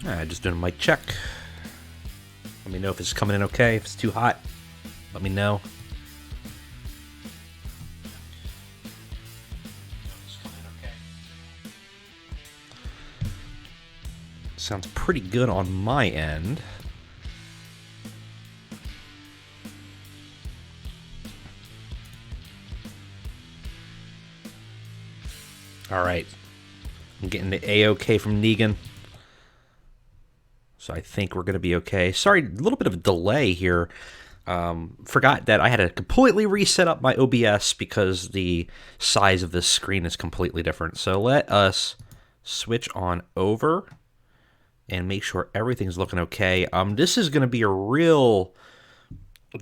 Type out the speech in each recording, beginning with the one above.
Just doing a mic check. Let me know if it's coming in okay. If it's too hot, let me know. Sounds pretty good on my end. All right. I'm getting the A-OK from Negan. So I think we're going to be okay. Sorry, a little bit of a delay here. Forgot that I had to completely reset up my OBS because the size of this screen is completely different. So let us switch on over and make sure everything's looking okay. This is going to be a real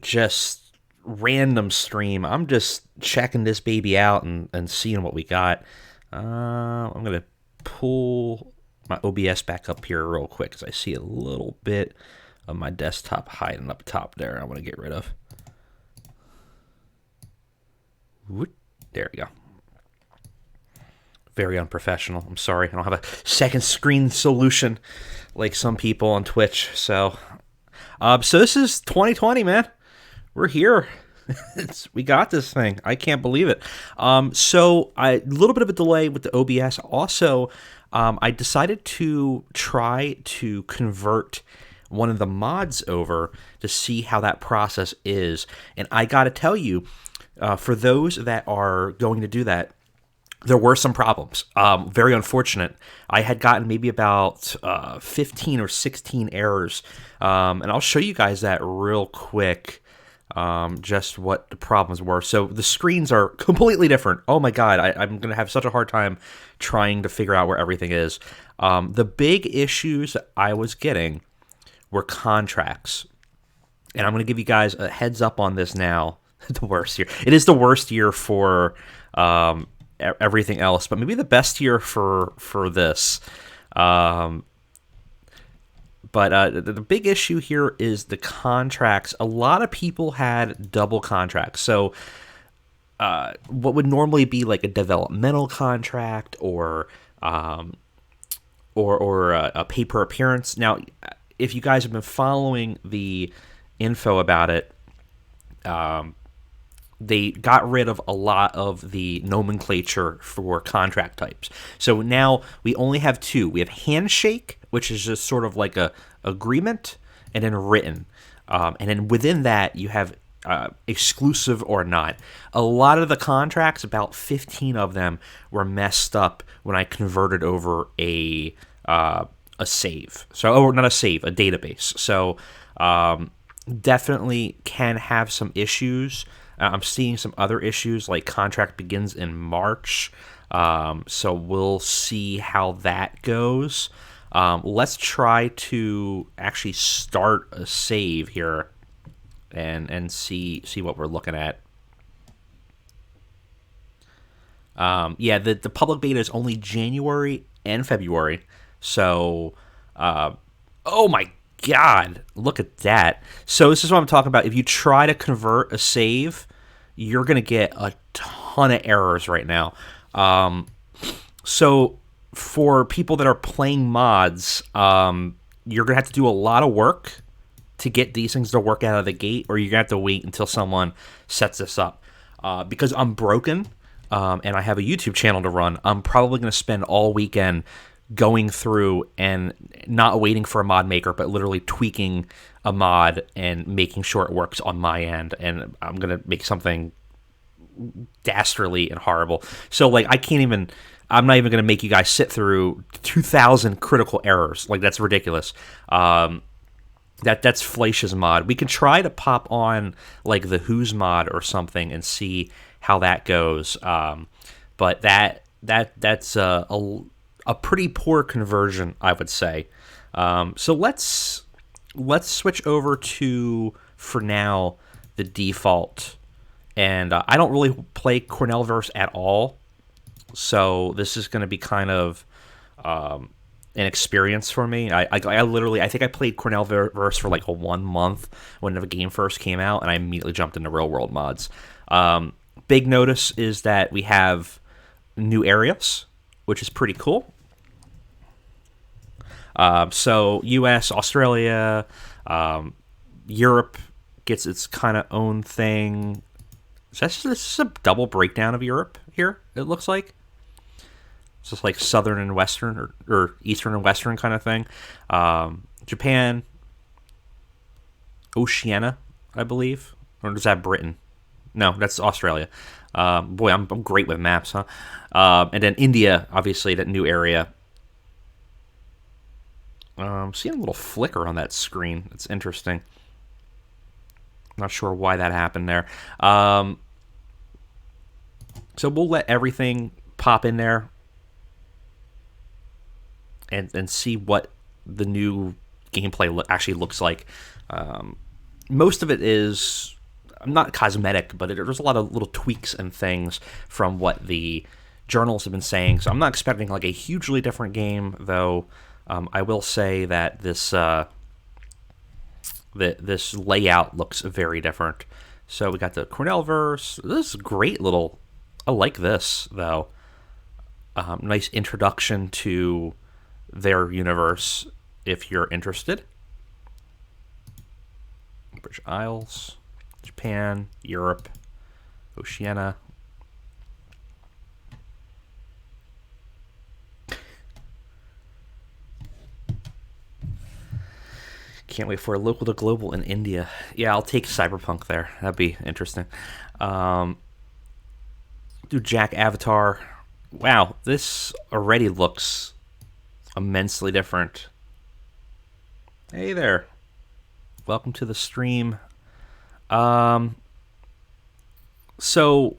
just random stream. I'm just checking this baby out and seeing what we got. I'm going to pull my OBS back up here real quick because I see a little bit of my desktop hiding up top there. I want to get rid of. There we go. Very unprofessional. I'm sorry. I don't have a second screen solution like some people on Twitch. So this is 2020, man. We're here. We got this thing. I can't believe it. So a little bit of a delay with the OBS. Also, I decided to try to convert one of the mods over to see how that process is. And I got to tell you, for those that are going to do that, there were some problems. Very unfortunate. I had gotten maybe about 15 or 16 errors. And I'll show you guys that real quick. Just what the problems were. So the screens are completely different. Oh my god, I'm going to have such a hard time trying to figure out where everything is. The big issues I was getting were contracts. And I'm going to give you guys a heads up on this now. The worst year. It is the worst year for everything else, but maybe the best year for this. But the big issue here is the contracts. A lot of people had double contracts. So what would normally be like a developmental contract or a pay per appearance. Now, if you guys have been following the info about it, they got rid of a lot of the nomenclature for contract types. So now we only have two. We have handshake, which is just sort of like a agreement, and then written. And then within that, you have exclusive or not. A lot of the contracts, about 15 of them, were messed up when I converted over a save. So, or not a save, a database. So definitely can have some issues. I'm seeing some other issues, like contract begins in March. So we'll see how that goes. Let's try to actually start a save here and see what we're looking at. Yeah, the public beta is only January and February. So, oh my god, look at that. So this is what I'm talking about. If you try to convert a save, you're going to get a ton of errors right now. So for people that are playing mods, you're going to have to do a lot of work to get these things to work out of the gate, or you're going to have to wait until someone sets this up. Because I'm broken, and I have a YouTube channel to run, I'm probably going to spend all weekend going through and not waiting for a mod maker, but literally tweaking a mod and making sure it works on my end. And I'm going to make something dastardly and horrible. So, like, I'm not even going to make you guys sit through 2,000 critical errors. Like, that's ridiculous. That's Fleisch's mod. We can try to pop on, like, the Who's mod or something and see how that goes. But that's a pretty poor conversion, I would say. So let's switch over to, for now, the default. And I don't really play Cornellverse at all, so this is going to be kind of an experience for me. I think I played Cornellverse for like 1 month when the game first came out, and I immediately jumped into real world mods. Big notice is that we have new areas, which is pretty cool. So U.S., Australia, Europe gets its kind of own thing. This is a double breakdown of Europe here, it looks like. It's just like southern and western, or eastern and western kind of thing. Japan, Oceania, I believe. Or is that Britain? No, that's Australia. Boy, I'm great with maps, huh? And then India, obviously, that new area. Seeing a little flicker on that screen. It's interesting. Not sure why that happened there. So we'll let everything pop in there and see what the new gameplay actually looks like. Most of it is not cosmetic, but there's a lot of little tweaks and things from what the journals have been saying. So I'm not expecting like a hugely different game, though. I will say that this layout looks very different. So we got the Cornellverse. This is great little. I like this though. Nice introduction to their universe if you're interested. British Isles, Japan, Europe, Oceania. Can't wait for a local to global in India. Yeah, I'll take Cyberpunk there. That'd be interesting. Do Jack Avatar. Wow, this already looks immensely different. Hey there. Welcome to the stream. So,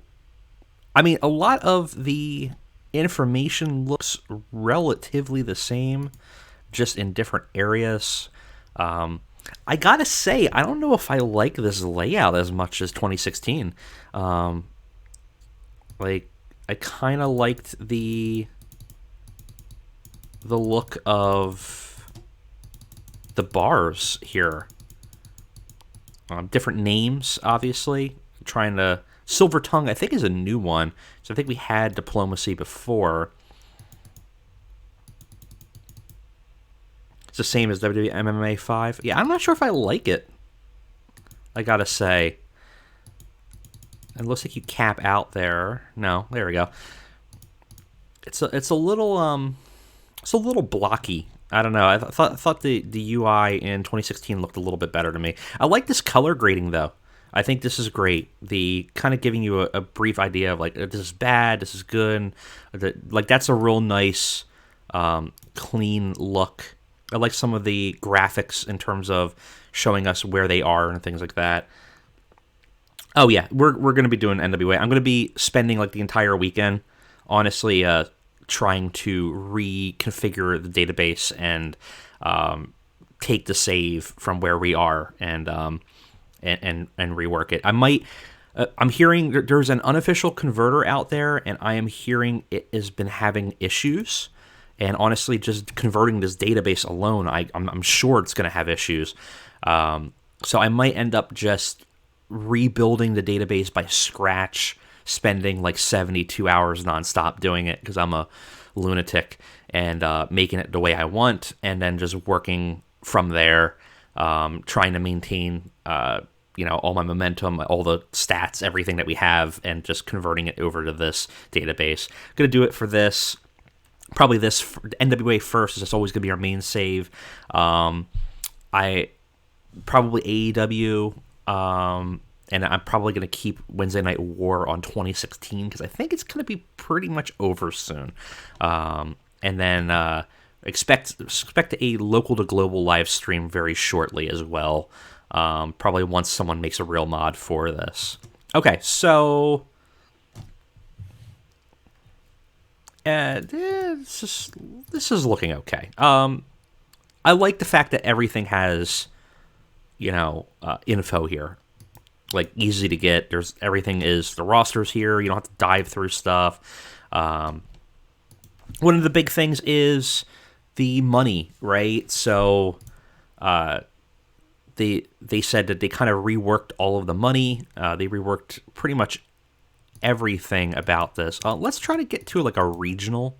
I mean, a lot of the information looks relatively the same, just in different areas. I gotta say, I don't know if I like this layout as much as 2016. Like, I kind of liked the look of the bars here. Different names, obviously. Trying to Silver Tongue, I think, is a new one. So I think we had Diplomacy before. It's the same as WWE MMA 5. Yeah, I'm not sure if I like it. I gotta say. It looks like you cap out there. No, there we go. It's a little blocky. I don't know. I thought the UI in 2016 looked a little bit better to me. I like this color grading though. I think this is great. The kind of giving you a brief idea of like, this is bad, this is good. Like, that's a real nice, clean look. I like some of the graphics in terms of showing us where they are and things like that. Oh yeah, we're going to be doing NWA. I'm going to be spending like the entire weekend, honestly, trying to reconfigure the database and take the save from where we are and rework it. I might. I'm hearing there's an unofficial converter out there, and I am hearing it has been having issues. And honestly, just converting this database alone, I'm sure it's going to have issues. So I might end up just rebuilding the database by scratch, spending like 72 hours nonstop doing it because I'm a lunatic, and making it the way I want, and then just working from there, trying to maintain all my momentum, all the stats, everything that we have, and just converting it over to this database. Going to do it for this. Probably this NWA first is just always going to be our main save. I probably AEW, and I'm probably going to keep Wednesday Night War on 2016 because I think it's going to be pretty much over soon. And then expect a local to global live stream very shortly as well. Probably once someone makes a real mod for this. Okay, so this is looking okay. I like the fact that everything has, info here, like easy to get. Everything is the rosters here. You don't have to dive through stuff. One of the big things is the money, right? So, they said that they kind of reworked all of the money. They reworked pretty much everything about this. Let's try to get to like a regional,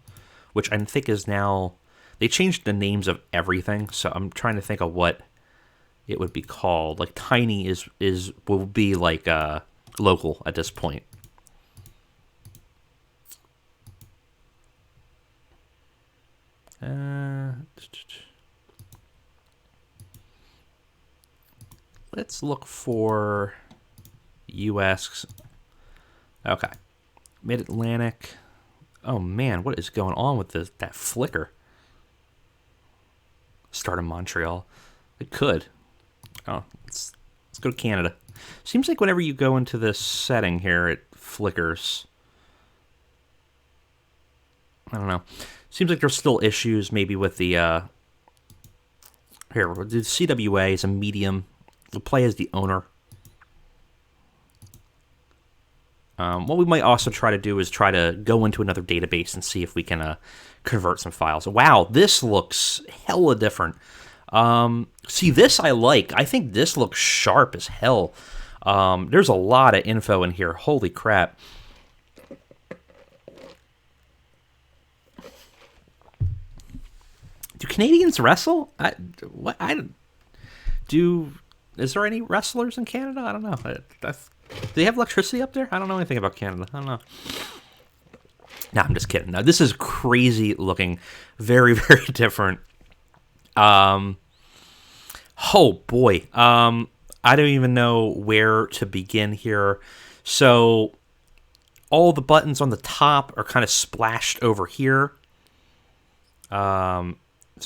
which I think is now They changed the names of everything, so I'm trying to think of what it would be called. Like Tiny will be like local at this point. Let's look for U.S. Okay, Mid-Atlantic. Oh man, what is going on with that flicker? Start in Montreal. It could. Oh, let's go to Canada. Seems like whenever you go into this setting here, it flickers. I don't know. Seems like there's still issues maybe with the... Here, the CWA is a medium. We'll play as the owner. What we might also try to do is try to go into another database and see if we can convert some files. Wow, this looks hella different. See, this I like. I think this looks sharp as hell. There's a lot of info in here. Holy crap. Do Canadians wrestle? Is there any wrestlers in Canada? I don't know. Do they have electricity up there? I don't know anything about Canada. I don't know. No, I'm just kidding. No, this is crazy looking. Very, very different. Oh boy. I don't even know where to begin here. So all the buttons on the top are kind of splashed over here. So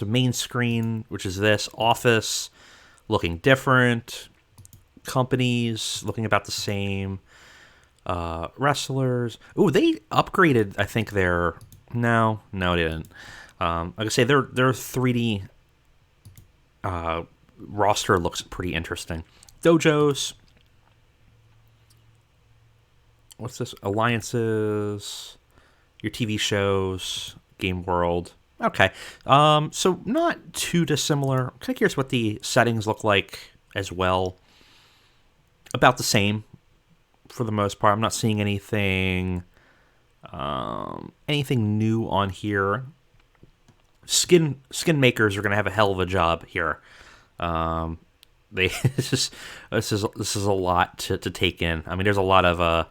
main screen, which is this, Office, looking different. Companies, looking about the same. Wrestlers. Ooh, they upgraded, I think, their... No, they didn't. Like I say, their 3D roster looks pretty interesting. Dojos. What's this? Alliances. Your TV shows. Game World. Okay. So not too dissimilar. I'm kind of curious what the settings look like as well. About the same for the most part. I'm not seeing anything new on here. Skin makers are going to have a hell of a job here. This is a lot to take in. I mean, there's a lot of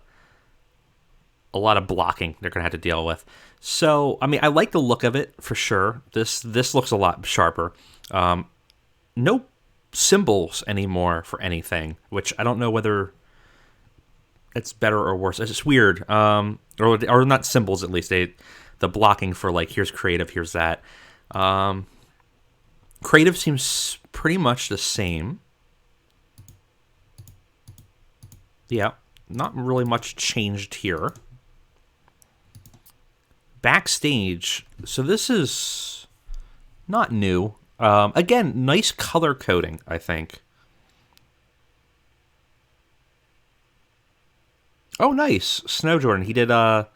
blocking they're going to have to deal with. So, I mean, I like the look of it for sure. This looks a lot sharper. No symbols anymore for anything, which I don't know whether it's better or worse. It's just weird. Or not symbols, at least. The blocking for, like, here's creative, here's that. Creative seems pretty much the same. Yeah, not really much changed here. Backstage. So this is not new. Again, nice color coding, I think. Oh, nice. Snow Jordan. He did the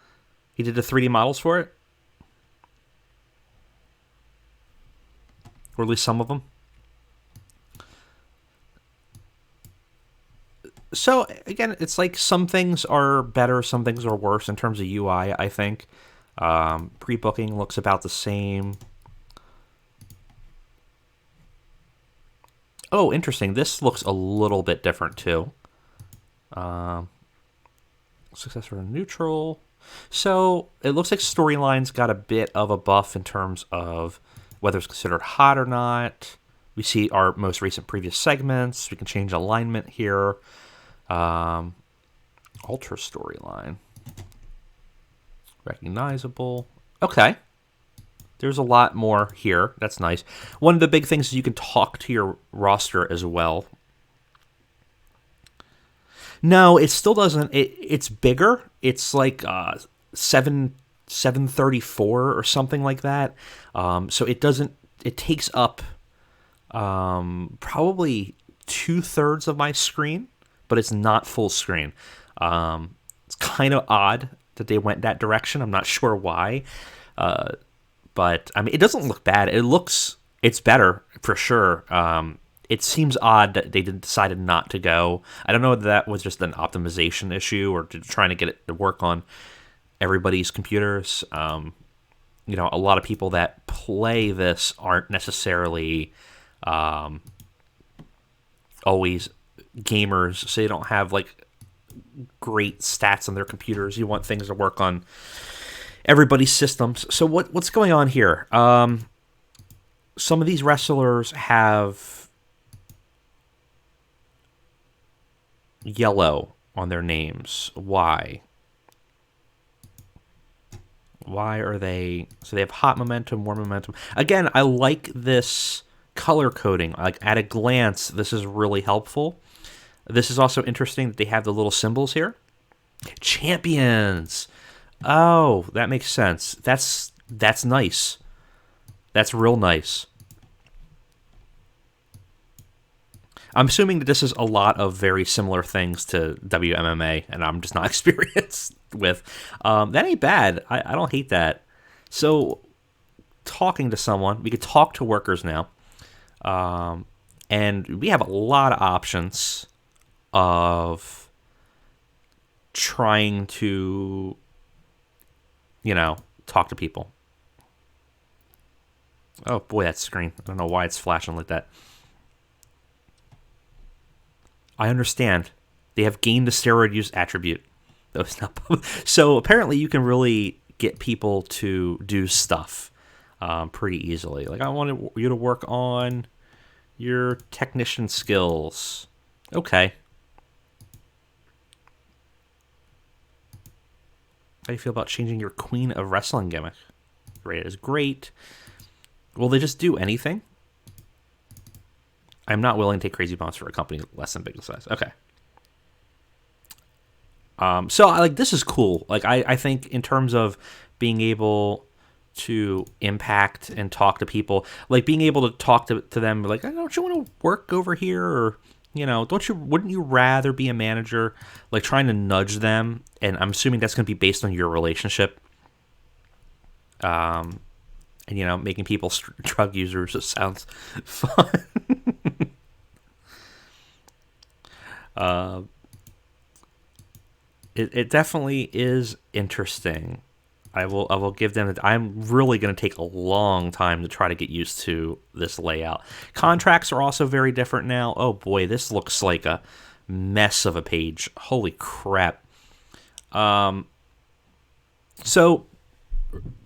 3D models for it. Or at least some of them. So, again, it's like some things are better, some things are worse in terms of UI, I think. Pre-booking looks about the same. Oh, interesting. This looks a little bit different, too. Success or neutral. So, it looks like Storyline's got a bit of a buff in terms of whether it's considered hot or not. We see our most recent previous segments. We can change alignment here. Ultra Storyline. Recognizable. Okay. There's a lot more here. That's nice. One of the big things is you can talk to your roster as well. No, it still doesn't. It's bigger. It's like 734 or something like that. So it doesn't. It takes up probably 2/3 of my screen, but it's not full screen. It's kind of odd that they went that direction. I'm not sure why. But I mean, it doesn't look bad. It's better for sure. It seems odd that they decided not to go. I don't know whether that was just an optimization issue or trying to get it to work on everybody's computers. a lot of people that play this aren't necessarily always gamers, so they don't have like great stats on their computers. You want things to work on everybody's systems. So what's going on here? Some of these wrestlers have yellow on their names. Why? Why are they... So they have hot momentum, warm momentum. Again, I like this color coding. Like, at a glance, this is really helpful. This is also interesting that they have the little symbols here. Champions! Oh, that makes sense. That's nice. That's real nice. I'm assuming that this is a lot of very similar things to WMMA, and I'm just not experienced with. That ain't bad. I don't hate that. So, talking to someone, we could talk to workers now, and we have a lot of options of trying to, talk to people. Oh boy, that screen. I don't know why it's flashing like that. I understand. They have gained the steroid use attribute. So apparently you can really get people to do stuff pretty easily. Like, I want you to work on your technician skills. Okay. How do you feel about changing your Queen of Wrestling gimmick? Rate is great. Will they just do anything? I'm not willing to take crazy bumps for a company less than big size. Okay. So this is cool. Like, I think in terms of being able to impact and talk to people, like being able to talk to them, like, don't you want to work over here? Or, wouldn't you rather be a manager? Like, trying to nudge them. And I'm assuming that's going to be based on your relationship. And, making people drug users. It sounds fun. It definitely is interesting. I will give them that. I'm really going to take a long time to try to get used to this layout. Contracts are also very different now. Oh boy, this looks like a mess of a page. Holy crap. So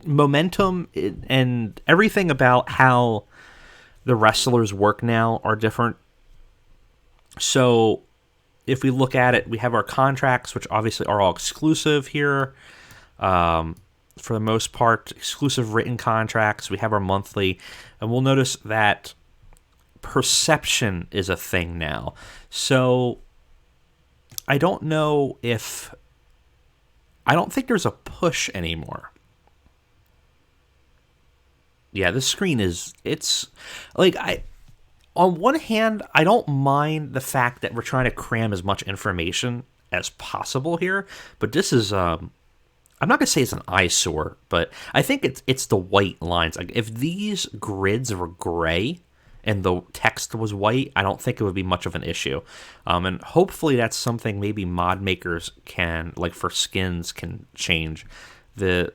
momentum and everything about how the wrestlers work now are different. So if we look at it, we have our contracts, which obviously are all exclusive here. For the most part, exclusive written contracts. We have our monthly, and we'll notice that perception is a thing now. So I don't know if... I don't think there's a push anymore. Yeah, this screen is... It's... Like, on one hand, I don't mind the fact that we're trying to cram as much information as possible here, but this is... I'm not going to say it's an eyesore, but I think it's the white lines. Like, if these grids were gray and the text was white, I don't think it would be much of an issue. And hopefully that's something maybe mod makers can, like for skins, can change. The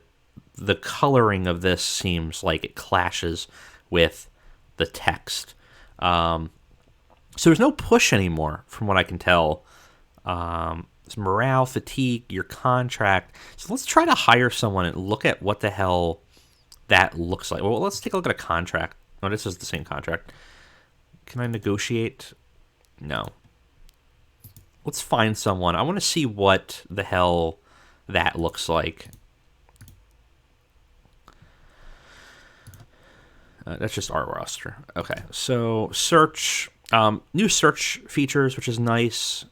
coloring of this seems like it clashes with the text. So there's no push anymore, from what I can tell. Morale, fatigue, your contract. So let's try to hire someone and look at what the hell that looks like. Well, let's take a look at a contract. Oh, this is the same contract. Can I negotiate? No. Let's find someone. I want to see what the hell that looks like. That's just our roster. Okay, so search. New search features, which is nice.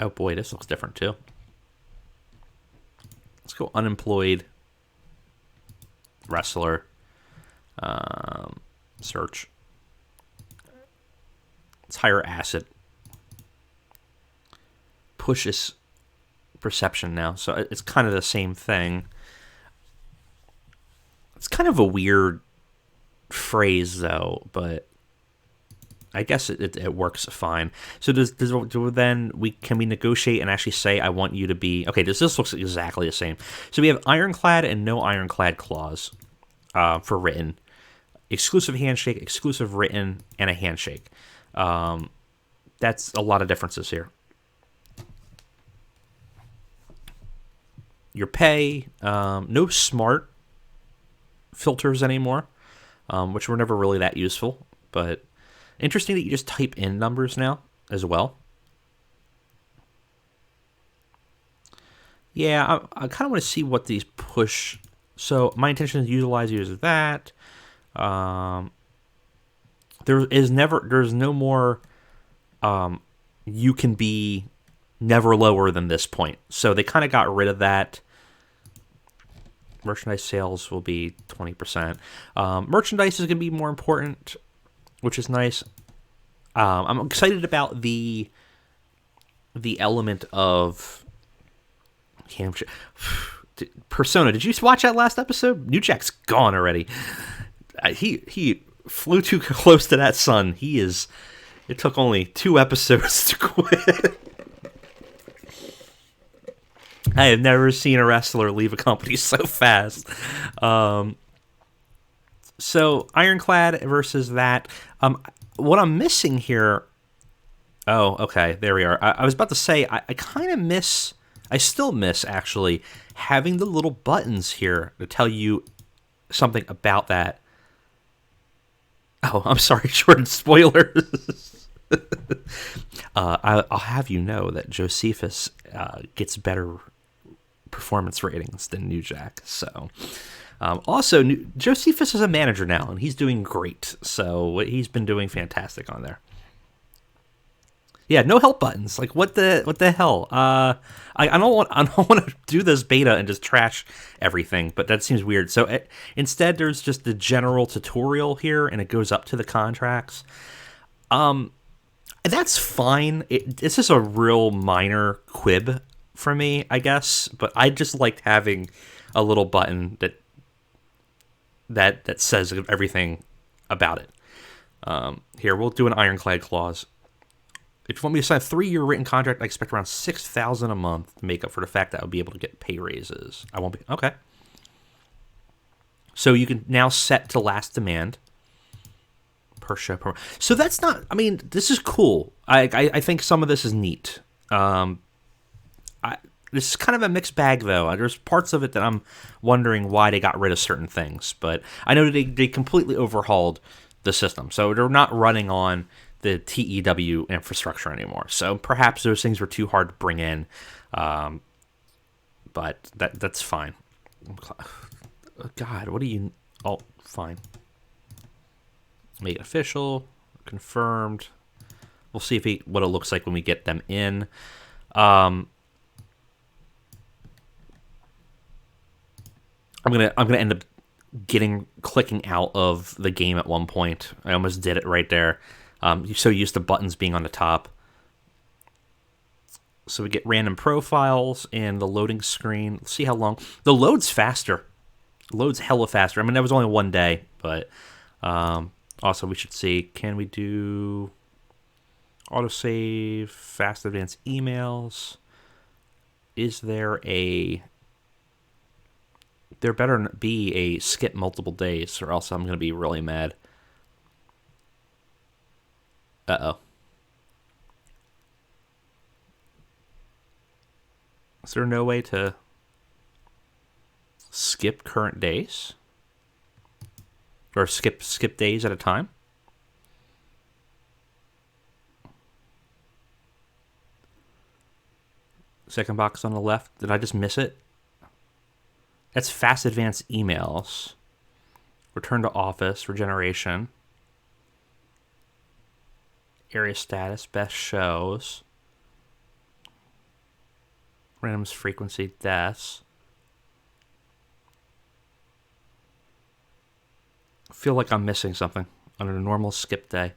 Oh boy, this looks different too. Let's go unemployed wrestler. Search. Let's hire acid. Push is perception now, so it's kind of the same thing. It's kind of a weird phrase though, but I guess it works fine. So can we negotiate and actually say I want you to be okay? This looks exactly the same. So we have ironclad and no ironclad clause for written, exclusive handshake, exclusive written, and a handshake. That's a lot of differences here. Your pay, no smart filters anymore, which were never really that useful, but interesting that you just type in numbers now as well. Yeah, I kind of want to see what these push. So my intention is to utilize you as that. There's no more. You can be never lower than this point. So they kind of got rid of that. Merchandise sales will be 20%. Merchandise is going to be more important, which is nice. I'm excited about the element of Persona. Did you watch that last episode? New Jack's gone already. He flew too close to that sun. It took only 2 episodes to quit. I have never seen a wrestler leave a company so fast. So Ironclad versus that. What I'm missing here. Oh, okay. There we are. I was about to say I kind of miss. I still miss actually having the little buttons here to tell you something about that. Oh, I'm sorry, Jordan. Spoilers. I'll have you know that Josephus gets better performance ratings than New Jack. So, also, Josephus is a manager now, and he's doing great. So he's been doing fantastic on there. Yeah, no help buttons. Like what the hell? I don't want to do this beta and just trash everything, but that seems weird. So instead, there's just the general tutorial here, and it goes up to the contracts. That's fine. It's just a real minor quib for me, I guess. But I just liked having a little button that says everything about it. Here, we'll do an ironclad clause. If you want me to sign a 3-year written contract, I expect around $6,000 a month to make up for the fact that I'll be able to get pay raises. I won't be okay. So you can now set to last demand per show per. So that's not. I mean, this is cool. I think some of this is neat. This is kind of a mixed bag, though. There's parts of it that I'm wondering why they got rid of certain things, but I know they completely overhauled the system, so they're not running on the TEW infrastructure anymore. So perhaps those things were too hard to bring in, but that's fine. God, what do you? Oh, fine. Make it official, confirmed. We'll see what it looks like when we get them in. I'm gonna end up clicking out of the game at one point. I almost did it right there. You're so used to buttons being on the top. So we get random profiles and the loading screen. Let's see how long. The load's faster. Load's hella faster. I mean, that was only 1 day, but also we should see, can we do autosave, fast advanced emails? Is there there better be a skip multiple days, or else I'm going to be really mad. Uh-oh. Is there no way to skip current days? Or skip days at a time? Second box on the left. Did I just miss it? That's fast advanced emails. Return to office, regeneration. Area status, best shows. Randoms frequency, deaths. I feel like I'm missing something on a normal skip day.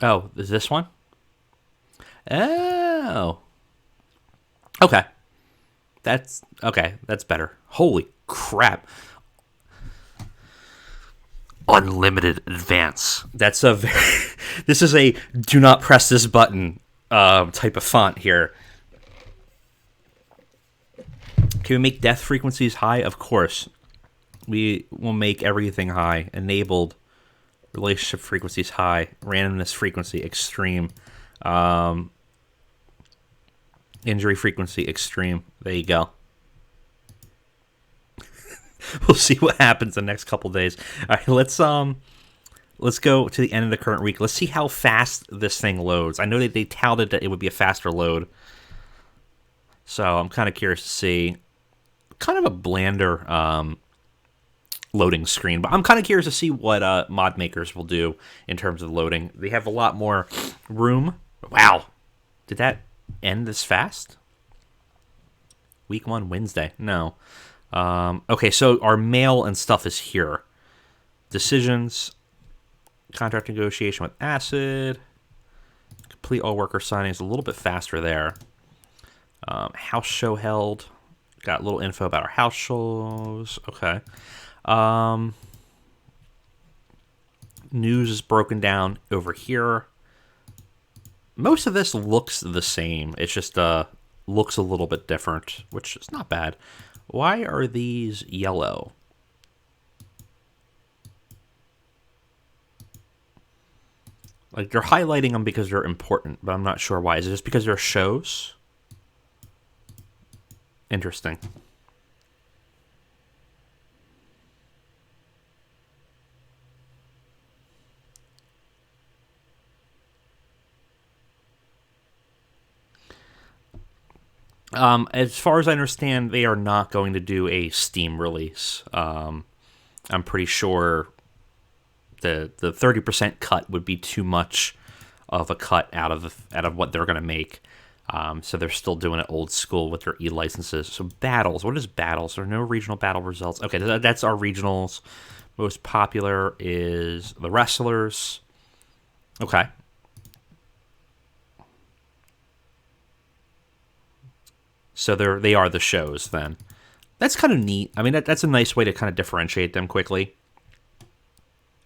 Oh, is this one? Oh. Okay. That's better. Holy crap. unlimited advance. That's a very, this is a do not press this button type of font here. Can we make death frequencies high? Of course. We will make everything high. Enabled. Relationship frequencies high. Randomness frequency extreme. Injury frequency extreme. There you go. We'll see what happens the next couple days. All right, let's go to the end of the current week. Let's see how fast this thing loads. I know that they touted that it would be a faster load, so I'm kind of curious to see. Kind of a blander loading screen, but I'm kind of curious to see what mod makers will do in terms of loading. They have a lot more room. Wow, did that end this fast? Week 1 Wednesday? No. Okay, so our mail and stuff is here. Decisions, contract negotiation with Acid, complete all worker signings, a little bit faster there. House show held, got a little info about our house shows. Okay. News is broken down over here. Most of this looks the same. It's just looks a little bit different, which is not bad. Why are these yellow? Like, they're highlighting them because they're important, but I'm not sure why. Is it just because they're shows? Interesting. As far as I understand, they are not going to do a Steam release. I'm pretty sure the 30% cut would be too much of a cut out of what they're going to make. So they're still doing it old school with their e-licenses. So battles. What is battles? There are no regional battle results. Okay, that's our regionals. Most popular is the wrestlers. Okay. So they are the shows then. That's kind of neat. I mean, that's a nice way to kind of differentiate them quickly.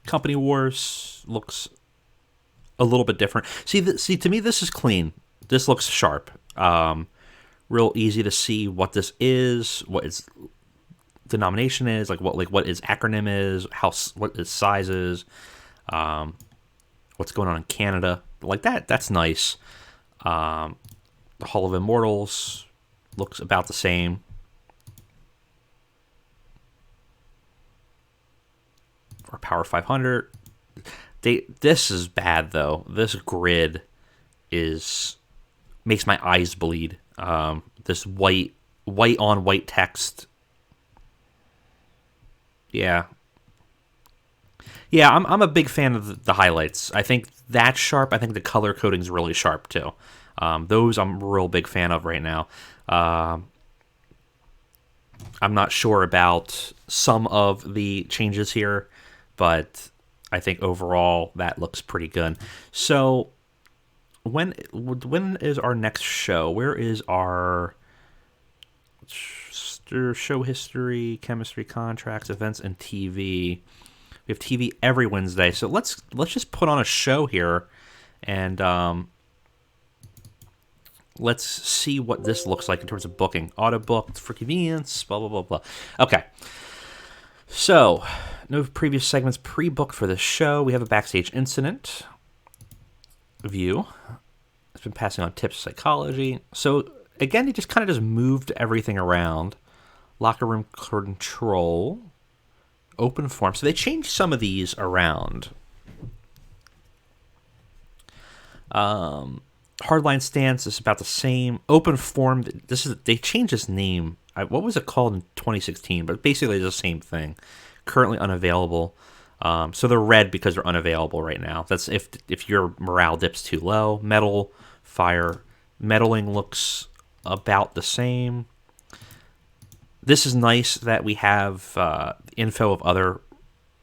Company Wars looks a little bit different. See, to me, this is clean. This looks sharp. Real easy to see what this is, what its denomination is, what its acronym is, what its size is, what's going on in Canada. Like that. That's nice. The Hall of Immortals looks about the same. Or Power 500. This is bad though. This grid makes my eyes bleed. This white on white text. Yeah. Yeah, I'm a big fan of the highlights. I think that's sharp. I think the color coding's really sharp too. Those I'm a real big fan of right now. I'm not sure about some of the changes here, but I think overall that looks pretty good. So when is our next show? Where is our show history, chemistry, contracts, events, and TV? We have TV every Wednesday. So let's just put on a show here and let's see what this looks like in terms of booking. Auto-booked for convenience, blah, blah, blah, blah. Okay. So, no previous segments pre-booked for this show. We have a backstage incident view. It's been passing on tips of psychology. So, again, he just kind of just moved everything around. Locker room control. Open form. So they changed some of these around. Hardline stance is about the same. Open form, they changed this name. What was it called in 2016? But basically it's the same thing. Currently unavailable. So they're red because they're unavailable right now. That's if your morale dips too low. Metal, fire, meddling looks about the same. This is nice that we have info of other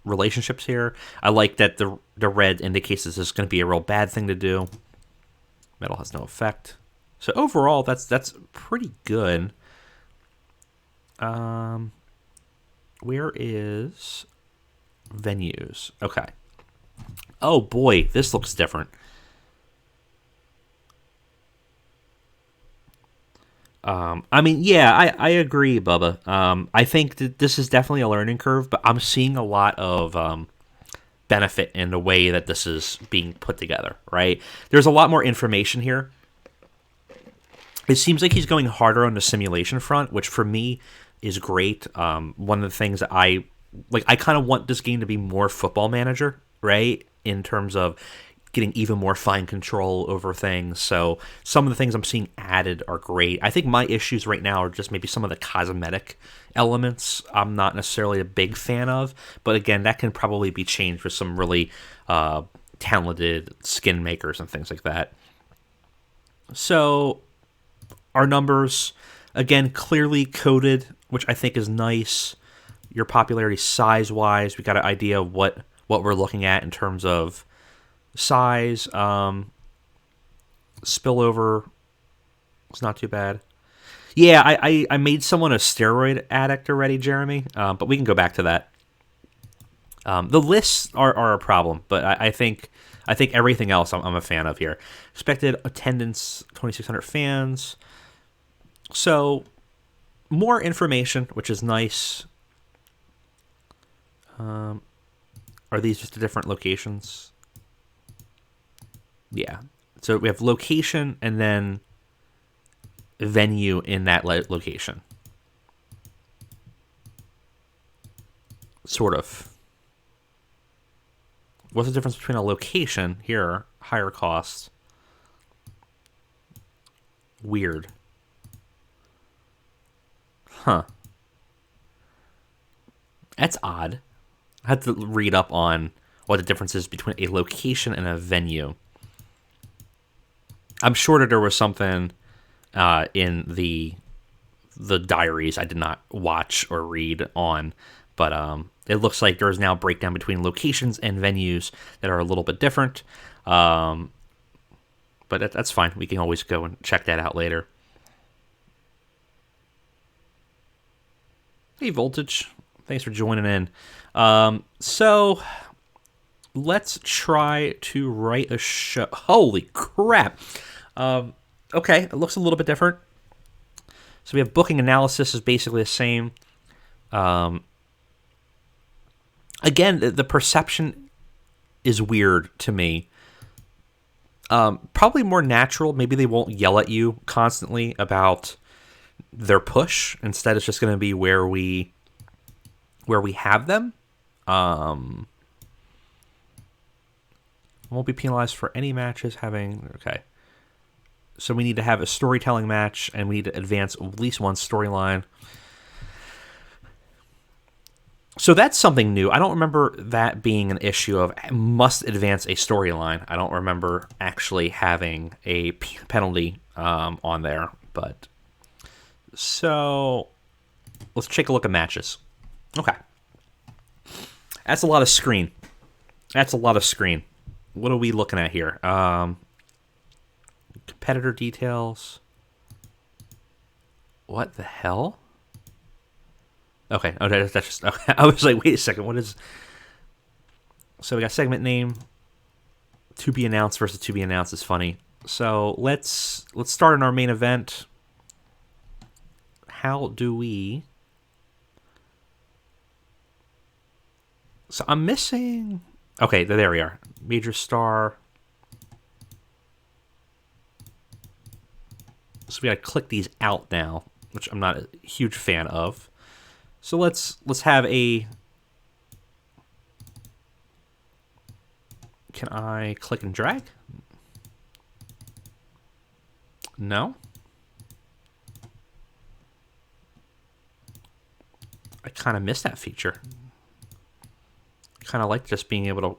relationships here. I like that the red indicates this is going to be a real bad thing to do. Metal has no effect. So overall, that's pretty good. Where is Venues. Okay. Oh boy, this looks different. I mean, yeah, I agree, Bubba. I think that this is definitely a learning curve, but I'm seeing a lot of benefit in the way that this is being put together, right? There's a lot more information here. It seems like he's going harder on the simulation front, which for me is great. One of the things that I kind of want this game to be more football manager, right? In terms of getting even more fine control over things. So some of the things I'm seeing added are great. I think my issues right now are just maybe some of the cosmetic elements I'm not necessarily a big fan of. But again, that can probably be changed with some really talented skin makers and things like that. So our numbers, again, clearly coded, which I think is nice. Your popularity size-wise, we got an idea of what we're looking at in terms of size. Spillover was not too bad. Yeah, I made someone a steroid addict already, Jeremy, but we can go back to that. The lists are a problem, but I think everything else I'm a fan of here. Expected attendance 2,600 fans. So more information, which is nice. Are these just the different locations? Yeah. So we have location and then venue in that location. Sort of. What's the difference between a location here, higher cost? Weird. Huh. That's odd. I had to read up on what the difference is between a location and a venue. I'm sure that there was something in the diaries I did not watch or read on, but it looks like there is now a breakdown between locations and venues that are a little bit different. But that's fine. We can always go and check that out later. Hey, Voltage. Thanks for joining in. So let's try to write a show. Holy crap. Okay, it looks a little bit different. So we have booking analysis is basically the same. Again, the perception is weird to me. Probably more natural. Maybe they won't yell at you constantly about their push. Instead, it's just going to be where we have them. Won't be penalized for any matches having... Okay. So we need to have a storytelling match, and we need to advance at least one storyline. So that's something new. I don't remember that being an issue of must advance a storyline. I don't remember actually having a penalty on there. But so let's take a look at matches. Okay. That's a lot of screen. What are we looking at here? Competitor details. What the hell? Okay, that's just... Okay. I was like, wait a second, what is... So we got segment name. To be announced versus to be announced is funny. So let's start in our main event. How do we... So I'm missing... Okay, there we are. Major star. So we gotta click these out now, which I'm not a huge fan of. So let's have a... Can I click and drag? No. I kind of miss that feature. Kind of like just being able to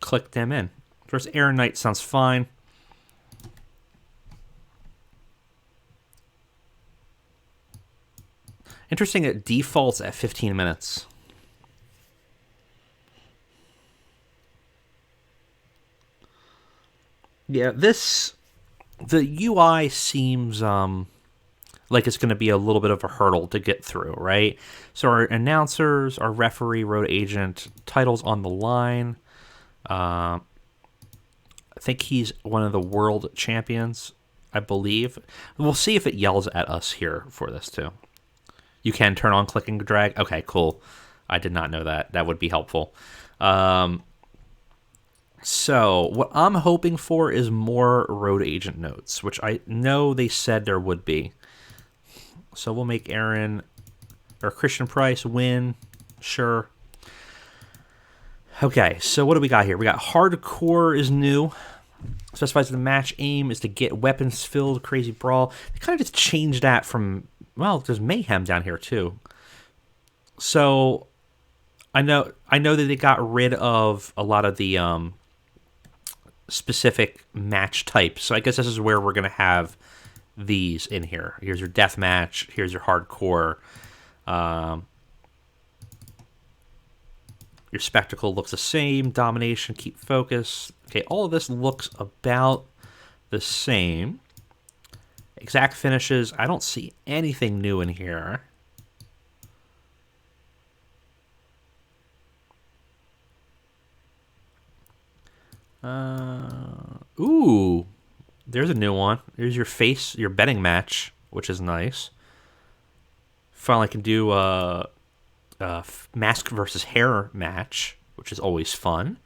click them in. First, Aaron Knight sounds fine. Interesting, it defaults at 15 minutes. Yeah, the UI seems like it's going to be a little bit of a hurdle to get through, right? So our announcers, our referee, road agent, titles on the line. I think he's one of the world champions, I believe. We'll see if it yells at us here for this too. You can turn on click and drag. Okay, cool. I did not know that. That would be helpful. So what I'm hoping for is more road agent notes, which I know they said there would be. So we'll make Aaron or Christian Price win. Sure. Okay, so what do we got here? We got hardcore is new. Specifies the match aim is to get weapons filled, crazy brawl. They kind of just changed that from, well, there's mayhem down here too. So I know that they got rid of a lot of the specific match types. So I guess this is where we're going to have these in here. Here's your death match. Here's your hardcore. Your spectacle looks the same. Domination, keep focus. Okay, all of this looks about the same. Exact finishes. I don't see anything new in here. Ooh, there's a new one. There's your face, your betting match, which is nice. Finally can do a mask versus hair match, which is always fun.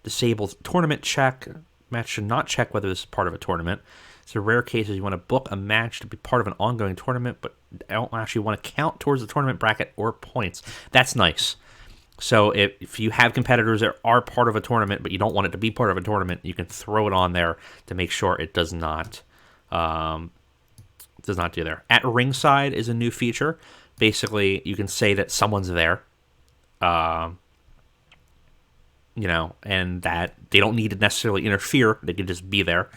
Disabled tournament check. Match should not check whether this is part of a tournament. So rare cases you want to book a match to be part of an ongoing tournament, but don't actually want to count towards the tournament bracket or points. That's nice. So if you have competitors that are part of a tournament, but you don't want it to be part of a tournament, you can throw it on there to make sure it does not do there. At ringside is a new feature. Basically, you can say that someone's there, and that they don't need to necessarily interfere. They can just be there.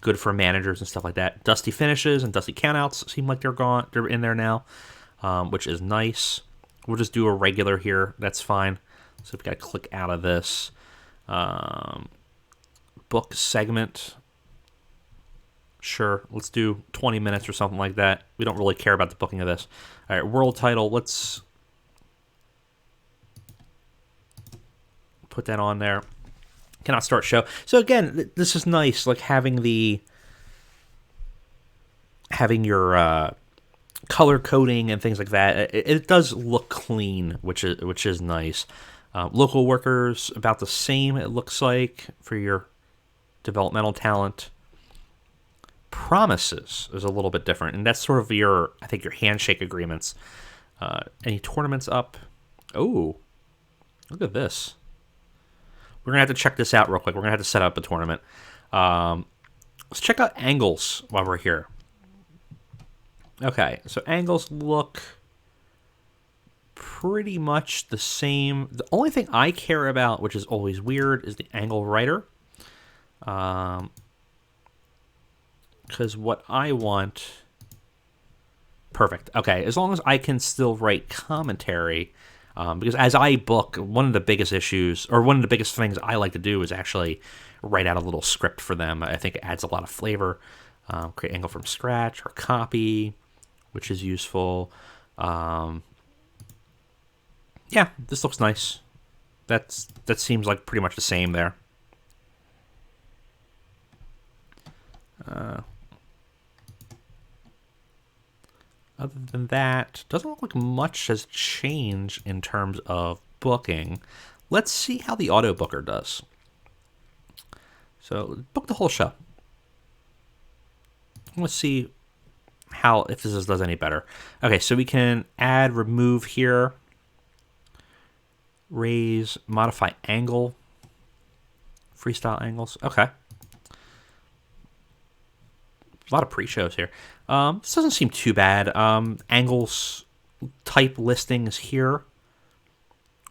Good for managers and stuff like that. Dusty finishes and dusty countouts seem like they're gone. They're in there now, which is nice. We'll just do a regular here. That's fine. So we've got to click out of this. Book segment. Sure, let's do 20 minutes or something like that. We don't really care about the booking of this. All right, world title. Let's put that on there. Cannot start show. So again, this is nice, like having your color coding and things like that. It does look clean, which is nice. Local workers about the same, it looks like, for your developmental talent. Promises is a little bit different, and that's sort of your handshake agreements. Any tournaments up? Oh, look at this. We're gonna have to check this out real quick. We're gonna have to set up a tournament. Let's check out angles while we're here. Okay, so angles look pretty much the same. The only thing I care about, which is always weird, is the angle writer. Because what I want... Perfect. Okay, as long as I can still write commentary, because as I book, one of the biggest issues, or one of the biggest things I like to do is actually write out a little script for them. I think it adds a lot of flavor. Create angle from scratch or copy, which is useful. Yeah, this looks nice. That seems like pretty much the same there. Other than that, doesn't look like much has changed in terms of booking. Let's see how the auto booker does. So book the whole show. Let's see if this does any better. Okay, so we can add, remove here, raise, modify angle, freestyle angles. Okay. A lot of pre-shows here. This doesn't seem too bad. Angles type listing is here,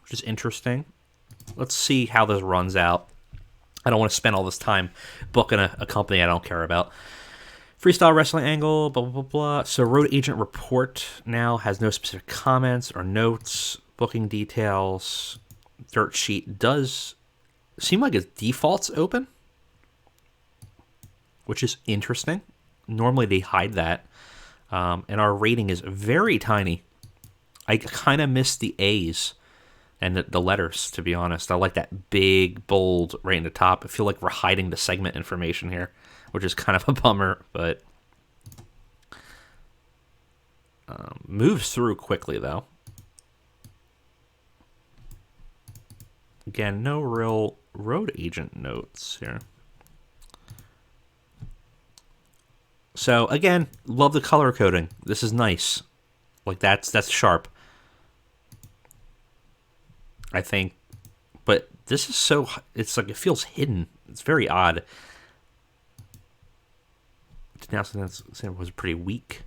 which is interesting. Let's see how this runs out. I don't want to spend all this time booking a company I don't care about. Freestyle wrestling angle, blah, blah, blah, blah. So road agent report now has no specific comments or notes. Booking details. Dirt sheet does seem like its default's open, which is interesting. Normally they hide that. And our rating is very tiny. I kind of miss the A's and the letters, to be honest. I like that big, bold right in the top. I feel like we're hiding the segment information here, which is kind of a bummer, but moves through quickly, though. Again, no real road agent notes here. So, again, love the color coding. This is nice. Like, that's sharp, I think. But this is so... It's like, it feels hidden. It's very odd. Denouncing that was pretty weak.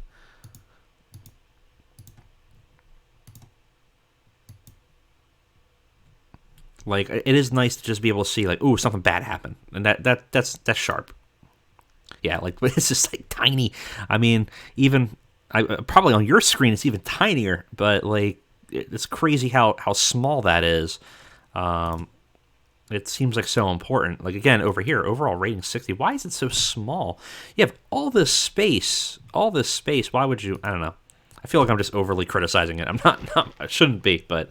Like, it is nice to just be able to see, like, ooh, something bad happened. And that's sharp. Yeah, like, it's just, like, tiny. I mean, even... probably on your screen it's even tinier, but, like, it's crazy how small that is. It seems like so important. Like, again, over here, overall rating 60. Why is it so small? You have all this space. Why would you... I don't know. I feel like I'm just overly criticizing it. I'm not I shouldn't be, but...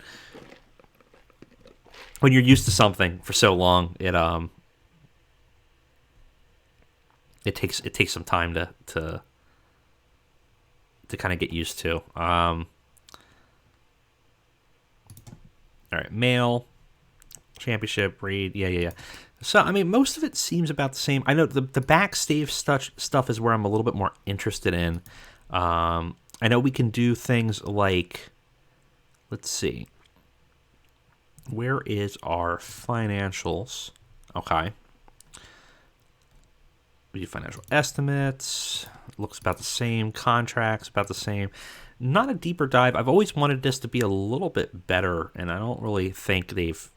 When you're used to something for so long, it takes some time to kind of get used to. All right, mail, championship, read, yeah. So I mean, most of it seems about the same. I know the backstave stuff is where I'm a little bit more interested in. I know we can do things like, let's see. Where is our financials? Okay. We do financial estimates. Looks about the same. Contracts about the same. Not a deeper dive. I've always wanted this to be a little bit better, and I don't really think they've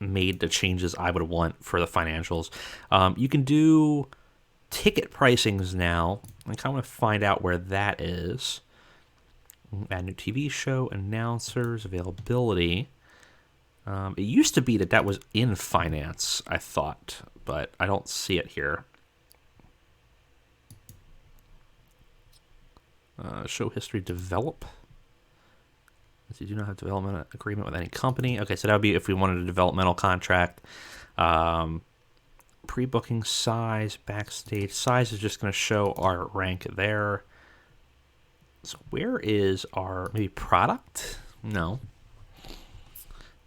made the changes I would want for the financials. You can do ticket pricings now. I kind of want to find out where that is. Add new TV show, announcers, availability. It used to be that was in finance, I thought, but I don't see it here. Show history, develop. You do not have development agreement with any company. Okay, so that would be if we wanted a developmental contract. Pre-booking size, backstage size is just going to show our rank there. So where is our maybe product? No.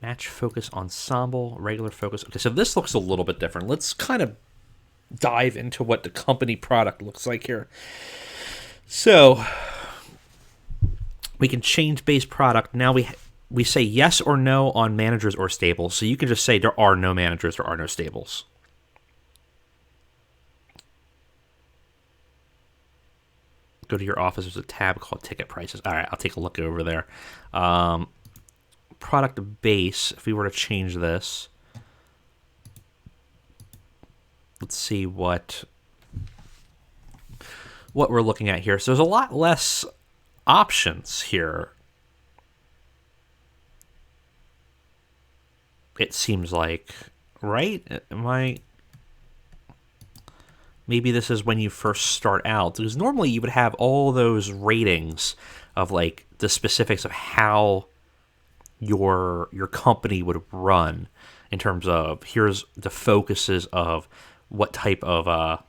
Match focus ensemble, regular focus. Okay, so this looks a little bit different. Let's kind of dive into what the company product looks like here. So we can change base product. Now we say yes or no on managers or stables. So you can just say there are no managers, there are no stables. Go to your office. There's a tab called ticket prices. All right, I'll take a look over there. Product base, if we were to change this, let's see what we're looking at here. So there's a lot less options here, it seems like, right? Maybe this is when you first start out, because normally you would have all those ratings of, like, the specifics of how your company would run, in terms of here's the focuses of what type of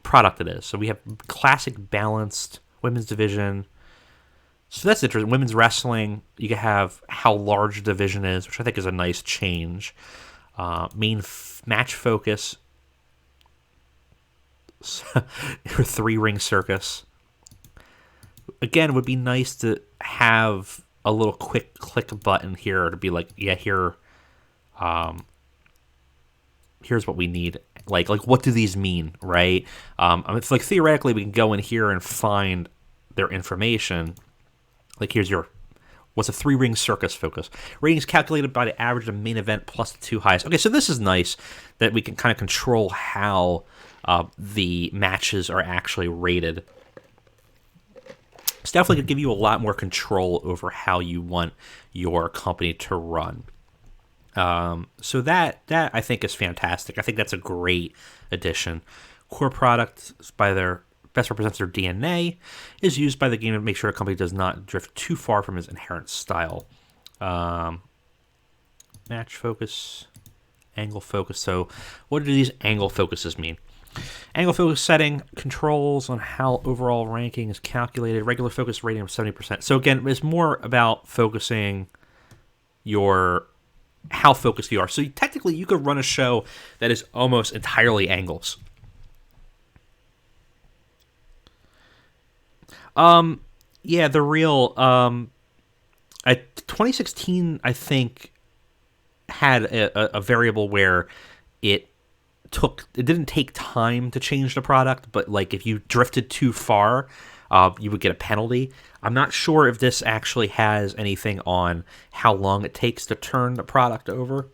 product it is. So we have classic, balanced, women's division. So that's interesting. Women's wrestling, you can have how large the division is, which I think is a nice change. Main match focus, or 3-ring circus. Again, it would be nice to have a little quick click button here to be like, yeah, here, here's what we need. Like what do these mean, right? It's like theoretically we can go in here and find their information. Like here's what's a 3-ring circus focus? Ratings calculated by the average of the main event plus the 2 highest. Okay, so this is nice that we can kind of control how the matches are actually rated. It's definitely going to give you a lot more control over how you want your company to run. So that I think is fantastic. I think that's a great addition. Core product by their best represents their DNA, is used by the game to make sure a company does not drift too far from its inherent style. Match focus, angle focus. So what do these angle focuses mean? Angle focus setting controls on how overall ranking is calculated. Regular focus rating of 70%. So again, it's more about focusing how focused you are. So technically, you could run a show that is almost entirely angles. Yeah, the real 2016, I think, had a variable where it didn't take time to change the product, but like if you drifted too far, you would get a penalty. I'm not sure if this actually has anything on how long it takes to turn the product over.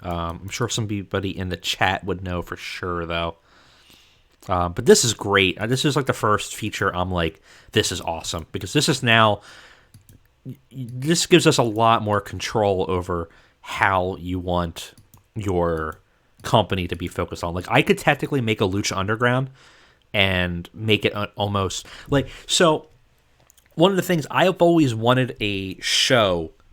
I'm sure somebody in the chat would know for sure, though. But this is great. This is like the first feature I'm like, this is awesome, because this gives us a lot more control over how you want your company to be focused on. Like, I could technically make a Lucha Underground and make it almost like, so one of the things I've always wanted a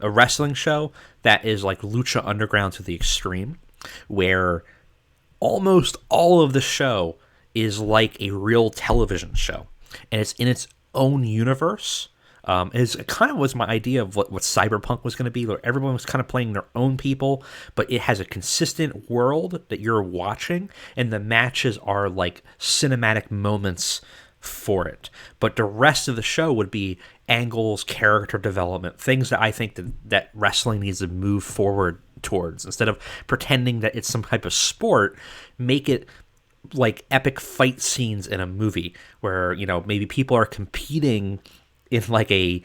wrestling show that is like Lucha Underground to the extreme, where almost all of the show is like a real television show, and it's in its own universe. It kind of was my idea of what Cyberpunk was going to be, where everyone was kind of playing their own people, but it has a consistent world that you're watching, and the matches are like cinematic moments for it. But the rest of the show would be angles, character development, things that I think that wrestling needs to move forward towards. Instead of pretending that it's some type of sport, make it like epic fight scenes in a movie where, maybe people are competing in like a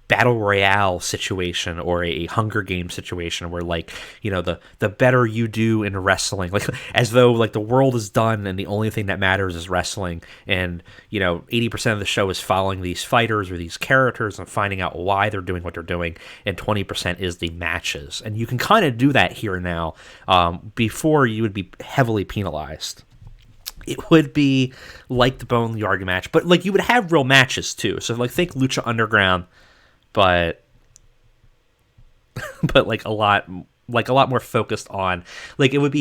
battle royale situation or a Hunger Games situation where, like, the better you do in wrestling, like as though like the world is done and the only thing that matters is wrestling, and 80% of the show is following these fighters or these characters and finding out why they're doing what they're doing, and 20% is the matches. And you can kind of do that here now. Before, you would be heavily penalized. It would be like the Boneyard match, but like you would have real matches too. So like think Lucha Underground, but like a lot more focused on, like, it would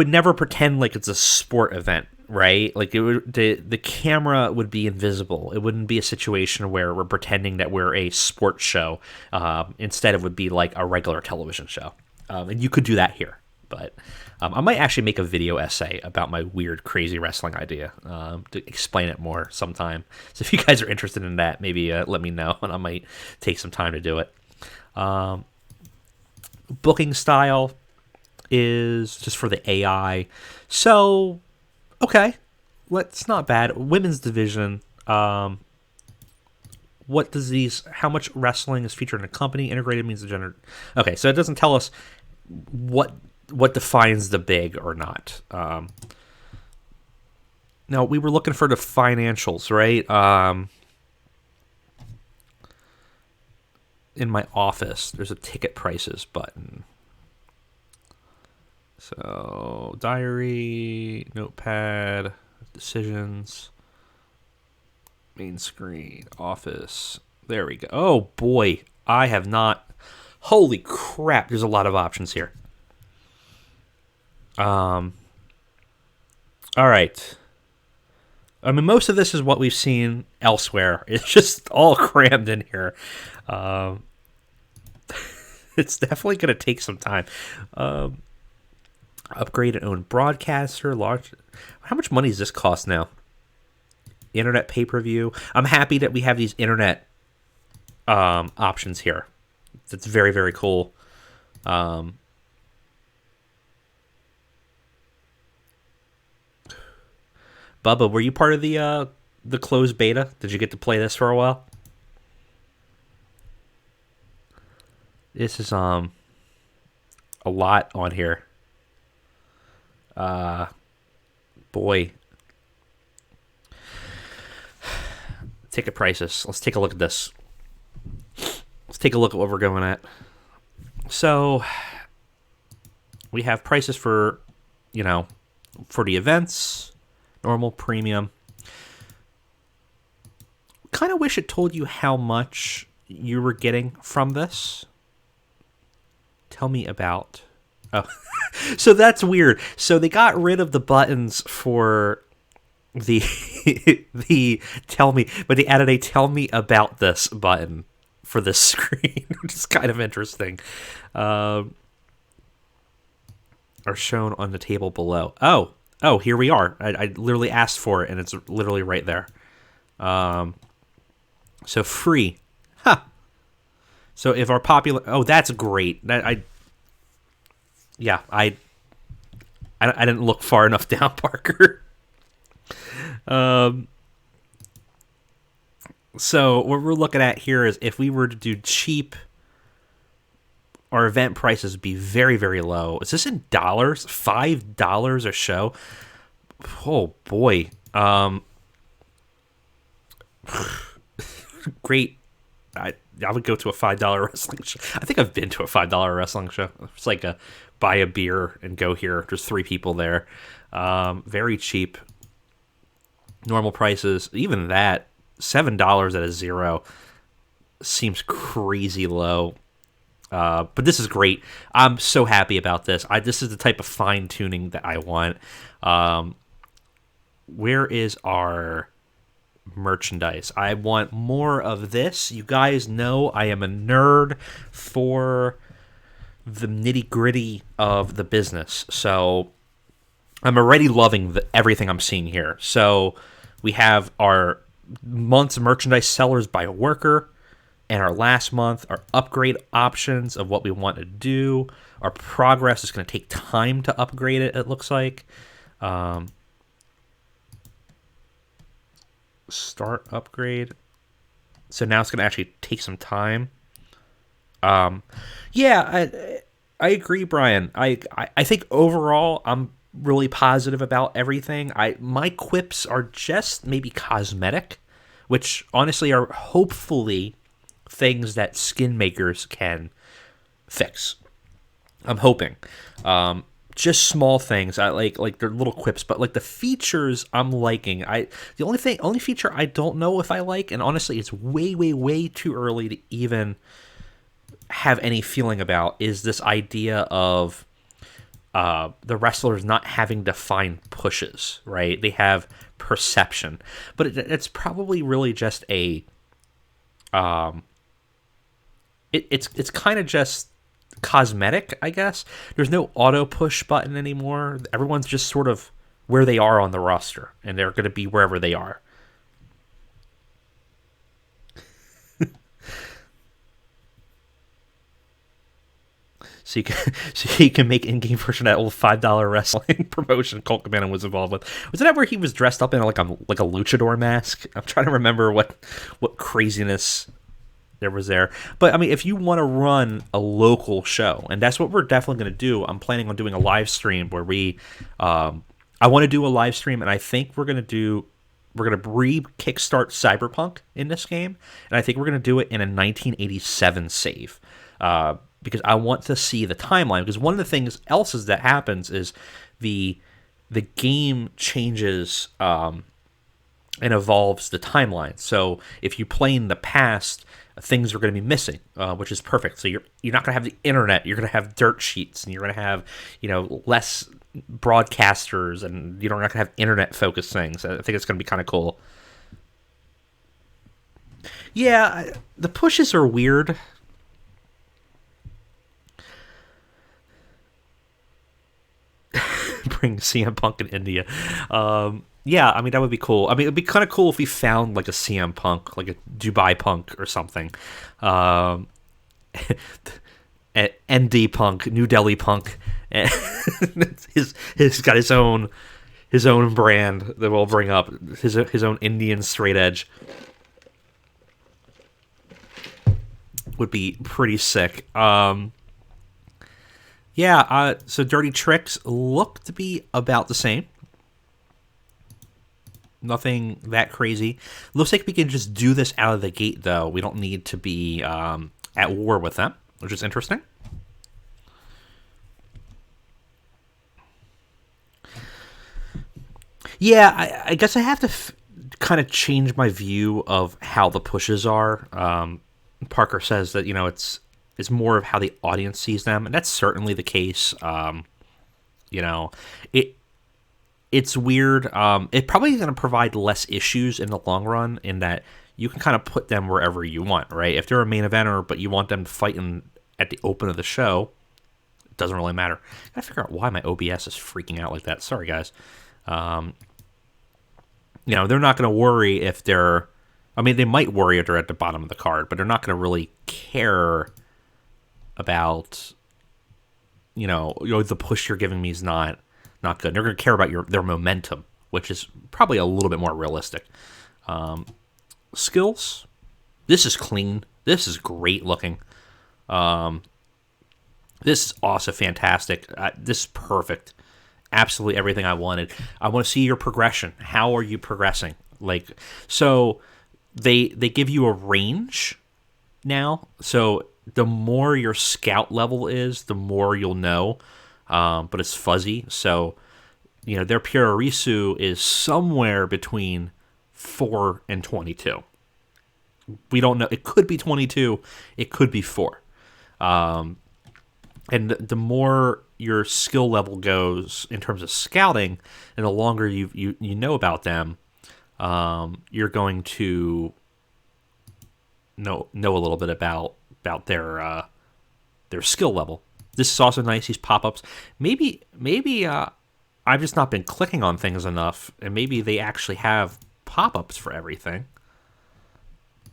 never pretend like it's a sport event, right? Like the camera would be invisible. It wouldn't be a situation where we're pretending that we're a sports show. Instead, it would be like a regular television show, and you could do that here. But I might actually make a video essay about my weird, crazy wrestling idea to explain it more sometime. So if you guys are interested in that, maybe let me know, and I might take some time to do it. Booking style is just for the AI. So, okay, that's not bad. Women's division. How much wrestling is featured in a company? Integrated means the gender. Okay, so it doesn't tell us what defines the big or not. Now, we were looking for the financials, right? In my office, there's a ticket prices button. So, diary, notepad, decisions, main screen, office. There we go. Oh, boy. I have not... Holy crap, there's a lot of options here. All right. I mean, most of this is what we've seen elsewhere. It's just all crammed in here. It's definitely going to take some time. Upgrade and own broadcaster. Large. How much money does this cost now? Internet pay-per-view. I'm happy that we have these internet options here. That's very, very cool. Bubba, were you part of the closed beta? Did you get to play this for a while? This is a lot on here. Boy. Ticket prices. Let's take a look at this. Let's take a look at what we're going at. So we have prices for, for the events, normal, premium. kind of wish it told you how much you were getting from this. Tell me about. Oh, so that's weird. So they got rid of the buttons for the the tell me, but they added a tell me about this button for this screen, which is kind of interesting. Are shown on the table below. Oh, here we are. I literally asked for it, and it's literally right there. So free. Huh. So if our popular... Oh, that's great. I didn't look far enough down, Parker. So what we're looking at here is if we were to do cheap, our event prices would be very, very low. Is this in dollars? $5 a show? Oh, boy. Great. I would go to a $5 wrestling show. I think I've been to a $5 wrestling show. It's like a buy a beer and go here. There's 3 people there. Very cheap. Normal prices. Even that, $7 at a 0 seems crazy low. But this is great. I'm so happy about this. This is the type of fine tuning that I want. Where is our merchandise? I want more of this. You guys know I am a nerd for the nitty gritty of the business. So I'm already loving everything I'm seeing here. So we have our month's merchandise sellers by worker, and our last month, our upgrade options of what we want to do. Our progress is going to take time to upgrade it looks like. Start upgrade. So now it's going to actually take some time. Yeah, I agree, Brian. I think overall I'm really positive about everything. My quips are just maybe cosmetic, which honestly are hopefully things that skin makers can fix. I'm hoping. Just small things. I like they're little quips, but like the features I'm liking. The only feature I don't know if I like, and honestly it's way too early to even have any feeling about, is this idea of the wrestlers not having defined pushes, right? They have perception, but it's probably really just a it's kind of just cosmetic, I guess. There's no auto push button anymore. Everyone's just sort of where they are on the roster, and they're going to be wherever they are. So you can make in-game version of that old $5 wrestling promotion Colt Cabana was involved with. Was that where he was dressed up in like a luchador mask? I'm trying to remember what craziness there was there. But I mean, if you want to run a local show, and that's what we're definitely going to do. I'm planning on doing a live stream where I want to do a live stream, and I think we're going to re-kickstart Cyberpunk in this game, and I think we're going to do it in a 1987 save. Because I want to see the timeline. Because one of the things else that happens is the game changes and evolves the timeline. So if you play in the past, things are going to be missing, which is perfect. So you're not going to have the internet. You're going to have dirt sheets, and you're going to have less broadcasters, and you're not going to have internet focused things. I think it's going to be kind of cool. Yeah, the pushes are weird. Bring CM Punk in India. Yeah, I mean, that would be cool. I mean, it'd be kind of cool if we found like a CM Punk, like a Dubai Punk or something. ND Punk, New Delhi Punk. He's got his own brand that we'll bring up. His own Indian straight edge. Would be pretty sick. Yeah, so Dirty Tricks look to be about the same. Nothing that crazy. Looks like we can just do this out of the gate, though. We don't need to be at war with them, which is interesting. Yeah, I guess I have to kind of changed my view of how the pushes are. Parker says that it's more of how the audience sees them, and that's certainly the case. You know, it's weird. It probably is going to provide less issues in the long run in that you can kind of put them wherever you want, right? If they're a main eventer, but you want them to fight at the open of the show, it doesn't really matter. I gotta figure out why my OBS is freaking out like that. Sorry, guys. They're not going to worry if they're... I mean, they might worry if they're at the bottom of the card, but they're not going to really care about, the push you're giving me is not good. They're going to care about their momentum, which is probably a little bit more realistic. Skills. This is clean. This is great looking. This is also fantastic. This is perfect. Absolutely everything I wanted. I want to see your progression. How are you progressing? So they give you a range now. So the more your scout level is, the more you'll know. But it's fuzzy. So, their Purarisu is somewhere between 4 and 22. We don't know. It could be 22. It could be 4. And the more your skill level goes in terms of scouting, and the longer you know about them, you're going to know a little bit about their skill level. This is also nice. These pop-ups. Maybe I've just not been clicking on things enough, and maybe they actually have pop-ups for everything.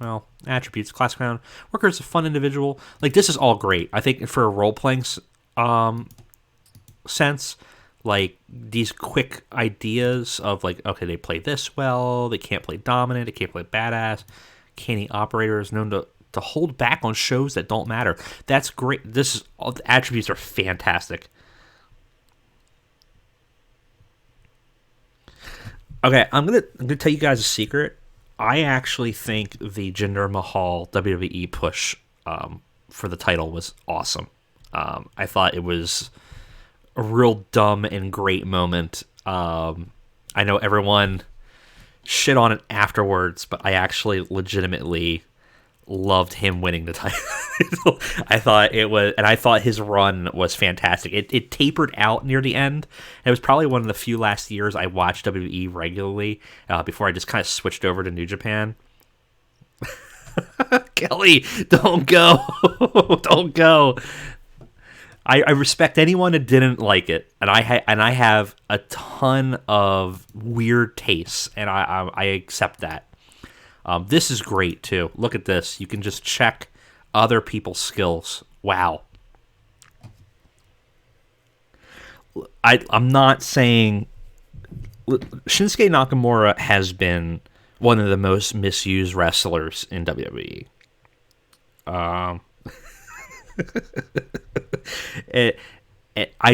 Well, attributes, class background. Worker is a fun individual. This is all great. I think for a role-playing sense, these quick ideas of okay, they play this well, they can't play dominant, they can't play badass. Canny operator is known to hold back on shows that don't matter. That's great. All the attributes are fantastic. Okay, I'm gonna tell you guys a secret. I actually think the Jinder Mahal WWE push for the title was awesome. I thought it was a real dumb and great moment. I know everyone shit on it afterwards, but I actually legitimately loved him winning the title. I thought his run was fantastic. It tapered out near the end. It was probably one of the few last years I watched WWE regularly before I just kind of switched over to New Japan. Kelly, don't go. Don't go. I respect anyone who didn't like it, and I have a ton of weird tastes, and I accept that. This is great too. Look at this. You can just check other people's skills. Wow. I'm not saying Shinsuke Nakamura has been one of the most misused wrestlers in WWE. I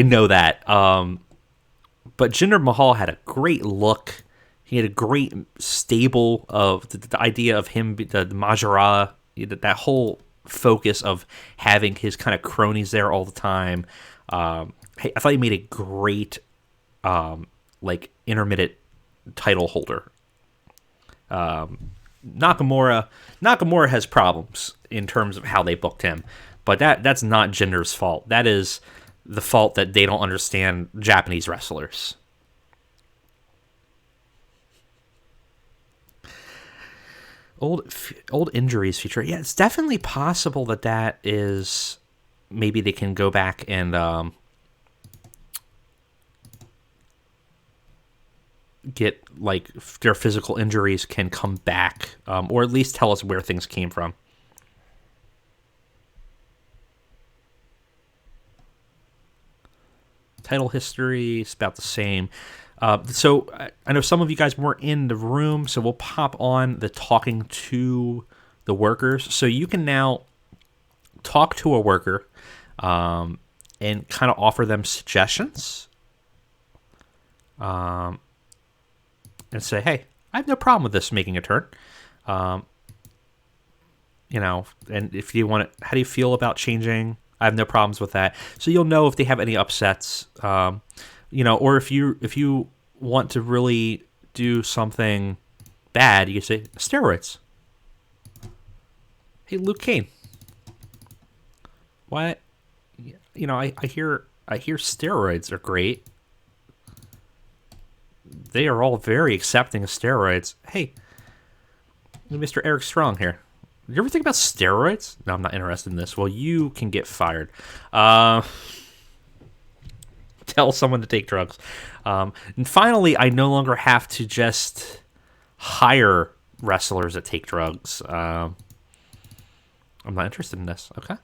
know that. But Jinder Mahal had a great look. He had a great stable of the idea of him, the Majara, that whole focus of having his kind of cronies there all the time. I thought he made a great, intermittent title holder. Nakamura has problems in terms of how they booked him, but that's not Jinder's fault. That is the fault that they don't understand Japanese wrestlers. Old injuries feature. Yeah, it's definitely possible that is... Maybe they can go back and get, their physical injuries can come back. Or at least tell us where things came from. Title history is about the same. So I know some of you guys weren't in the room, so we'll pop on the talking to the workers. So you can now talk to a worker and kind of offer them suggestions and say, hey, I have no problem with this making a turn. And if you want it, how do you feel about changing? I have no problems with that. So you'll know if they have any upsets, or if you want to really do something bad, you could say steroids. Hey, Luke Kane. What? I hear steroids are great. They are all very accepting of steroids. Hey, Mr. Eric Strong here. Did you ever think about steroids? No, I'm not interested in this. Well, you can get fired. Tell someone to take drugs. And finally, I no longer have to just hire wrestlers that take drugs. I'm not interested in this. Okay.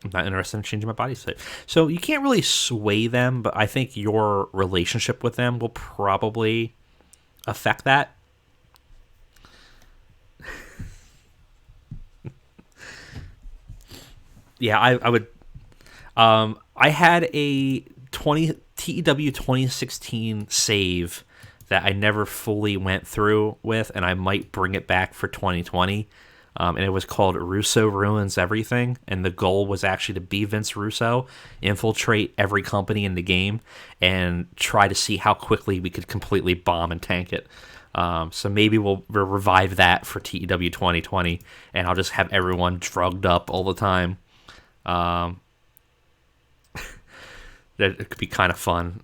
I'm not interested in changing my body type. So you can't really sway them, but I think your relationship with them will probably affect that. Yeah, I would. I had a TEW 2016 save that I never fully went through with, and I might bring it back for 2020. And it was called Russo Ruins Everything, and the goal was actually to be Vince Russo, infiltrate every company in the game, and try to see how quickly we could completely bomb and tank it. So maybe we'll revive that for TEW 2020, and I'll just have everyone drugged up all the time. That it could be kind of fun.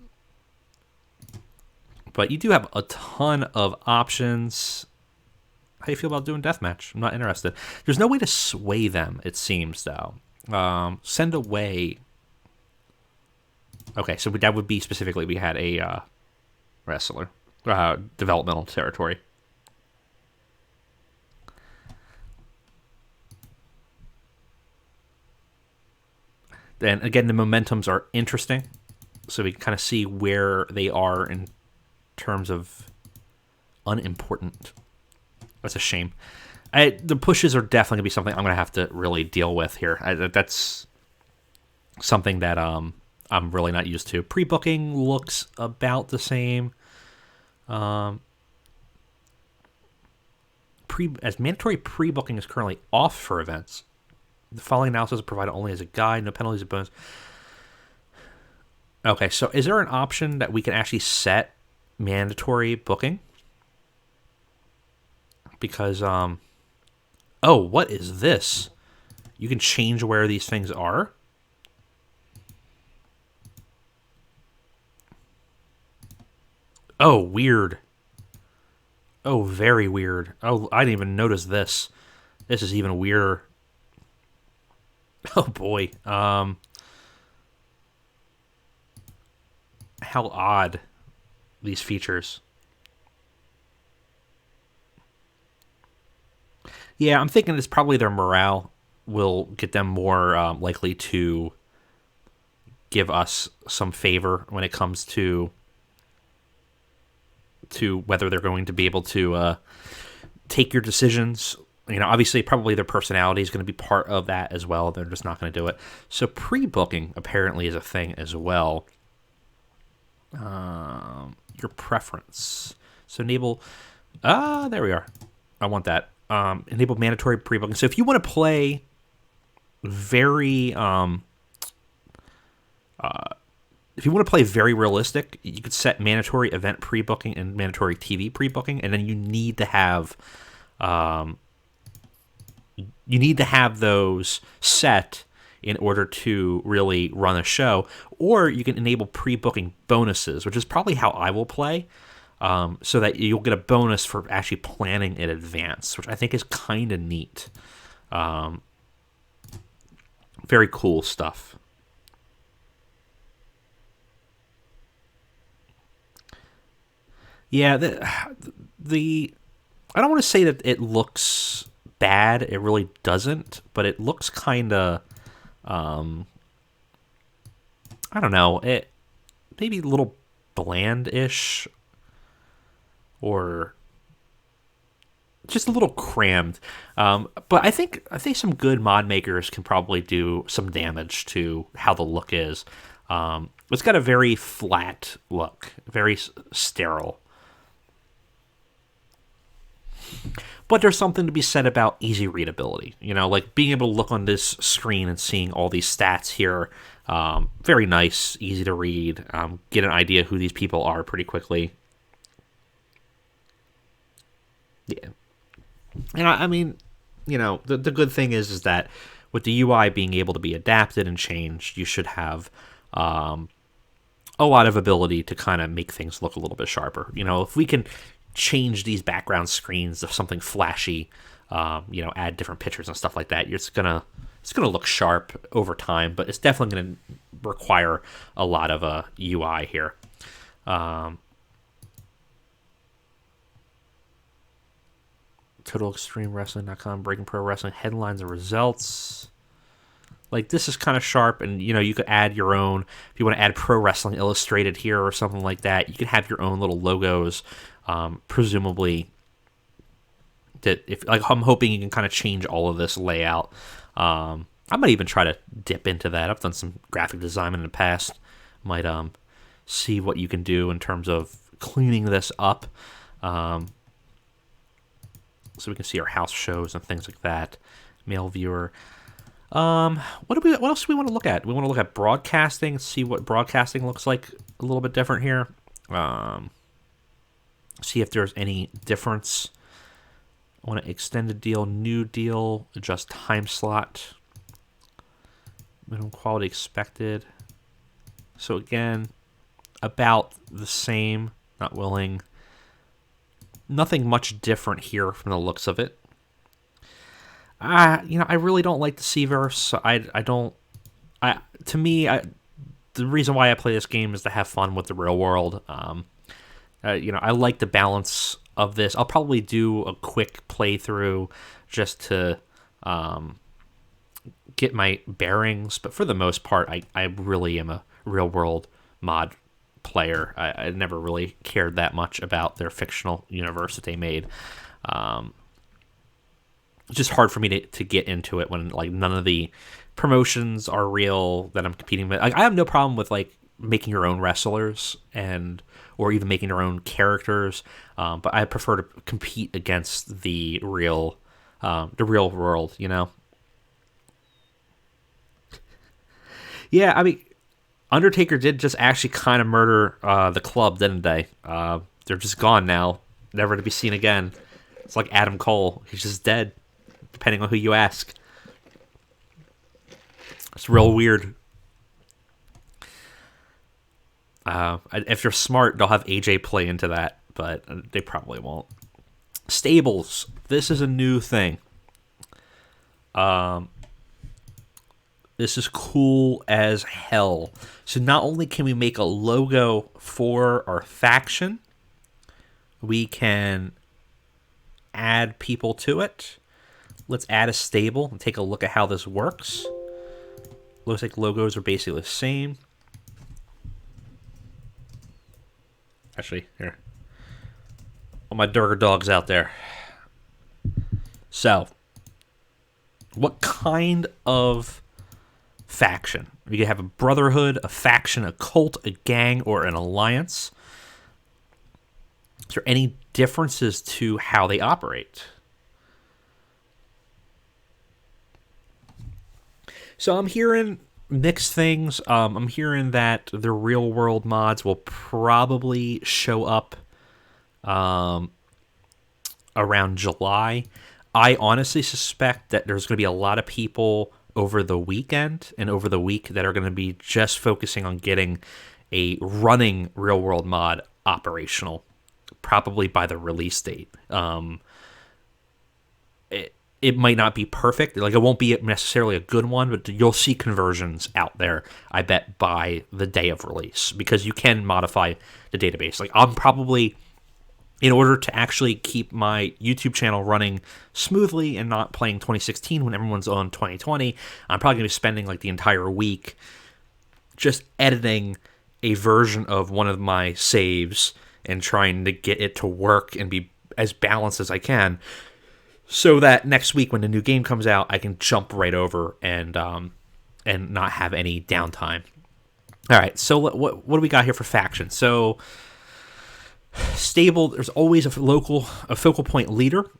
But you do have a ton of options. How do you feel about doing deathmatch? I'm not interested. There's no way to sway them, it seems, though. Send away. Okay, so that would be specifically we had a wrestler. Developmental territory. And again, the momentums are interesting. So we can kind of see where they are in terms of unimportant. That's a shame. The pushes are definitely going to be something I'm going to have to really deal with here. That's something that I'm really not used to. Pre-booking looks about the same. As mandatory pre-booking is currently off for events. The following analysis is provided only as a guide, no penalties or bonus. Okay, so is there an option that we can actually set mandatory booking? Because, oh, what is this? You can change where these things are? Oh, weird. Oh, very weird. Oh, I didn't even notice this. This is even weirder. Oh, boy. How odd, these features. Yeah, I'm thinking it's probably their morale will get them more likely to give us some favor when it comes to whether they're going to be able to take your decisions. Obviously, probably their personality is going to be part of that as well. They're just not going to do it. So pre-booking apparently is a thing as well. Your preference. So enable... there we are. I want that. Enable mandatory pre-booking. So if you want to play very... if you want to play very realistic, you could set mandatory event pre-booking and mandatory TV pre-booking, and then you need to have... you need to have those set in order to really run a show, or you can enable pre-booking bonuses, which is probably how I will play, so that you'll get a bonus for actually planning in advance, which I think is kind of neat. Very cool stuff. Yeah, the I don't want to say that it looks bad. It really doesn't, but it looks kind of, I don't know, it maybe a little bland-ish, or just a little crammed. But I think some good mod makers can probably do some damage to how the look is. It's got a very flat look, very sterile. But there's something to be said about easy readability. Like being able to look on this screen and seeing all these stats here. Very nice, easy to read. Get an idea who these people are pretty quickly. Yeah. And I mean, the good thing is that with the UI being able to be adapted and changed, you should have a lot of ability to kind of make things look a little bit sharper. If we can change these background screens of something flashy, add different pictures and stuff like that, it's gonna look sharp over time. But it's definitely gonna require a lot of UI here. TotalExtremeWrestling.com, Breaking Pro Wrestling headlines and results. Like, this is kind of sharp, and you could add your own. If you want to add Pro Wrestling Illustrated here or something like that, you can have your own little logos. Presumably, I'm hoping you can kind of change all of this layout. I might even try to dip into that. I've done some graphic design in the past. Might see what you can do in terms of cleaning this up. So we can see our house shows and things like that. Mail viewer. What else do we want to look at? We want to look at broadcasting, see what broadcasting looks like a little bit different here. See if there's any difference. I want to extend a deal, new deal, adjust time slot. Minimum quality expected. So again, about the same, not willing. Nothing much different here from the looks of it. I really don't like the Seaverse. The reason why I play this game is to have fun with the real world. I like the balance of this. I'll probably do a quick playthrough just to get my bearings, but for the most part, I really am a real world mod player. I never really cared that much about their fictional universe that they made. It's just hard for me to get into it when none of the promotions are real that I'm competing with. I have no problem with making your own wrestlers or even making your own characters, but I prefer to compete against the real world. Yeah, I mean, Undertaker did just actually kind of murder the club, didn't they? They're just gone now, never to be seen again. It's like Adam Cole; he's just dead, depending on who you ask. It's real weird. If they're smart, they'll have AJ play into that, but they probably won't. Stables. This is a new thing. This is cool as hell. So not only can we make a logo for our faction, we can add people to it. Let's add a stable and take a look at how this works. Looks like logos are basically the same. Actually, here. All my Durga dogs out there. So, what kind of faction? We could have a brotherhood, a faction, a cult, a gang, or an alliance. Is there any differences to how they operate? So I'm hearing mixed things. I'm hearing that the real world mods will probably show up around July. I honestly suspect that there's going to be a lot of people over the weekend and over the week that are going to be just focusing on getting a running real world mod operational, probably by the release date. It might not be perfect. It won't be necessarily a good one, but you'll see conversions out there, I bet, by the day of release, because you can modify the database. I'm probably, in order to actually keep my YouTube channel running smoothly and not playing 2016 when everyone's on 2020, I'm probably going to be spending the entire week just editing a version of one of my saves and trying to get it to work and be as balanced as I can, so that next week when the new game comes out, I can jump right over and not have any downtime. All right, so what do we got here for faction? So stable, there's always a focal point leader.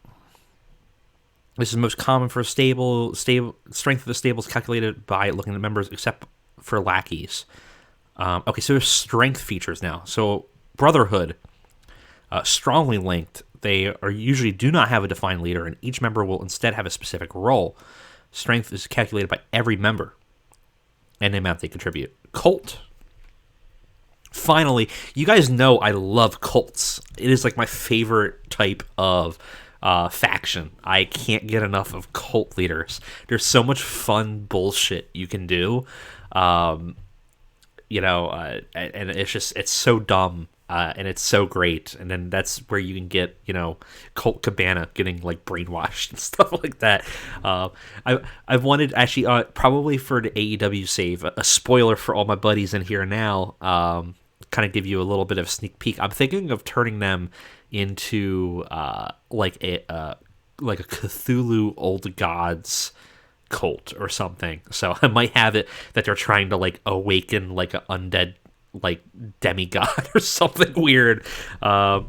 This is most common for a stable. Strength of the stable is calculated by looking at members, except for lackeys. Okay, so there's strength features now. So brotherhood, strongly linked They are usually do not have a defined leader, and each member will instead have a specific role. Strength is calculated by every member and the amount they contribute. Cult. Finally, you guys know I love cults. It is like my favorite type of faction. I can't get enough of cult leaders. There's so much fun bullshit you can do. And it's so dumb. And it's so great, and then that's where you can get, Colt Cabana getting like brainwashed and stuff like that. I've wanted actually probably for the AEW save a spoiler for all my buddies in here now. Kind of give you a little bit of a sneak peek. I'm thinking of turning them into like a Cthulhu Old Gods cult or something. So I might have it that they're trying to like awaken like an undead like demigod or something weird. My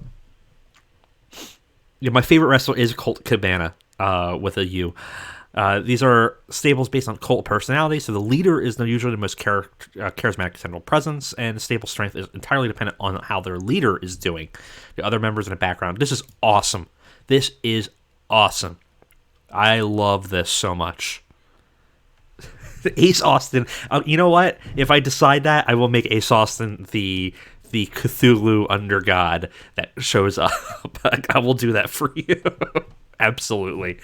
favorite wrestler is Colt Cabana with a U. These are stables based on cult personality, so the leader is usually the most charismatic central presence, and stable strength is entirely dependent on how their leader is doing. The other members in the background. This is awesome. This is awesome. I love this so much. Ace Austin. You know what? If I decide that, I will make Ace Austin the Cthulhu undergod that shows up. I will do that for you. Absolutely.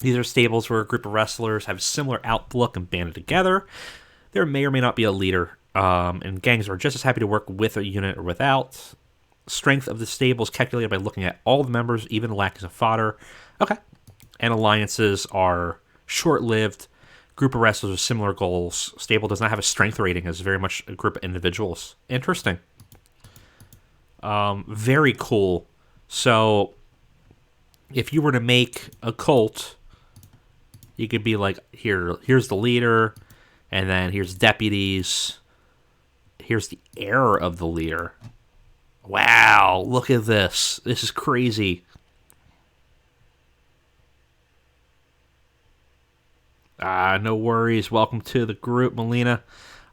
These are stables where a group of wrestlers have a similar outlook and banded together. There may or may not be a leader, and gangs are just as happy to work with a unit or without. Strength of the stable is calculated by looking at all the members, even lack of fodder. Okay. And alliances are short-lived. Group of wrestlers with similar goals. Stable does not have a strength rating. It's very much a group of individuals. Interesting. Very cool. So, if you were to make a cult, you could be like, here's the leader, and then here's deputies. Here's the heir of the leader. Wow, look at this. This is crazy. No worries. Welcome to the group, Melina.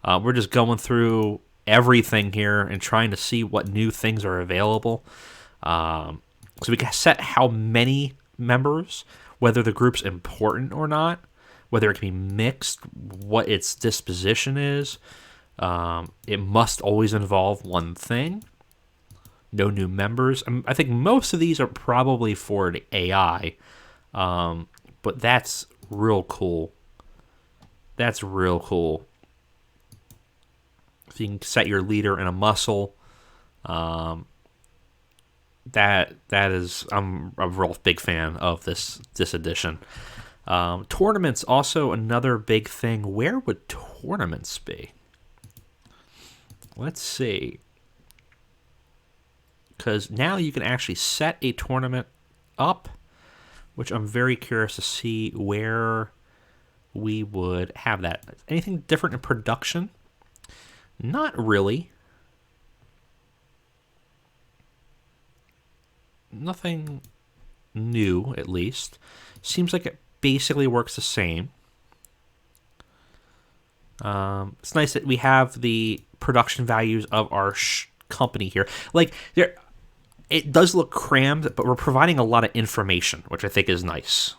We're just going through everything here and trying to see what new things are available. So we can set how many members, whether the group's important or not, whether it can be mixed, what its disposition is. It must always involve one thing. No new members. I think most of these are probably for the AI, but that's real cool. That's real cool. If you can set your leader in a muscle, that is, I'm a real big fan of this edition. Tournaments also another big thing. Where would tournaments be? Let's see. Because now you can actually set a tournament up, which I'm very curious to see where we would have that. Anything different in production? Not really. Nothing new, at least. Seems like it basically works the same. It's nice that we have the production values of our company here. Like, it does look crammed, but we're providing a lot of information, which I think is nice.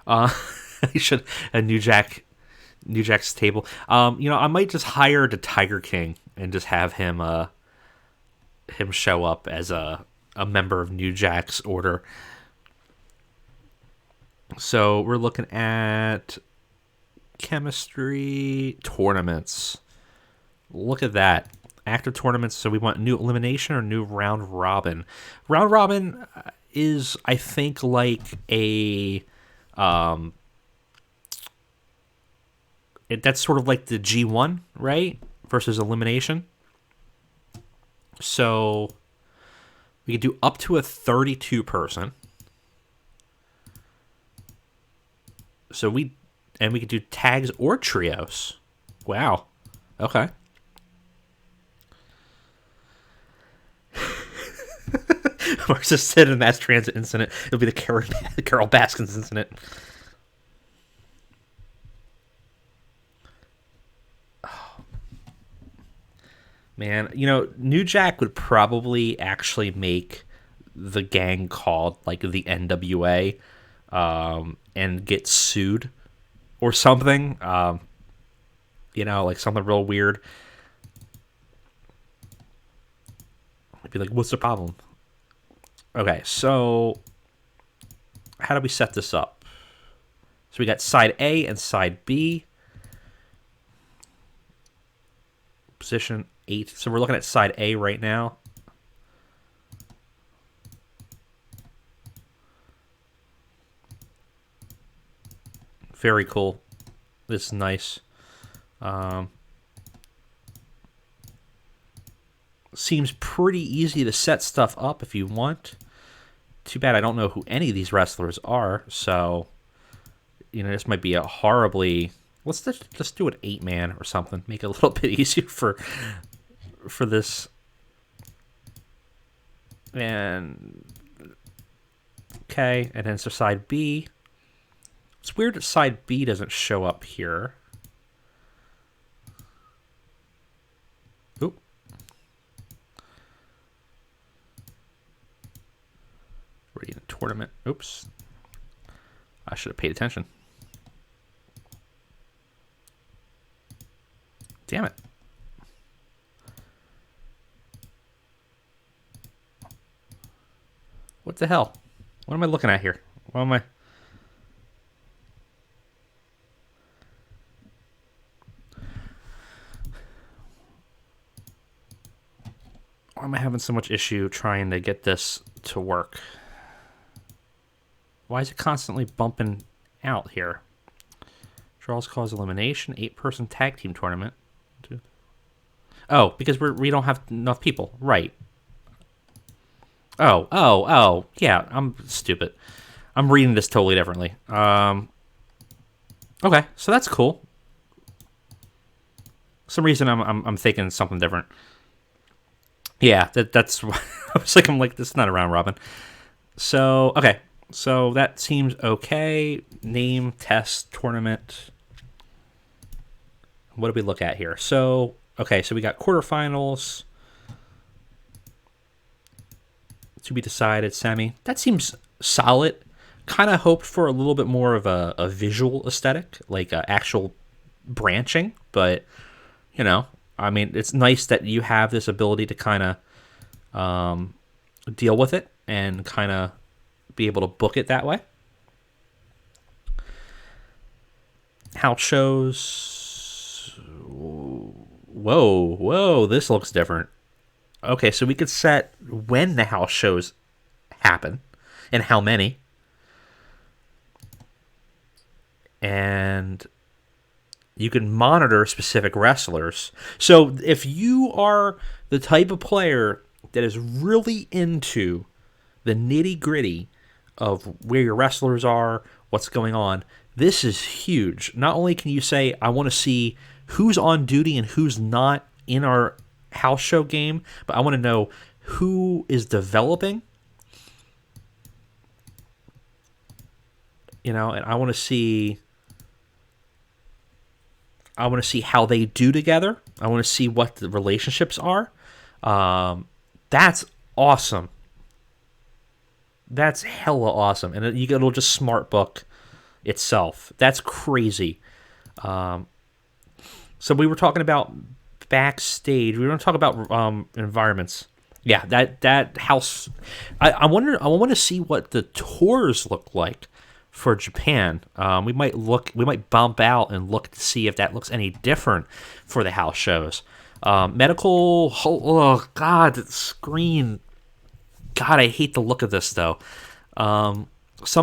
I should a New Jack's table. I might just hire the Tiger King and just have him show up as a member of New Jack's order. So we're looking at chemistry tournaments. Look at that. Active tournaments. So we want new elimination or new round robin. Round robin is, I think, like a that's sort of like the G1, right? Versus elimination. So we could do up to a 32 person. So we could do tags or trios. Wow. Okay. Mark's just said in a mass transit incident. It'll be the Carol Baskins incident. Man, you know, New Jack would probably actually make the gang called like the NWA, and get sued or something. You know, like something real weird. I'd be like, what's the problem? Okay, so how do we set this up? So we got side A and side B. Position 8. So we're looking at side A right now. Very cool. This is nice. Seems pretty easy to set stuff up if you want. Too bad I don't know who any of these wrestlers are, so you know this might be a horribly. Let's just do an 8-man or something. Make it a little bit easier for this. And okay, and then so side B. It's weird that side B doesn't show up here. Oop. Already in a tournament. Oops. I should have paid attention. Damn it. What the hell? What am I looking at here? What am I... Why am I having so much issue trying to get this to work? Why is it constantly bumping out here? Draws cause elimination. 8-person tag team tournament. Oh, because we don't have enough people. Right. Oh. Yeah, I'm stupid. I'm reading this totally differently. Okay, so that's cool. For some reason I'm thinking something different. Yeah, that's. I was like, I'm like, this is not a round robin. So okay, so that seems okay. Name, test, tournament. What do we look at here? So okay, so we got quarterfinals to be decided. Semi. That seems solid. Kind of hoped for a little bit more of a visual aesthetic, like actual branching, but you know. I mean, it's nice that you have this ability to kind of deal with it and kind of be able to book it that way. House shows. Whoa, this looks different. Okay, so we could set when the house shows happen and how many. And you can monitor specific wrestlers. So if you are the type of player that is really into the nitty gritty of where your wrestlers are, what's going on, this is huge. Not only can you say, I want to see who's on duty and who's not in our house show game, but I want to know who is developing. You know, and I want to see how they do together. I want to see what the relationships are. That's awesome. That's hella awesome. And it'll just smart book itself. That's crazy. So we were talking about backstage. We were going to talk about environments. Yeah, that house. I want to see what the tours look like for Japan. We might bump out and look to see if that looks any different for the house shows. Medical, oh god, the screen. God, I hate the look of this though. Some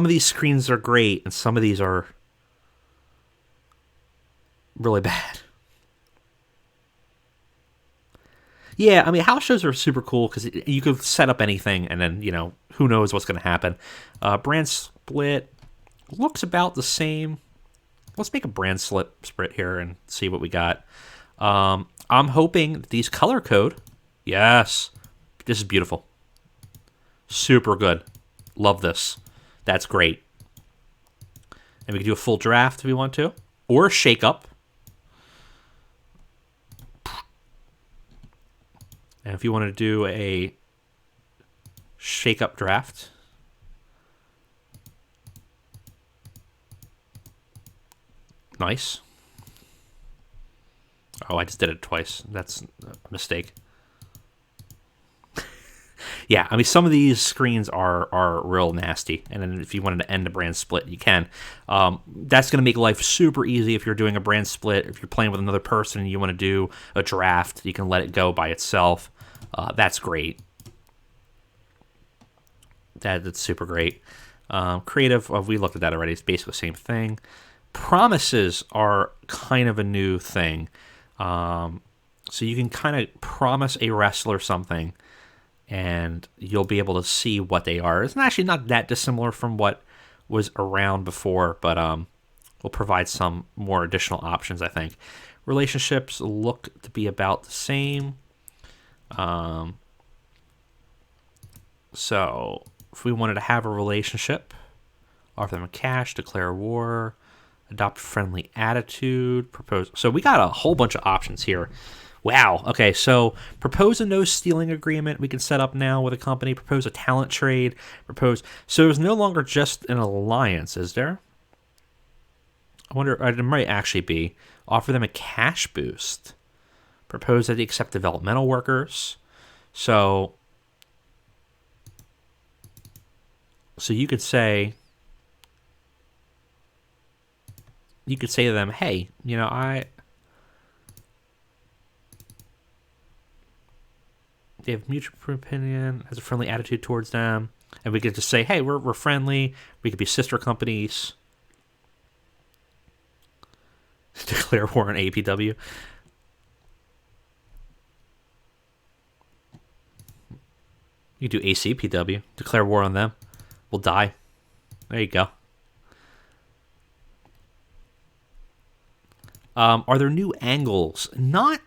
of these screens are great, and some of these are really bad. Yeah, I mean, house shows are super cool because you could set up anything, and then, you know, who knows what's going to happen. Brand split looks about the same. Let's make a brand split here and see what we got. I'm hoping that these color code. Yes, this is beautiful. Super good. Love this. That's great. And we can do a full draft if we want to, or a shake up. And if you want to do a shake-up draft, nice. Oh, I just did it twice. That's a mistake. Yeah, I mean, some of these screens are real nasty, and then if you wanted to end a brand split, you can. That's going to make life super easy if you're doing a brand split. If you're playing with another person and you want to do a draft, you can let it go by itself. That's great. That's super great. Creative, we looked at that already. It's basically the same thing. Promises are kind of a new thing. So you can kind of promise a wrestler something, and you'll be able to see what they are. It's actually not that dissimilar from what was around before, but will provide some more additional options, I think. Relationships look to be about the same. So if we wanted to have a relationship, offer them cash, declare war, adopt friendly attitude, propose. So we got a whole bunch of options here. Wow. Okay, so propose a no-stealing agreement we can set up now with a company. Propose a talent trade. Propose. So there's no longer just an alliance, is there? I wonder. It might actually be. Offer them a cash boost. Propose that they accept developmental workers. So you could say. You could say to them, hey, they have mutual opinion, has a friendly attitude towards them, and we could just say, hey, we're friendly. We could be sister companies. Declare war on APW. You do ACPW. Declare war on them. We'll die. There you go. Are there new angles? Not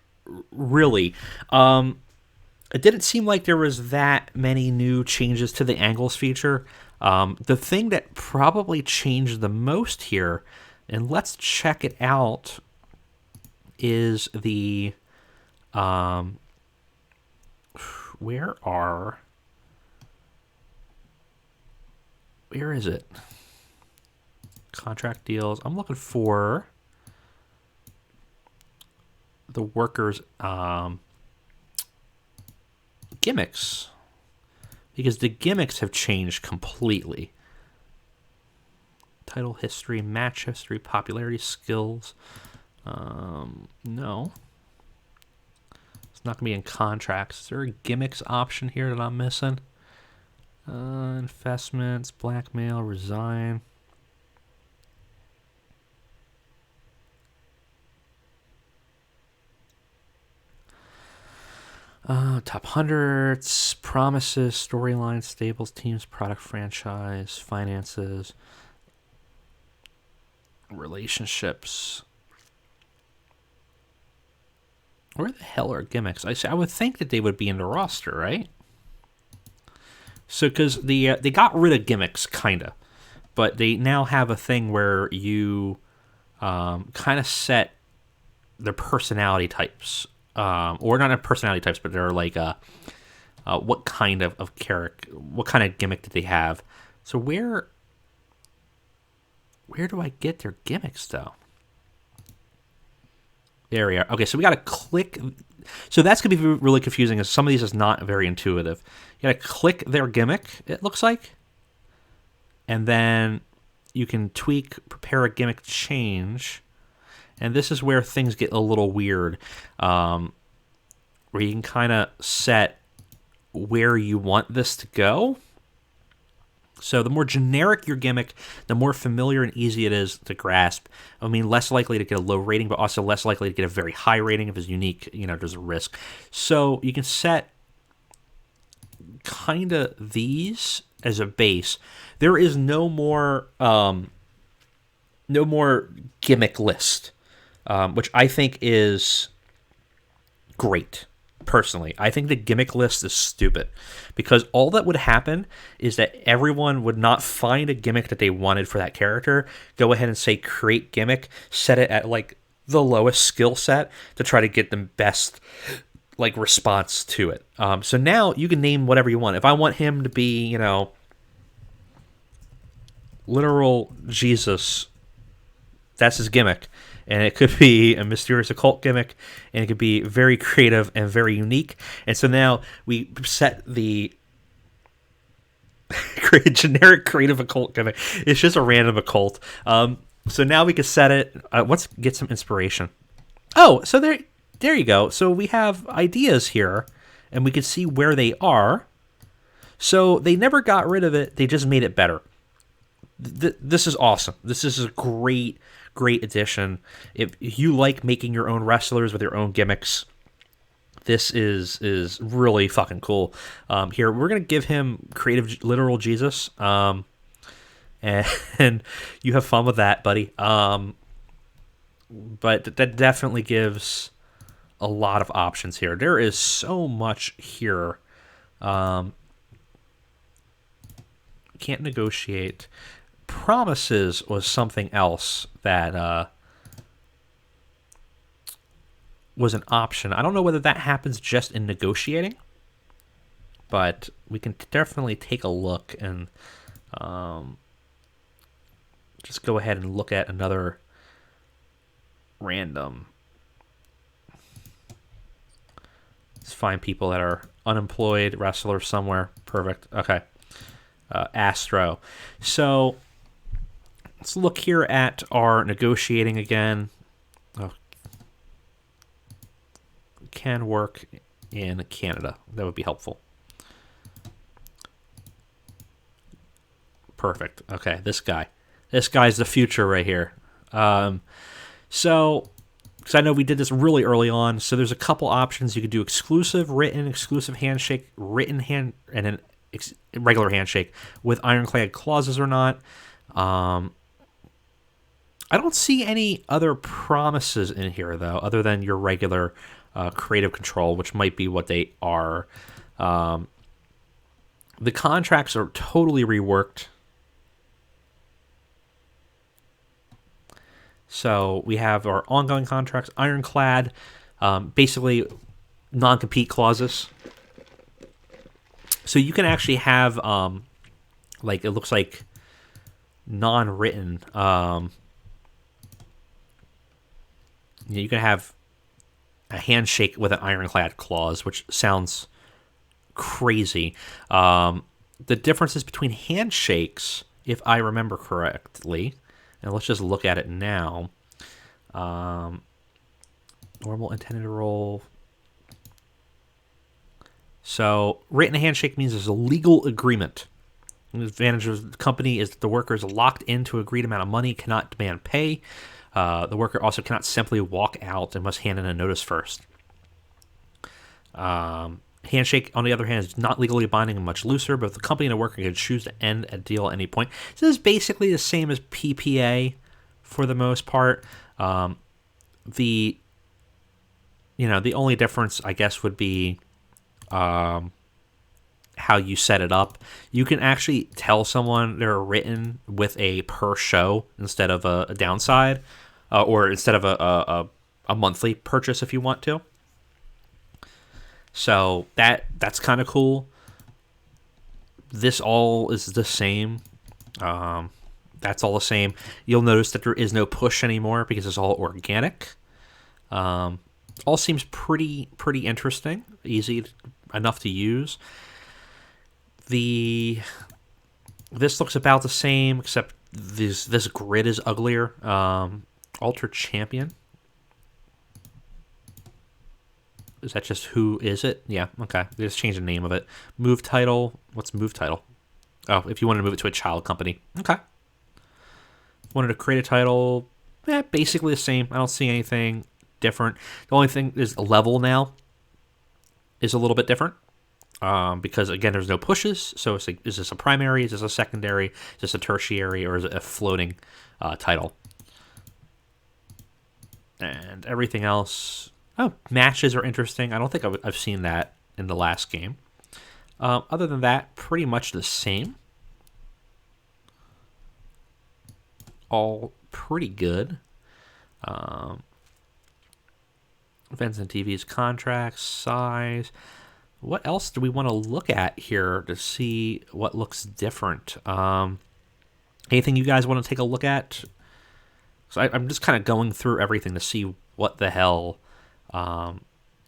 really. It didn't seem like there was that many new changes to the angles feature. The thing that probably changed the most here, and let's check it out, is the where is it? Contract deals. I'm looking for the workers gimmicks, because the gimmicks have changed completely. Title history, match history, popularity, skills. No, it's not gonna be in contracts. Is there a gimmicks option here that I'm missing? Investments, blackmail, resign. Top hundreds, promises, storylines, stables, teams, product, franchise, finances, relationships. Where the hell are gimmicks? I would think that they would be in the roster, right? So, because they got rid of gimmicks, kind of, but they now have a thing where you kind of set their personality types. Or not personality types, but they're like what kind of character, what kind of gimmick did they have? So where do I get their gimmicks though? There we are. Okay, so we got to click. So that's gonna be really confusing, as some of these is not very intuitive. You got to click their gimmick, it looks like, and then you can tweak, prepare a gimmick change. And this is where things get a little weird, where you can kind of set where you want this to go. So the more generic your gimmick, the more familiar and easy it is to grasp. I mean, less likely to get a low rating, but also less likely to get a very high rating if it's unique. There's a risk. So you can set kind of these as a base. There is no more gimmick list. Which I think is great, personally. I think the gimmick list is stupid, because all that would happen is that everyone would not find a gimmick that they wanted for that character, go ahead and say create gimmick, set it at like the lowest skill set to try to get the best like response to it. So now you can name whatever you want. If I want him to be, literal Jesus, that's his gimmick. And it could be a mysterious occult gimmick, and it could be very creative and very unique. And so now we set the generic creative occult gimmick. It's just a random occult. So now we can set it. Let's get some inspiration. Oh, so there you go. So we have ideas here, and we can see where they are. So they never got rid of it. They just made it better. This is awesome. This is a great addition. If you like making your own wrestlers with your own gimmicks, this is really fucking cool. Here, we're going to give him creative literal Jesus. And you have fun with that, buddy. But that definitely gives a lot of options here. There is so much here. Can't negotiate. Promises was something else that was an option. I don't know whether that happens just in negotiating, but we can definitely take a look and just go ahead and look at another random. Let's find people that are unemployed wrestlers somewhere. Perfect. Okay. Astro. So let's look here at our negotiating again. Oh, can work in Canada. That would be helpful. Perfect. Okay, this guy. This guy's the future right here. So, because I know we did this really early on, so there's a couple options. You could do exclusive, written, exclusive handshake, written hand, and then regular handshake with ironclad clauses or not. I don't see any other promises in here, though, other than your regular creative control, which might be what they are. The contracts are totally reworked. So we have our ongoing contracts, ironclad, basically non-compete clauses. So you can actually have, like, it looks like non-written. You can have a handshake with an ironclad clause, which sounds crazy. The differences between handshakes, if I remember correctly, and let's just look at it now. Normal intended role. So, written handshake means there's a legal agreement. The advantage of the company is that the worker is locked into an agreed amount of money, cannot demand pay. The worker also cannot simply walk out and must hand in a notice first. Handshake, on the other hand, is not legally binding and much looser, but the company and the worker can choose to end a deal at any point. So this is basically the same as PPA for the most part. The only difference, I guess, would be how you set it up. You can actually tell someone they're written with a per show instead of a downside, or instead of a monthly purchase if you want to. So that's kind of cool. This all is the same. That's all the same. You'll notice that there is no push anymore because it's all organic. All seems pretty interesting, easy enough to use. This looks about the same, except this grid is uglier. Alter Champion. Is that just who is it? Yeah, okay. They just changed the name of it. Move title. What's move title? Oh, if you wanted to move it to a child company. Okay. Wanted to create a title. Basically the same. I don't see anything different. The only thing is the level now is a little bit different. Because, again, there's no pushes. So it's like, is this a primary? Is this a secondary? Is this a tertiary? Or is it a floating title? And everything else... Oh, matches are interesting. I don't think I've seen that in the last game. Other than that, pretty much the same. All pretty good. Events and TV's contracts, size. What else do we want to look at here to see what looks different? Anything you guys want to take a look at? So I'm just kind of going through everything to see what the hell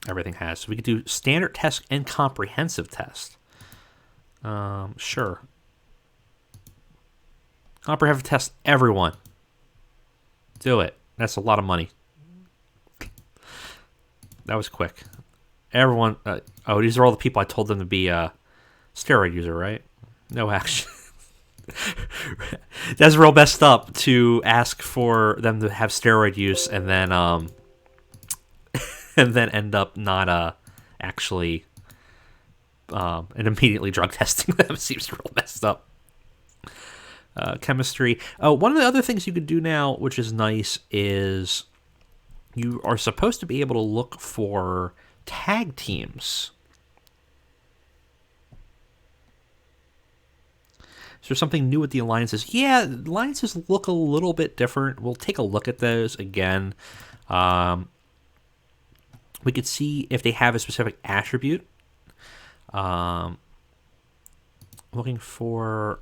everything has. So we could do standard test and comprehensive test. Sure. Comprehensive test, everyone. Do it. That's a lot of money. That was quick. Everyone. Oh, these are all the people I told them to be a steroid user, right? No action. That's real messed up to ask for them to have steroid use and then and then end up not actually and immediately drug testing them. Seems real messed up. Chemistry. Oh, one of the other things you could do now, which is nice, is you are supposed to be able to look for tag teams. Is there something new with the alliances? Yeah, alliances look a little bit different. We'll take a look at those again. We could see if they have a specific attribute. Looking for...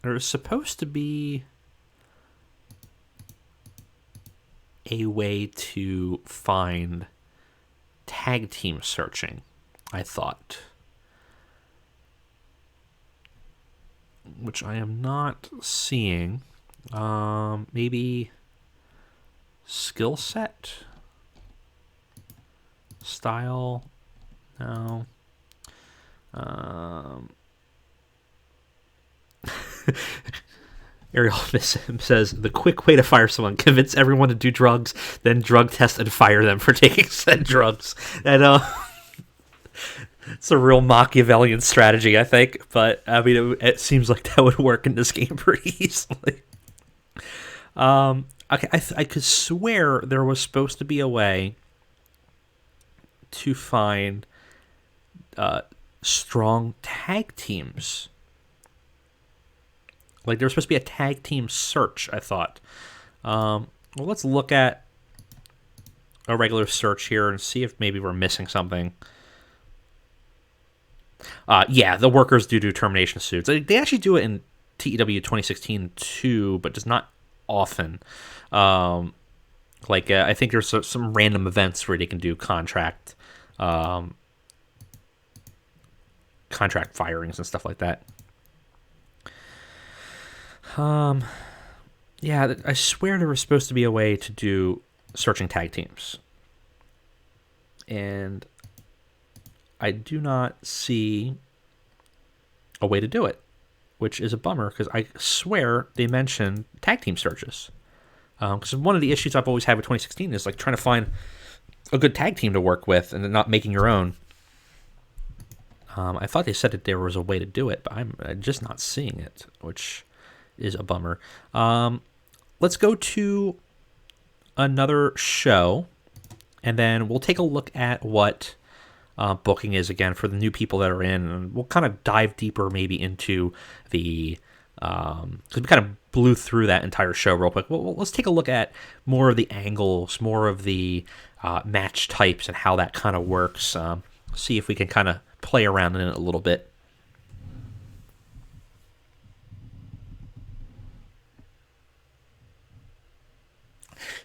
There's supposed to be a way to find tag team searching, I thought. Which I am not seeing. Maybe skill set? Style? No. Ariel says, the quick way to fire someone, convince everyone to do drugs, then drug test and fire them for taking said drugs. And it's a real Machiavellian strategy, I think. But, I mean, it seems like that would work in this game pretty easily. Okay, I could swear there was supposed to be a way to find strong tag teams. Like, there was supposed to be a tag team search, I thought. Well, let's look at a regular search here and see if maybe we're missing something. Yeah, the workers do termination suits. They actually do it in TEW 2016 too, but just not often. I think there's some random events where they can do contract firings and stuff like that. Yeah, I swear there was supposed to be a way to do searching tag teams. And I do not see a way to do it, which is a bummer because I swear they mentioned tag team searches. Because one of the issues I've always had with 2016 is like trying to find a good tag team to work with and not making your own. I thought they said that there was a way to do it, but I'm just not seeing it, which is a bummer. Let's go to another show, and then we'll take a look at what booking is again for the new people that are in, and we'll kind of dive deeper maybe into the because we kind of blew through that entire show real quick. Well, let's take a look at more of the angles, more of the match types, and how that kind of works. See if we can kind of play around in it a little bit.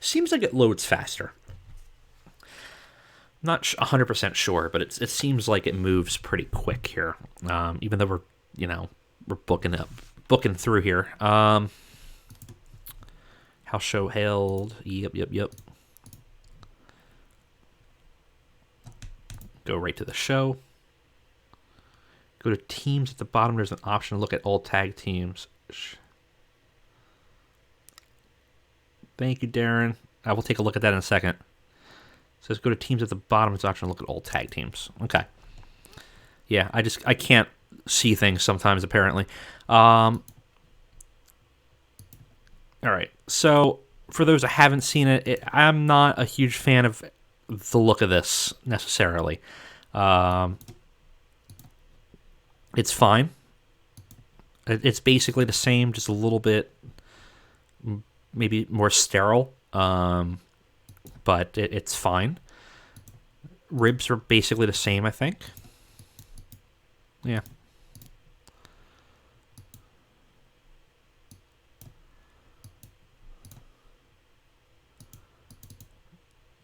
Seems like it loads faster. Not 100% sure, but it seems like it moves pretty quick here. Even though we're booking through here. House show held. Yep. Go right to the show. Go to teams at the bottom. There's an option to look at all tag teams. Thank you, Darren. I will take a look at that in a second. It says go to teams at the bottom. It's an option to look at all tag teams. Okay. Yeah, I can't see things sometimes, apparently. All right. So, for those that haven't seen it, I'm not a huge fan of the look of this, necessarily. It's fine. It's basically the same, just a little bit maybe more sterile. but it's fine. Ribs are basically the same, I think. Yeah.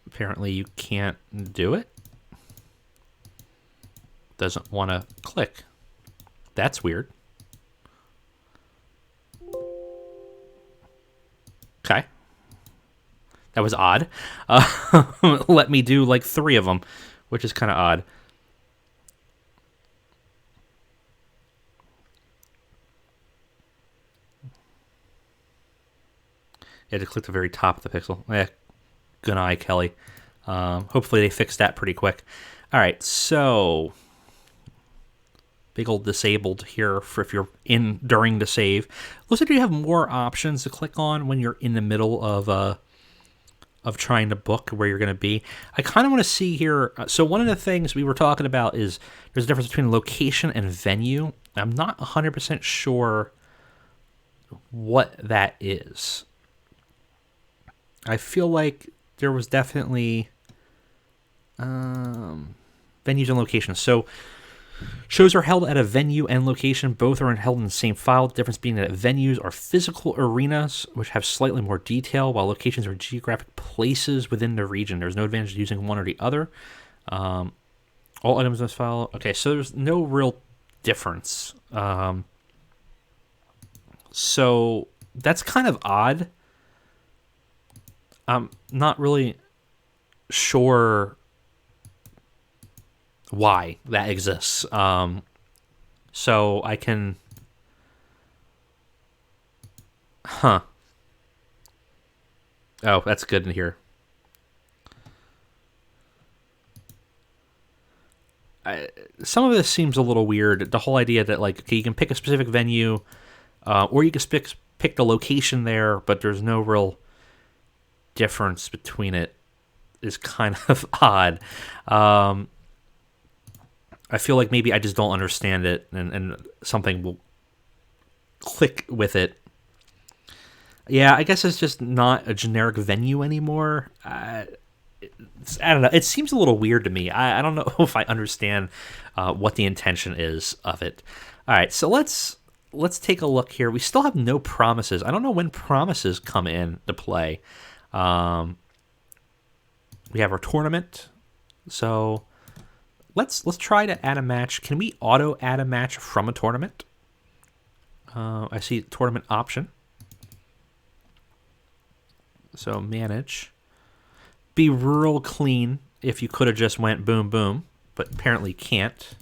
Apparently you can't do it. Doesn't want to click. That's weird. Okay. That was odd. Let me do like 3 of them, which is kind of odd. You had to click the very top of the pixel. Good eye, Kelly. Hopefully they fixed that pretty quick. All right, so big old disabled here for if you're in during the save. Looks like you have more options to click on when you're in the middle of trying to book where you're going to be. I kind of want to see here. So one of the things we were talking about is there's a difference between location and venue. I'm not 100% sure what that is. I feel like there was definitely venues and locations. So shows are held at a venue and location. Both are held in the same file. The difference being that venues are physical arenas, which have slightly more detail, while locations are geographic places within the region. There's no advantage to using one or the other. All items in this file. Okay, so there's no real difference. So that's kind of odd. I'm not really sure why that exists. So I can... Oh, that's good in here. Some of this seems a little weird. The whole idea that, like, okay, you can pick a specific venue, or you can pick the location there, but there's no real difference between it is kind of odd. I feel like maybe I just don't understand it, and something will click with it. Yeah, I guess it's just not a generic venue anymore. I don't know. It seems a little weird to me. I don't know if I understand what the intention is of it. All right, so let's take a look here. We still have no promises. I don't know when promises come in to play. We have our tournament. So let's try to add a match. Can we auto add a match from a tournament? I see tournament option. So manage. Be real clean if you could have just went boom, boom, but apparently can't.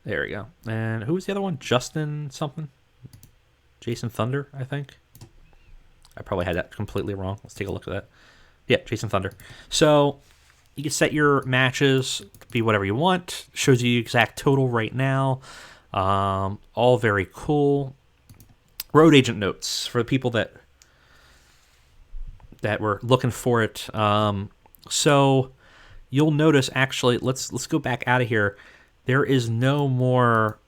There we go. And who was the other one? Justin something? Jason Thunder, I think. I probably had that completely wrong. Let's take a look at that. Yeah, Jason Thunder. So you can set your matches to be whatever you want. Shows you the exact total right now. All very cool. Road agent notes for the people that were looking for it. So you'll notice, actually, let's go back out of here. There is no more.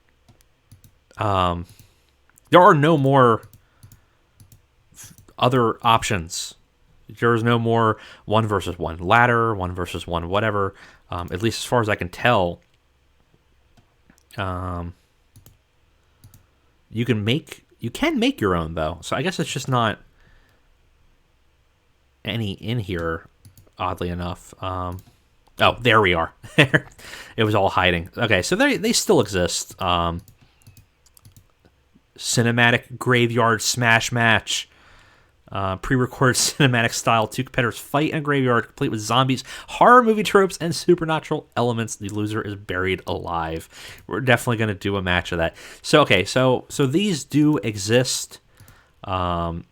There are no more other options. There's no more 1 versus 1 ladder, 1 versus 1 whatever. At least as far as I can tell. You can make your own, though. So I guess it's just not any in here, oddly enough. Oh, there we are. It was all hiding. Okay, so they still exist. Cinematic Graveyard Smash Match. Pre-recorded cinematic style. 2 competitors fight in a graveyard, complete with zombies, horror movie tropes, and supernatural elements. The loser is buried alive. We're definitely going to do a match of that. So okay, so these do exist. We're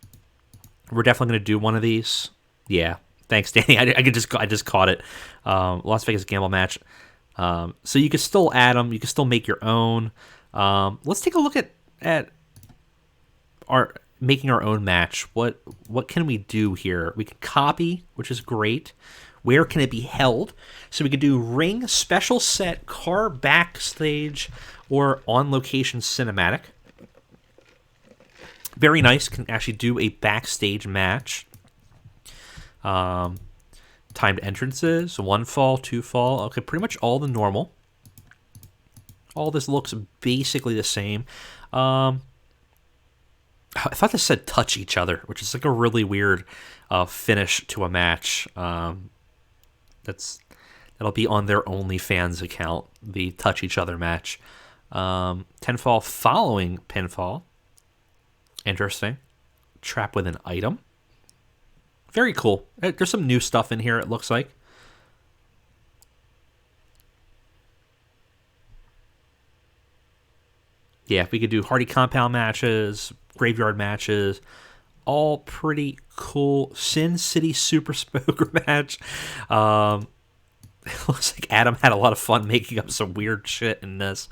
definitely going to do one of these. Yeah, thanks, Danny. I just caught it. Las Vegas Gamble match. So you can still add them. You can still make your own. Let's take a look at our making our own match. What can we do here? We can copy, which is great. Where can it be held? So we could do ring, special set, car backstage, or on location cinematic. Very nice. Can actually do a backstage match. Timed entrances, 1 fall, 2 fall. Okay, pretty much all the normal. All this looks basically the same. I thought this said touch each other, which is like a really weird finish to a match. That'll be on their OnlyFans account, the touch each other match. 10 fall following pinfall. Interesting. Trap with an item. Very cool. There's some new stuff in here, it looks like. Yeah, we could do Hardy Compound matches, Graveyard matches, all pretty cool. Sin City Super Smoker match. It looks like Adam had a lot of fun making up some weird shit in this.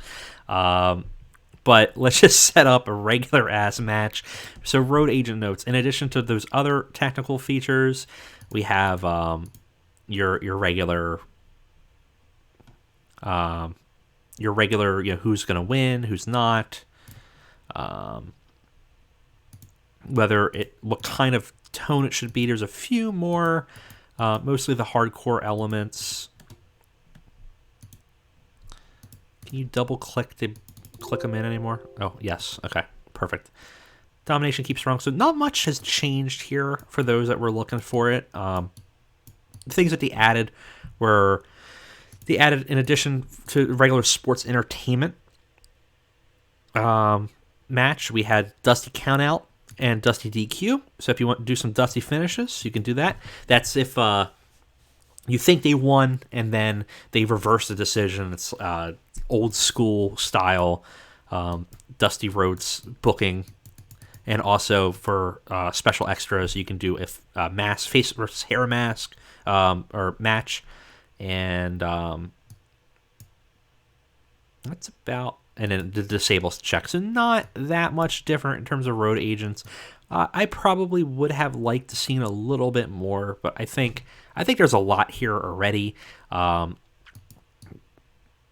But let's just set up a regular ass match. So road agent notes. In addition to those other technical features, we have your regular who's gonna win, who's not, what kind of tone it should be. There's a few more, mostly the hardcore elements. Can you double click to click them in anymore? Oh, yes. Okay, perfect. Domination keeps strong. So not much has changed here for those that were looking for it. The things that they added were, in addition to regular sports entertainment match, we had Dusty Countout and Dusty DQ. So if you want to do some Dusty finishes, you can do that. That's if you think they won and then they reverse the decision. It's old school style Dusty Rhodes booking. And also for special extras, you can do a mask, face versus hair mask or match. And that's about, and then the disables check. So not that much different in terms of road agents. I probably would have liked to seen a little bit more, but I think there's a lot here already.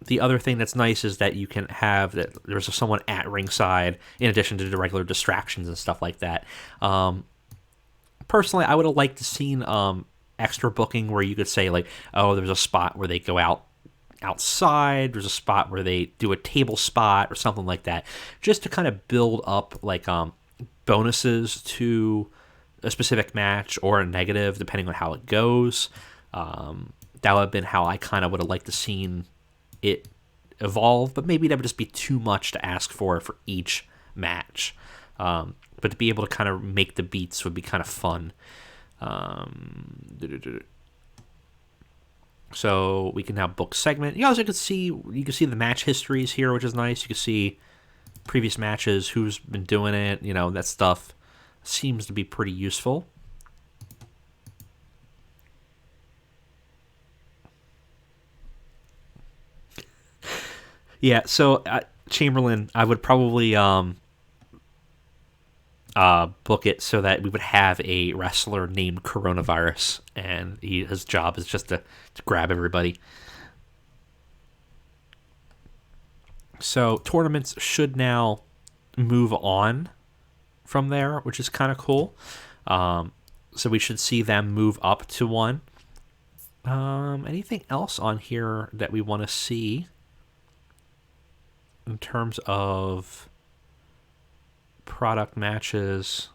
The other thing that's nice is that you can have that there's someone at ringside in addition to the regular distractions and stuff like that. Personally, I would have liked to seen extra booking where you could say like, oh, there's a spot where they go outside, there's a spot where they do a table spot or something like that, just to kind of build up like bonuses to a specific match or a negative depending on how it goes. That would have been how I kind of would have liked to seen it evolve, but maybe that would just be too much to ask for each match. But to be able to kind of make the beats would be kind of fun. So we can now book segment. You also can see the match histories here, which is nice. You can see previous matches, who's been doing it. That stuff seems to be pretty useful. Yeah, so Chamberlain, I would probably book it so that we would have a wrestler named Coronavirus, and his job is just to grab everybody. So tournaments should now move on from there, which is kind of cool. So we should see them move up to one. Anything else on here that we want to see in terms of product matches?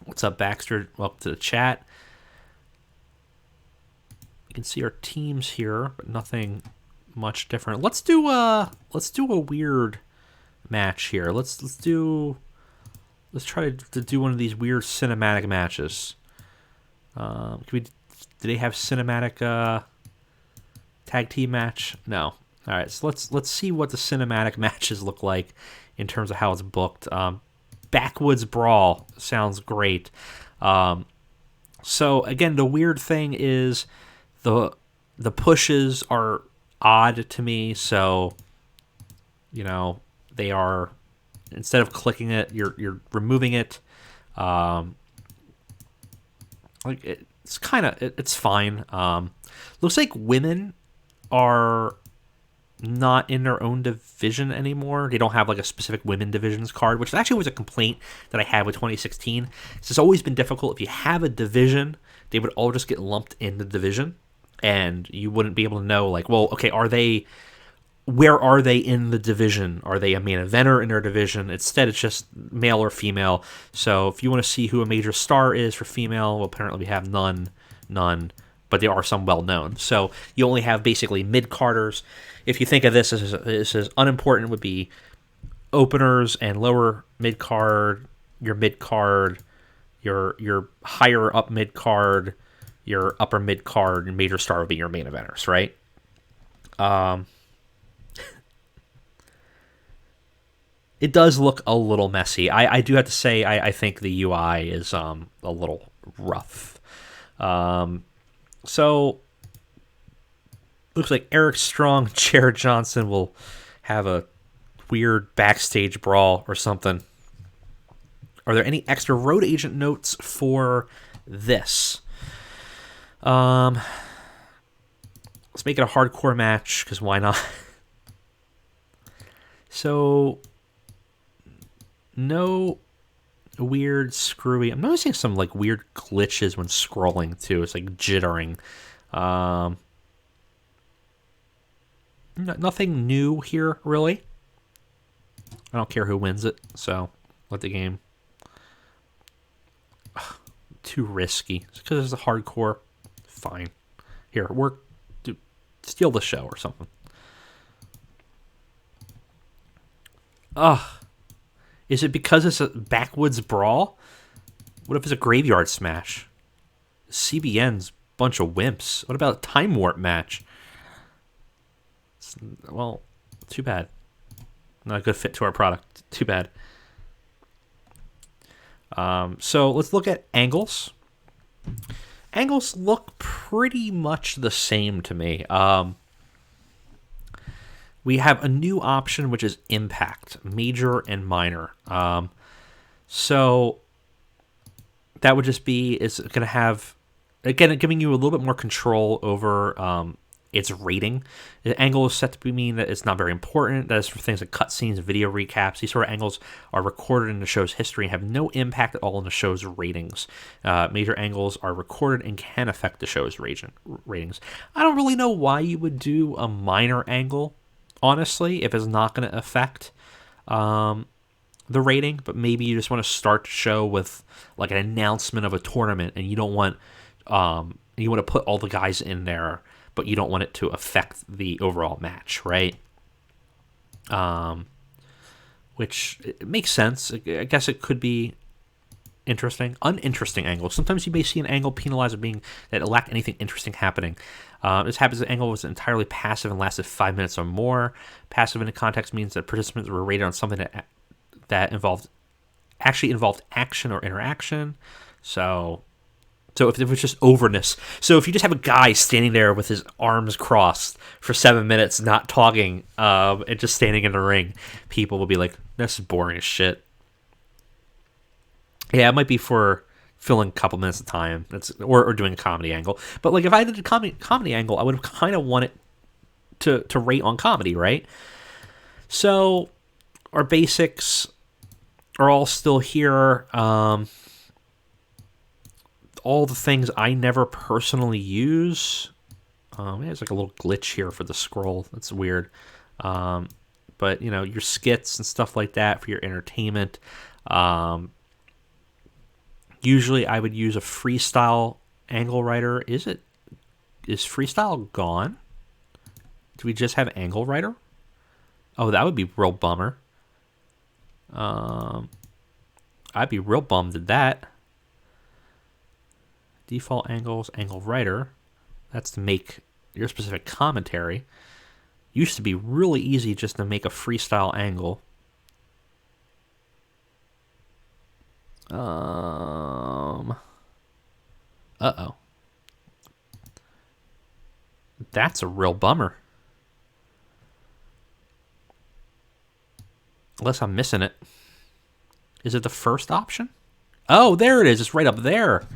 What's up, Baxter? Welcome to the chat. You can see our teams here, but nothing much different. Let's do a weird match here. Let's try to do one of these weird cinematic matches. Do they have cinematic tag team match? No. All right, so let's see what the cinematic matches look like in terms of how it's booked. Backwoods Brawl sounds great. So again, the weird thing is the pushes are odd to me. So they are, instead of clicking it, you're removing it. It's fine. Looks like women are not in their own division anymore. They don't have like a specific women divisions card, which actually was a complaint that I had with 2016. It's always been difficult. If you have a division, they would all just get lumped in the division, and you wouldn't be able to know, like, well, okay, where are they in the division? Are they a main eventer in their division? Instead, it's just male or female. So if you want to see who a major star is for female, well, apparently we have none, but there are some well-known. So you only have basically mid-carders. If you think of this as unimportant, would be openers and lower mid-card, your mid-card, your higher up mid-card, your upper mid-card, and major star would be your main eventers, right? It does look a little messy. I do have to say I think the UI is a little rough. So looks like Eric Strong, Jared Johnson will have a weird backstage brawl or something. Are there any extra road agent notes for this? Let's make it a hardcore match, because why not? So, no weird screwy. I'm noticing some like weird glitches when scrolling too. It's like jittering. Nothing new here, really. I don't care who wins it, so let the game. Ugh, too risky. It's because it's a hardcore. Fine. Here, steal the show or something. Ugh. Is it because it's a backwoods brawl? What if it's a graveyard smash? CBN's bunch of wimps. What about a time warp match? Well, too bad. Not a good fit to our product. Too bad. So let's look at angles. Angles look pretty much the same to me. We have a new option, which is impact, major and minor. So that would just be, it's going to have, again, giving you a little bit more control over its rating. The angle is set to mean that it's not very important. That is for things like cutscenes, video recaps. These sort of angles are recorded in the show's history and have no impact at all on the show's ratings. Major angles are recorded and can affect the show's ratings. I don't really know why you would do a minor angle, honestly, if it's not going to affect the rating, but maybe you just want to start the show with like an announcement of a tournament, and you don't want you want to put all the guys in there, but you don't want it to affect the overall match, right? Which it makes sense. I guess it could be interesting. Uninteresting angle. Sometimes you may see an angle penalized as being that it lacked anything interesting happening. This happens if the angle was entirely passive and lasted 5 minutes or more. Passive in the context means that participants were rated on something that involved action or interaction. So if it was just overness. So if you just have a guy standing there with his arms crossed for 7 minutes, not talking, and just standing in the ring, people will be like, "This is boring as shit." Yeah, it might be for filling a couple minutes of time. Or doing a comedy angle. But like if I did a comedy angle, I would have kind of wanted to rate on comedy, right? So our basics are all still here. All the things I never personally use. There's like a little glitch here for the scroll. That's weird. But your skits and stuff like that for your entertainment. Usually I would use a freestyle angle writer. Is freestyle gone? Do we just have angle writer? Oh, that would be real bummer. I'd be real bummed at that. Default angles, angle writer. That's to make your specific commentary. Used to be really easy just to make a freestyle angle. Uh-oh. That's a real bummer. Unless I'm missing it. Is it the first option? Oh, there it is. It's right up there.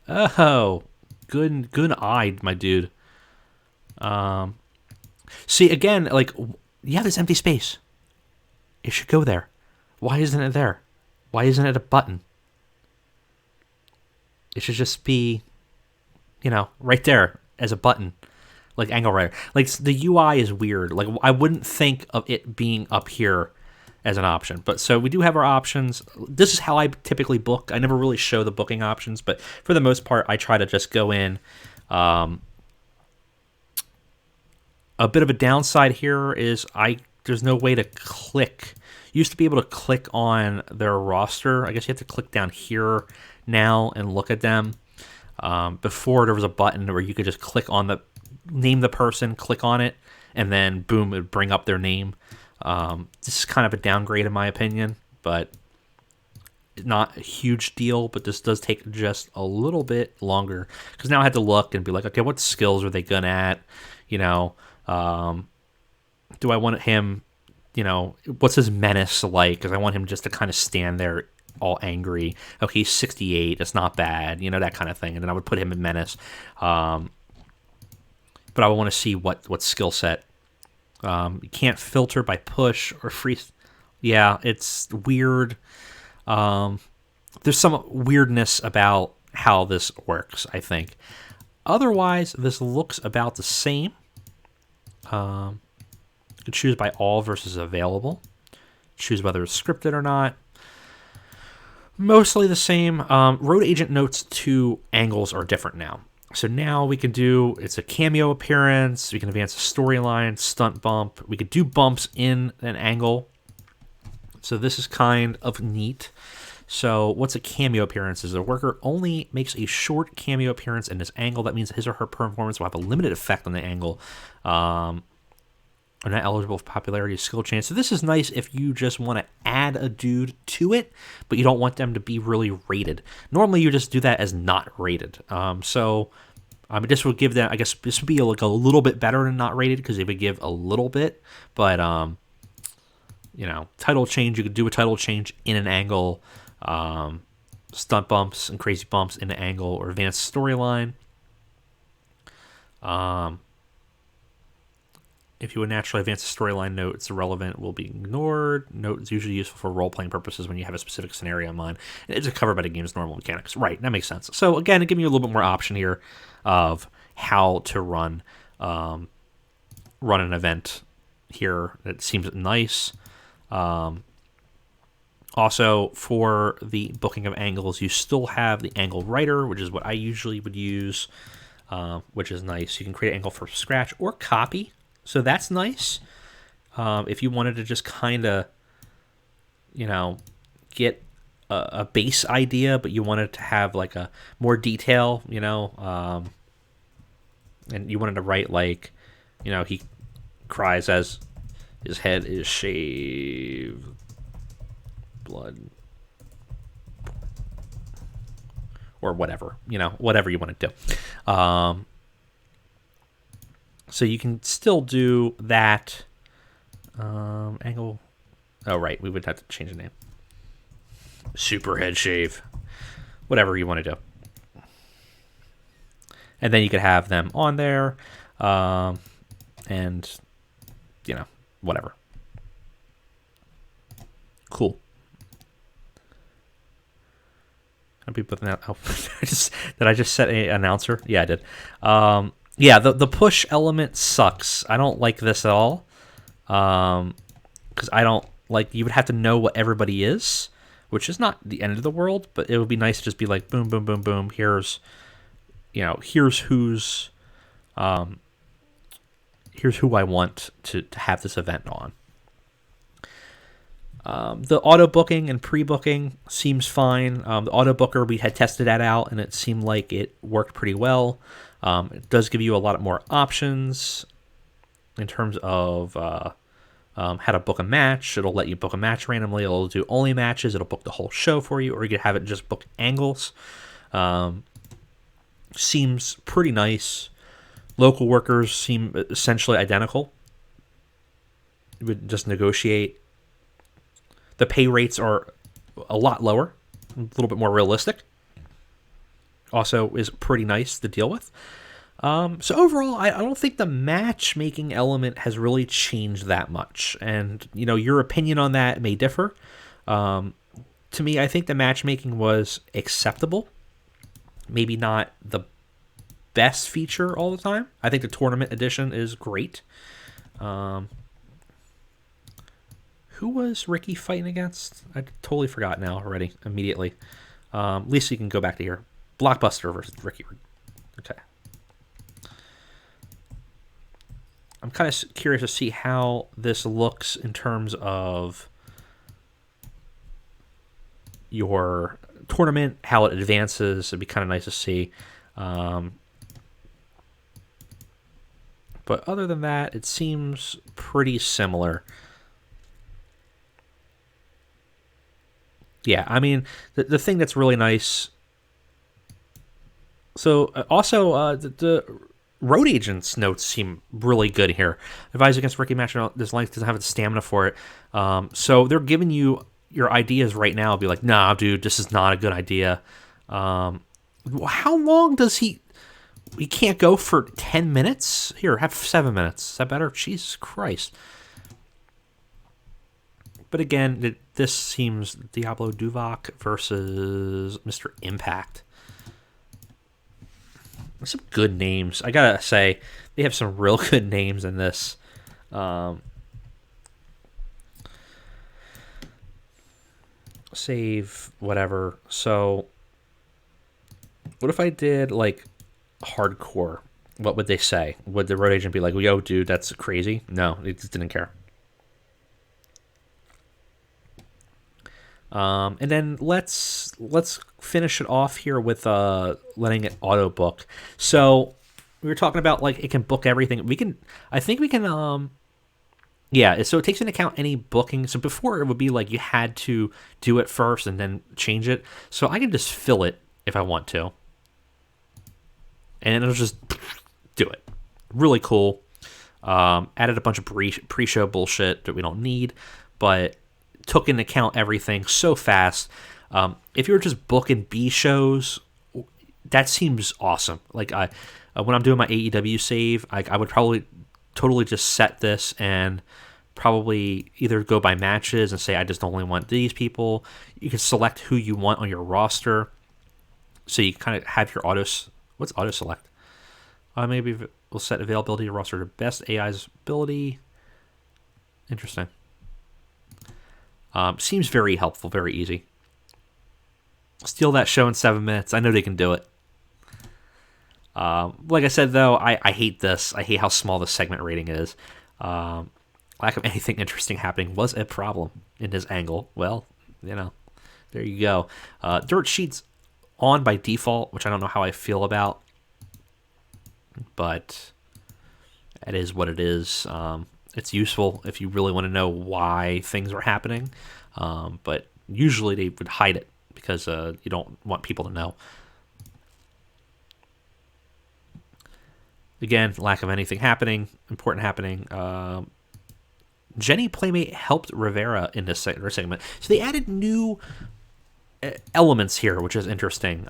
Oh, good-eyed, my dude. See, again, like, you have this empty space. It should go there. Why isn't it there? Why isn't it a button? It should just be, right there as a button, like angle writer. Like, the UI is weird. Like, I wouldn't think of it being up here as an option. But so we do have our options. This is how I typically book. I never really show the booking options, but for the most part, I try to just go in. A bit of a downside here is there's no way to click. You used to be able to click on their roster. I guess you have to click down here now and look at them. Before, there was a button where you could just name the person, click on it, and then boom, it would bring up their name. This is kind of a downgrade in my opinion, but not a huge deal. But this does take just a little bit longer because now I had to look and be like, okay, what skills are they good at? Do I want him, what's his menace like? Because I want him just to kind of stand there all angry. Okay, he's 68. That's not bad. That kind of thing. And then I would put him in menace. But I would want to see what skill set. You can't filter by push or freeze. Yeah, it's weird. There's some weirdness about how this works, I think. Otherwise, this looks about the same. You can choose by all versus available. Choose whether it's scripted or not. Mostly the same. Road agent notes to angles are different now. So now we can it's a cameo appearance. We can advance a storyline, stunt bump. We could do bumps in an angle. So this is kind of neat. So what's a cameo appearance? Is a worker only makes a short cameo appearance in this angle. That means his or her performance will have a limited effect on the angle. Are not eligible for popularity or skill change. So this is nice if you just want to add a dude to it, but you don't want them to be really rated. Normally you just do that as not rated. This would give them, I guess this would be like a little bit better than not rated because they would give a little bit, but title change, you could do a title change in an angle, stunt bumps and crazy bumps in an angle, or advanced storyline. If you would naturally advance a storyline note, it's irrelevant, will be ignored. Note is usually useful for role-playing purposes when you have a specific scenario in mind. It's covered by the game's normal mechanics. Right, that makes sense. So again, it gives you a little bit more option here of how to run an event here. It seems nice. Also, for the booking of angles, you still have the angle writer, which is what I usually would use, which is nice. You can create an angle from scratch or copy. So that's nice. If you wanted to just kind of, get a base idea, but you wanted to have like a more detail, and you wanted to write like, he cries as his head is shaved, blood, or whatever, whatever you want to do. So you can still do that angle. Oh, right. We would have to change the name. Super head shave. Whatever you want to do. And then you could have them on there. And, whatever. Cool. How do people that? Oh, did I just set an announcer? Yeah, I did. Yeah, the push element sucks. I don't like this at all. Because I don't like, you would have to know what everybody is, which is not the end of the world, but it would be nice to just be like, boom, boom, boom, boom. Here's who's, here's who I want to have this event on. The auto booking and pre-booking seems fine. The auto booker, we had tested that out, and it seemed like it worked pretty well. It does give you a lot more options in terms of how to book a match. It'll let you book a match randomly. It'll do only matches. It'll book the whole show for you, or you could have it just book angles. Seems pretty nice. Local workers seem essentially identical. You would just negotiate. The pay rates are a lot lower, a little bit more realistic. Also is pretty nice to deal with. So overall, I don't think the matchmaking element has really changed that much, and your opinion on that may differ. To me, I think the matchmaking was acceptable. Maybe not the best feature all the time. I think the tournament edition is great. Who was Ricky fighting against? I totally forgot now already. Immediately. Lisa, you can go back to here. Blockbuster versus Ricky. Okay. I'm kind of curious to see how this looks in terms of your tournament, how it advances. It'd be kind of nice to see. But other than that, it seems pretty similar. Yeah, I mean, the thing that's really nice. So, also, the road agent's notes seem really good here. Advise against Ricky match. This length doesn't have the stamina for it. So they're giving you your ideas right now. Be like, nah, dude, this is not a good idea. How long does he? We can't go for 10 minutes? Here, have 7 minutes. Is that better? Jesus Christ. But again, this seems Diablo Duvok versus Mr. Impact. Some good names. I gotta say, they have some real good names in this. Save, whatever. So, what if I did, like, hardcore? What would they say? Would the road agent be like, yo, dude, that's crazy? No, he just didn't care. And then let's finish it off here with letting it auto book. So we were talking about like it can book everything. I think we can yeah, so it takes into account any booking. So before it would be like you had to do it first and then change it. So I can just fill it if I want to. And it'll just do it. Really cool. Added a bunch of pre-show bullshit that we don't need, but took into account everything so fast. If you were just booking B shows, that seems awesome. Like when I'm doing my AEW save, I would probably totally just set this and probably either go by matches and say I just only want these people. You can select who you want on your roster, so you kind of have your what's auto select? Maybe we'll set availability to roster to best AI's ability. Interesting. Seems very helpful, very easy. Steal that show in 7 minutes. I know they can do it. Like I said, though, I hate this. I hate how small the segment rating is. Lack of anything interesting happening was a problem in his angle. Well, there you go. Dirt Sheet's on by default, which I don't know how I feel about. But it is what it is. It's useful if you really want to know why things are happening. But usually they would hide it because you don't want people to know. Again, lack of anything happening, important happening. Jenny Playmate helped Rivera in this segment. So they added new elements here, which is interesting.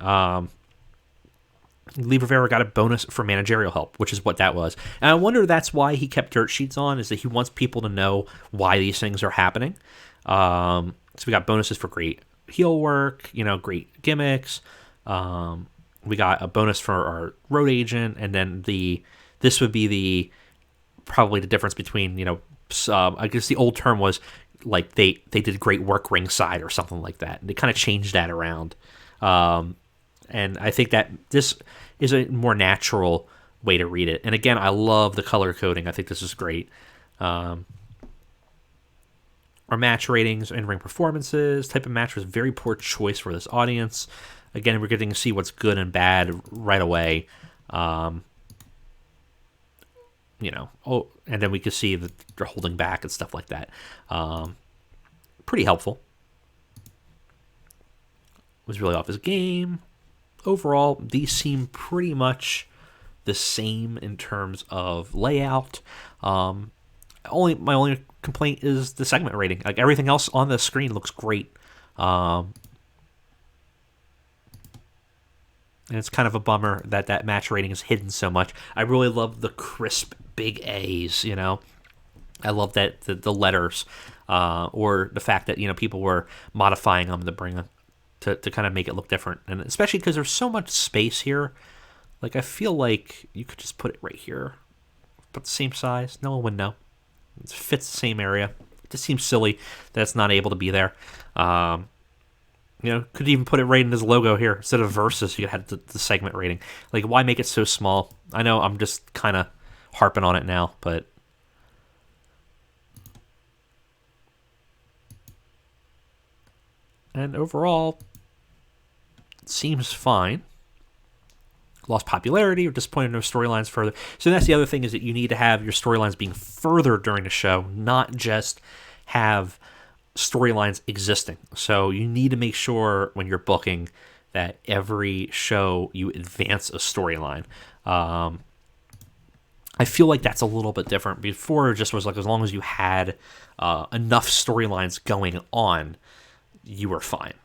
Lee Rivera got a bonus for managerial help, which is what that was. And I wonder if that's why he kept dirt sheets on, is that he wants people to know why these things are happening. So we got bonuses for great heel work, great gimmicks. We got a bonus for our road agent, and then this would be probably the difference between, I guess the old term was like they did great work ringside or something like that. And they kind of changed that around. And I think that this is a more natural way to read it. And again, I love the color coding. I think this is great. Our match ratings, in-ring performances, type of match was very poor choice for this audience. Again, we're getting to see what's good and bad right away. And then we can see that they're holding back and stuff like that. Pretty helpful. Was really off his game. Overall, these seem pretty much the same in terms of layout. My only complaint is the segment rating. Like everything else on the screen looks great. And it's kind of a bummer that that match rating is hidden so much. I really love the crisp big A's, you know. I love that the letters, or the fact that, you know, people were modifying them to bring them to kind of make it look different, and especially because there's so much space here. Like, I feel like you could just put it right here, but the same size. No one would know. It fits the same area. It just seems silly that it's not able to be there. You know, could even put it right in his logo here instead of versus. You had the segment rating. Like, why make it so small? I know I'm just kind of harping on it now, but and overall, it seems fine. Lost popularity or disappointed no storylines further. So that's the other thing, is that you need to have your storylines being further during the show, not just have storylines existing. So you need to make sure when you're booking that every show you advance a storyline. I feel like that's a little bit different. Before, it just was like, as long as you had enough storylines going on, you were fine.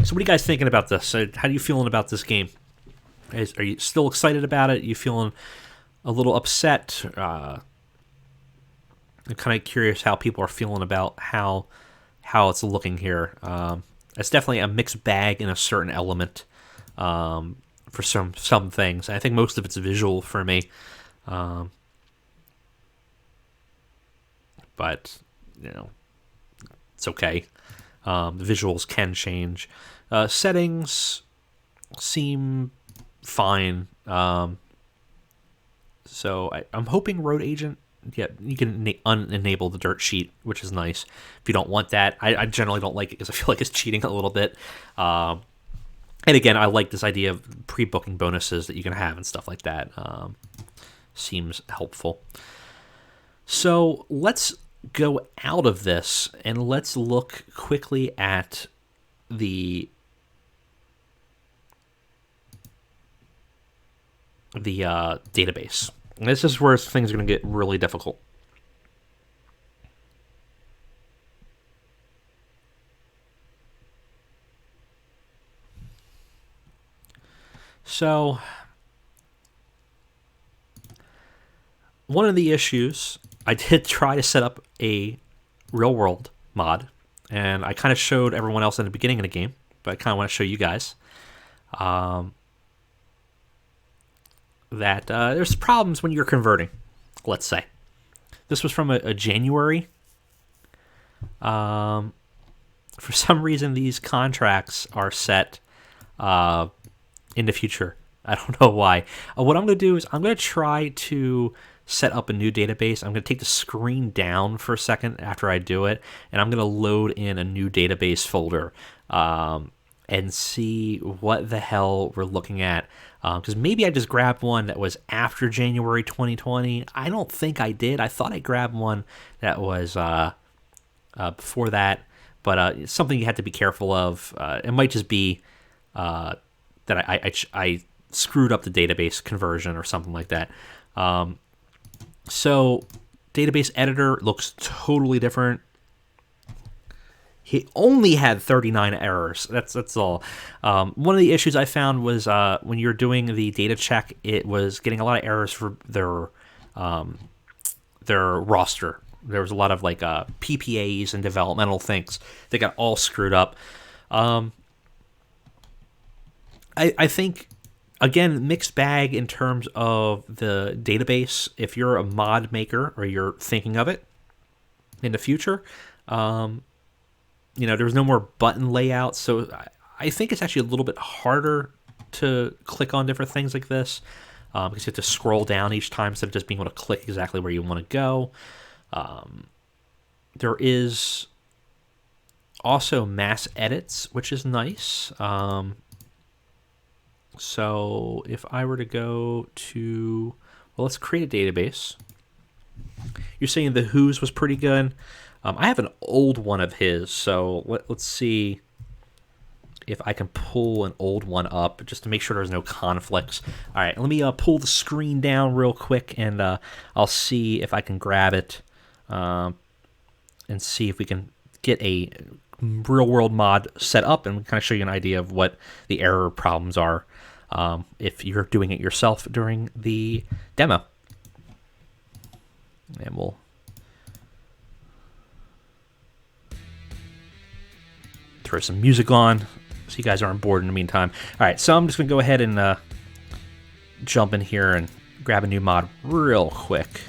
So what are you guys thinking about this? How are you feeling about this game? Are you still excited about it? Are you feeling a little upset? I'm kind of curious how people are feeling about how it's looking here. It's definitely a mixed bag in a certain element for some things. I think most of it's visual for me. But, you know, it's okay. The visuals can change. Settings seem fine. So I'm hoping Road Agent, yeah, you can unenable the dirt sheet, which is nice. If you don't want that, I generally don't like it because I feel like it's cheating a little bit. And again, I like this idea of pre-booking bonuses that you can have and stuff like that. Seems helpful. So let's go out of this and let's look quickly at the database. And this is where things are going to get really difficult. So one of the issues, I did try to set up a real world mod, and I kind of showed everyone else in the beginning of the game, but I kind of want to show you guys that there's problems when you're converting, let's say. This was from a January. For some reason, these contracts are set in the future. I don't know why. What I'm going to do is I'm going to try to set up a new database. I'm going to take the screen down for a second after I do it, and I'm going to load in a new database folder and see what the hell we're looking at. Because maybe I just grabbed one that was after January 2020. I don't think I did. I thought I grabbed one that was before that, but it's something you have to be careful of. It might just be that I screwed up the database conversion or something like that. So database editor looks totally different. He only had 39 errors. That's all. One of the issues I found was when you're doing the data check, it was getting a lot of errors for their roster. There was a lot of like PPAs and developmental things that got all screwed up. I think, again, mixed bag in terms of the database. If you're a mod maker or you're thinking of it in the future, there's no more button layout, so I think it's actually a little bit harder to click on different things like this because you have to scroll down each time instead of just being able to click exactly where you want to go. There is also mass edits, which is nice. So if I were to go to, let's create a database. You're saying the Who's was pretty good. I have an old one of his, so let's see if I can pull an old one up just to make sure there's no conflicts. All right, let me pull the screen down real quick, and I'll see if I can grab it and see if we can get a real world mod set up and kind of show you an idea of what the error problems are if you're doing it yourself during the demo. And we'll throw some music on so you guys aren't bored in the meantime. All right, so I'm just going to go ahead and jump in here and grab a new mod real quick.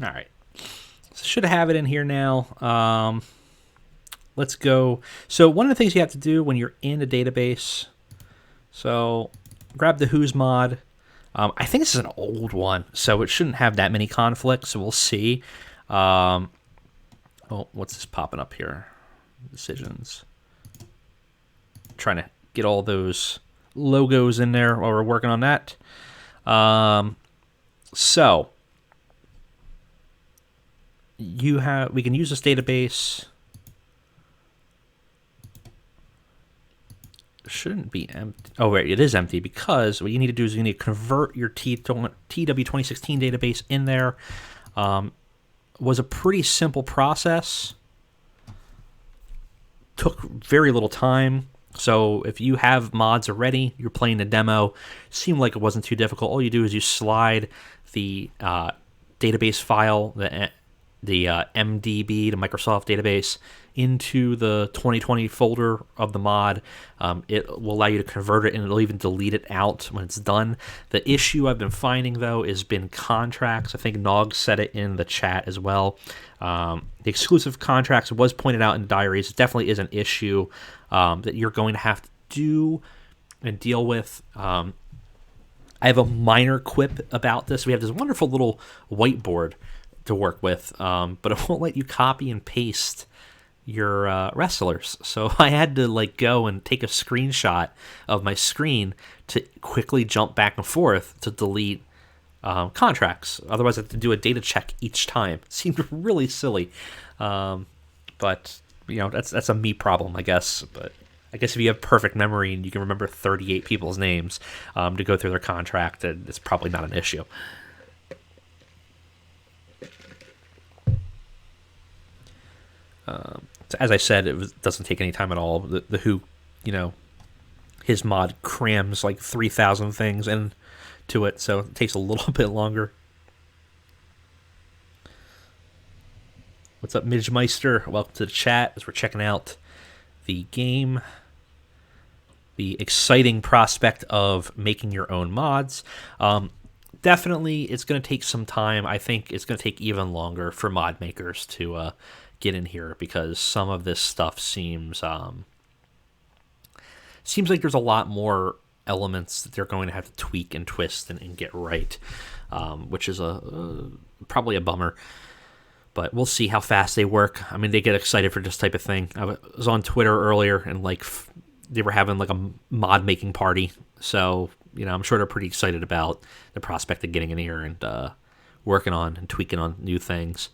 All right, so should have it in here now. Let's go. So one of the things you have to do when you're in a database, so grab the Who's mod. I think this is an old one, so it shouldn't have that many conflicts, so we'll see. Oh, what's this popping up here? Decisions. Trying to get all those logos in there while we're working on that. So we can use this database. It shouldn't be empty. Oh, wait, it is empty because what you need to do is you need to convert your TEW 2016 database in there. Was a pretty simple process. Took very little time. So if you have mods already, you're playing the demo, seemed like it wasn't too difficult. All you do is you slide the database file, the MDB, the Microsoft database, into the 2020 folder of the mod. It will allow you to convert it, and it'll even delete it out when it's done. The issue I've been finding, though, has been contracts. I think Nog said it in the chat as well. The exclusive contracts was pointed out in diaries. It definitely is an issue that you're going to have to do and deal with. I have a minor quip about this. We have this wonderful little whiteboard to work with, but it won't let you copy and paste your wrestlers. So I had to go and take a screenshot of my screen to quickly jump back and forth to delete contracts. Otherwise, I have to do a data check each time. It seemed really silly, but that's a me problem, I guess. But I guess if you have perfect memory and you can remember 38 people's names to go through their contract, it's probably not an issue. So as I said, it doesn't take any time at all. The Who, his mod crams 3,000 things into it, so it takes a little bit longer. What's up, Midgemeister? Welcome to the chat as we're checking out the game. The exciting prospect of making your own mods. Definitely, it's going to take some time. I think it's going to take even longer for mod makers to get in here because some of this stuff seems like there's a lot more elements that they're going to have to tweak and twist and get right, which is probably a bummer. But we'll see how fast they work. I mean, they get excited for this type of thing. I was on Twitter earlier and they were having a mod making party. So I'm sure they're pretty excited about the prospect of getting in here and working on and tweaking on new things.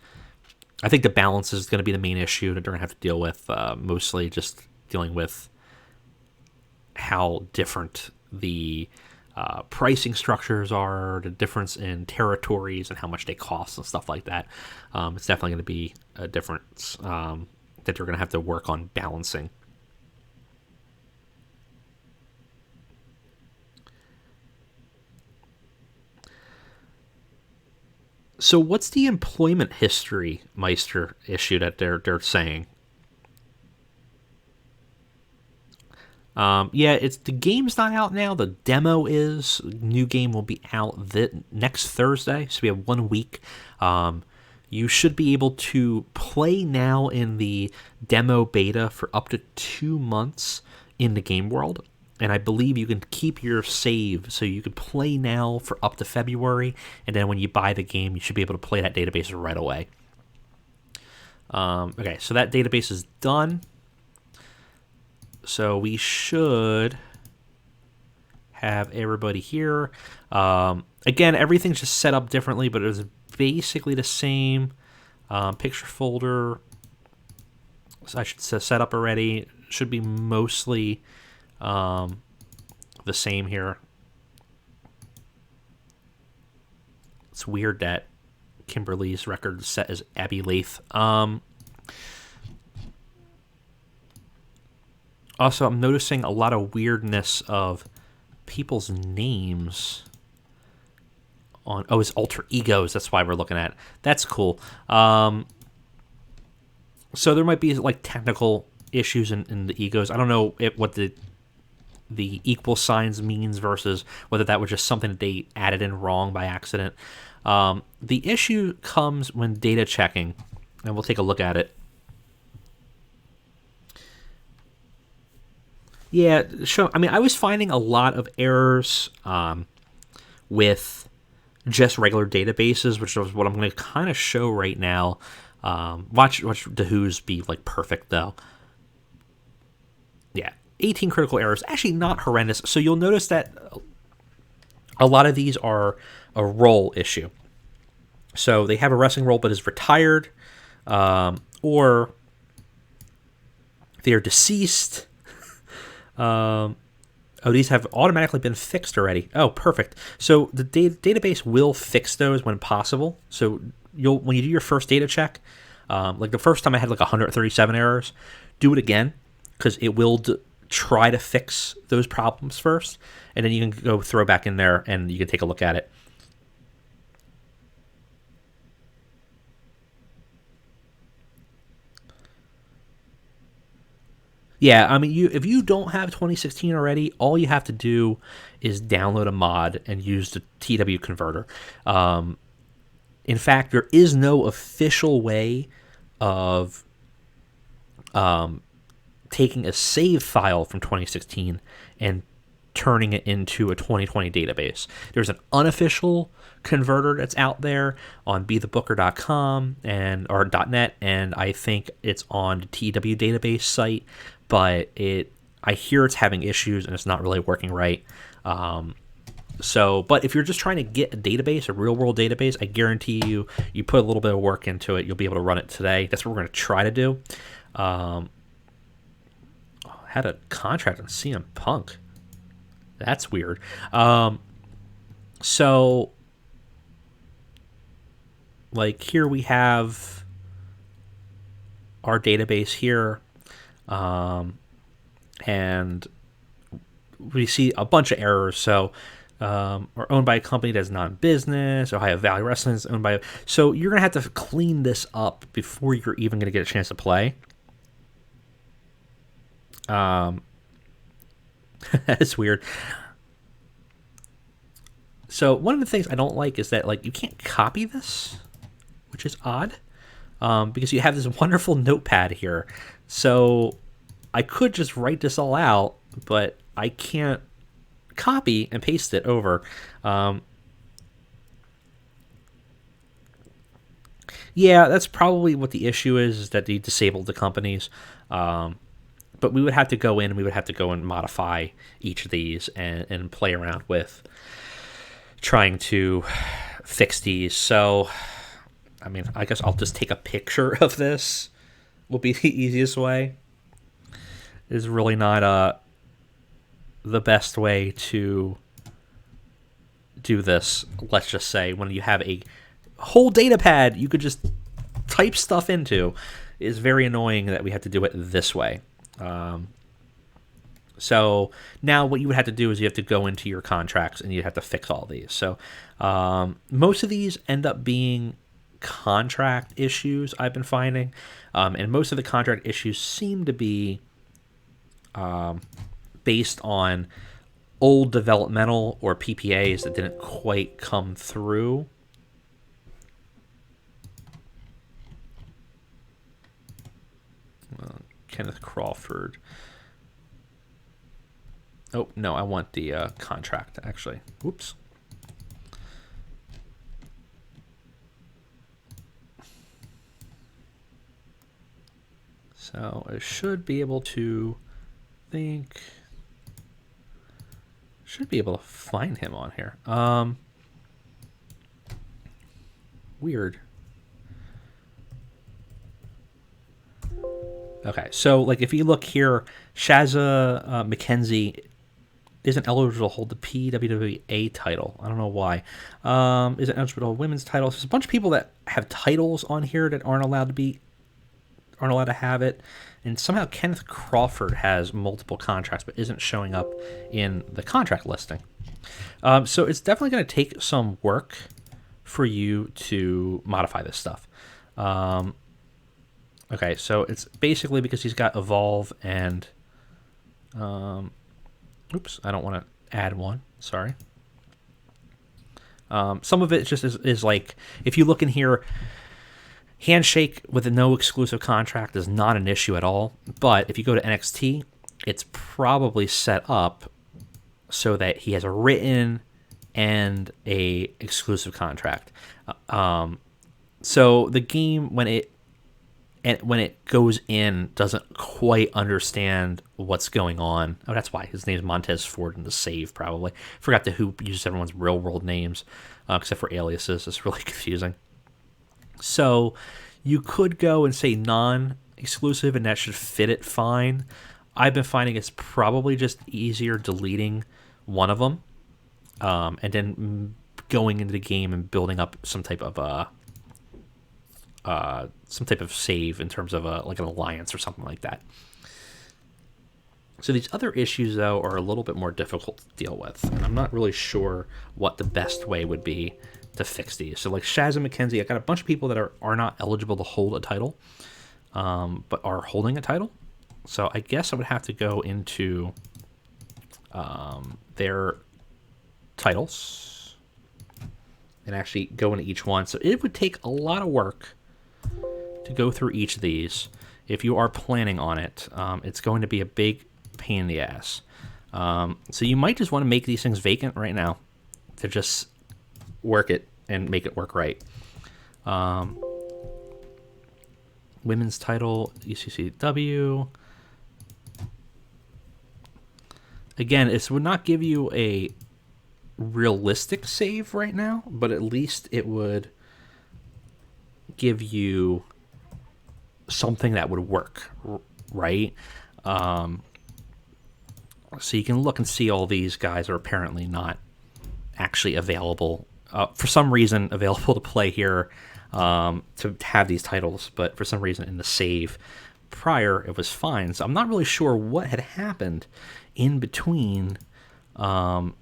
I think the balance is going to be the main issue that they're going to have to deal with, mostly just dealing with how different the pricing structures are, the difference in territories and how much they cost and stuff like that. It's definitely going to be a difference that they're going to have to work on balancing. So what's the employment history Meister issue that they're saying? Yeah, it's the game's not out now. The demo is. New game will be out next Thursday, so we have 1 week. You should be able to play now in the demo beta for up to 2 months in the game world. And I believe you can keep your save, so you can play now for up to February, and then when you buy the game, you should be able to play that database right away. Okay, so that database is done. So we should have everybody here. Again, everything's just set up differently, but it's basically the same. Picture folder, so I should set up already. Should be mostly the same here. It's weird that Kimberly's record is set as Abby Lath. Also, I'm noticing a lot of weirdness of people's names on. Oh, it's alter egos. That's why we're looking at. That's cool. So there might be like technical issues in the egos. I don't know what the equal signs means versus whether that was just something that they added in wrong by accident. The issue comes when data checking, and we'll take a look at it. Yeah, I mean, I was finding a lot of errors with just regular databases, which is what I'm going to kind of show right now. Watch the Who's be like perfect though. Yeah, 18 critical errors. Actually, not horrendous. So you'll notice that a lot of these are a role issue. So they have a wrestling role but is retired, or they are deceased. These have automatically been fixed already. Oh, perfect. So the database will fix those when possible. So when you do your first data check, like the first time I had like 137 errors, do it again because it will try to fix those problems first, and then you can go throw back in there and you can take a look at it. Yeah, I mean, if you don't have 2016 already, all you have to do is download a mod and use the TEW converter. In fact, there is no official way of taking a save file from 2016 and turning it into a 2020 database. There's an unofficial converter that's out there on bethebooker.com or .net, and I think it's on the TEW database site. But I hear it's having issues and it's not really working right. But if you're just trying to get a database, a real-world database, I guarantee you put a little bit of work into it, you'll be able to run it today. That's what we're going to try to do. Had a contract on CM Punk. That's weird. So, like, here we have our database here. And we see a bunch of errors. So, we're owned by a company that's non-business. Ohio Valley Wrestling is owned by. So you're gonna have to clean this up before you're even gonna get a chance to play. That's weird. So one of the things I don't like is that like you can't copy this, which is odd. Because you have this wonderful notepad here. So I could just write this all out, but I can't copy and paste it over. Yeah, that's probably what the issue is that they disabled the companies. But we would have to go in and we would have to go and modify each of these and play around with trying to fix these. So, I mean, I guess I'll just take a picture of this will be the easiest way. It's really not the best way to do this. Let's just say when you have a whole data pad you could just type stuff into, is very annoying that we have to do it this way. So now what you would have to do is you have to go into your contracts and you have to fix all these. So most of these end up being contract issues I've been finding. And most of the contract issues seem to be based on old developmental or PPAs that didn't quite come through. Kenneth Crawford. Oh, no, I want the contract, actually. Whoops. So I should be able to should be able to find him on here. Weird. Okay, so like if you look here, Shazza McKenzie isn't eligible to hold the PWWA title. I don't know why. Isn't eligible to hold women's titles. There's a bunch of people that have titles on here that aren't allowed to have it. And somehow Kenneth Crawford has multiple contracts but isn't showing up in the contract listing. So it's definitely going to take some work for you to modify this stuff. Okay, so it's basically because he's got Evolve and... oops, I don't want to add one. Sorry. Some of it just is like, if you look in here, Handshake with a no exclusive contract is not an issue at all. But if you go to NXT, it's probably set up so that he has a written and a exclusive contract. So the game, when it goes in, doesn't quite understand what's going on. Oh, that's why his name is Montez Ford in the save, probably. Forgot who uses everyone's real world names, except for aliases. It's really confusing. So you could go and say non-exclusive, and that should fit it fine. I've been finding it's probably just easier deleting one of them, and then going into the game and building up some type of save in terms of like an alliance or something like that. So these other issues, though, are a little bit more difficult to deal with, and I'm not really sure what the best way would be to fix these. So like Shazza McKenzie, I got a bunch of people that are not eligible to hold a title, but are holding a title. So I guess I would have to go into their titles and actually go into each one. So it would take a lot of work to go through each of these. If you are planning on it, it's going to be a big pain in the ass. So you might just want to make these things vacant right now to just work it and make it work right. Women's title, ECCW. Again, this would not give you a realistic save right now, but at least it would give you something that would work, right? So you can look and see all these guys are apparently not actually available, for some reason available to play here, to have these titles, but for some reason in the save prior it was fine. So I'm not really sure what had happened in between the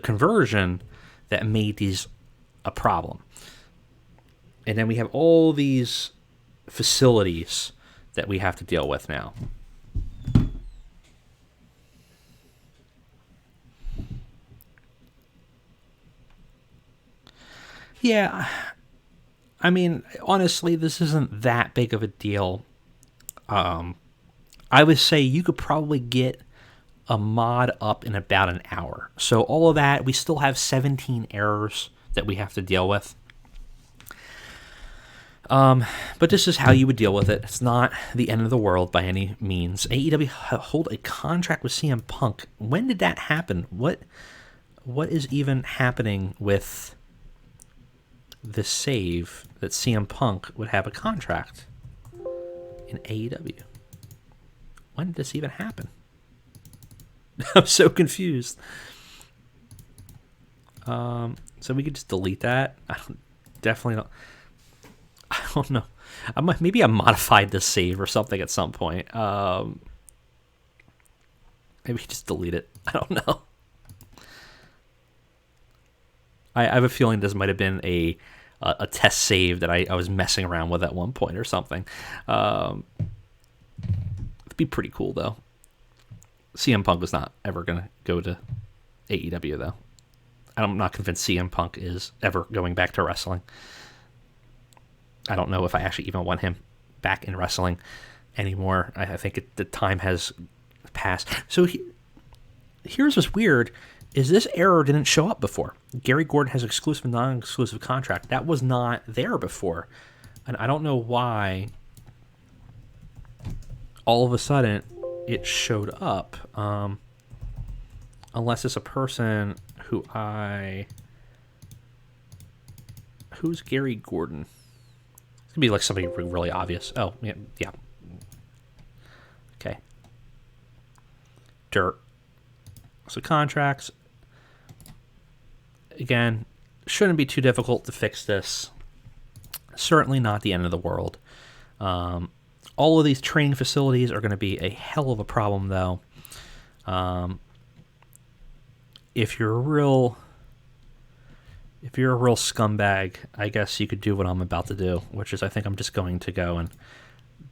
conversion that made these a problem. And then we have all these facilities that we have to deal with now. Yeah, I mean, honestly, this isn't that big of a deal. I would say you could probably get a mod up in about an hour. So all of that, we still have 17 errors that we have to deal with. But this is how you would deal with it. It's not the end of the world by any means. AEW hold a contract with CM Punk. When did that happen? What is even happening with the save that CM Punk would have a contract in AEW? When did this even happen? I'm so confused. So we could just delete that. Definitely not. I don't know. Maybe I modified the save or something at some point. Maybe just delete it. I don't know. I have a feeling this might have been a test save that I was messing around with at one point or something. It'd be pretty cool, though. CM Punk is not ever going to go to AEW, though. I'm not convinced CM Punk is ever going back to wrestling. I don't know if I actually even want him back in wrestling anymore. I think the time has passed. So here's what's weird, is this error didn't show up before. Gary Gordon has exclusive and non-exclusive contract. That was not there before. And I don't know why all of a sudden it showed up. Unless it's a person who's Gary Gordon? It's gonna be like somebody really obvious. Oh, yeah. Okay. Dirt. So contracts. Again, shouldn't be too difficult to fix this. Certainly not the end of the world. All of these training facilities are going to be a hell of a problem, though. If you're a real scumbag, I guess you could do what I'm about to do, which is I think I'm just going to go and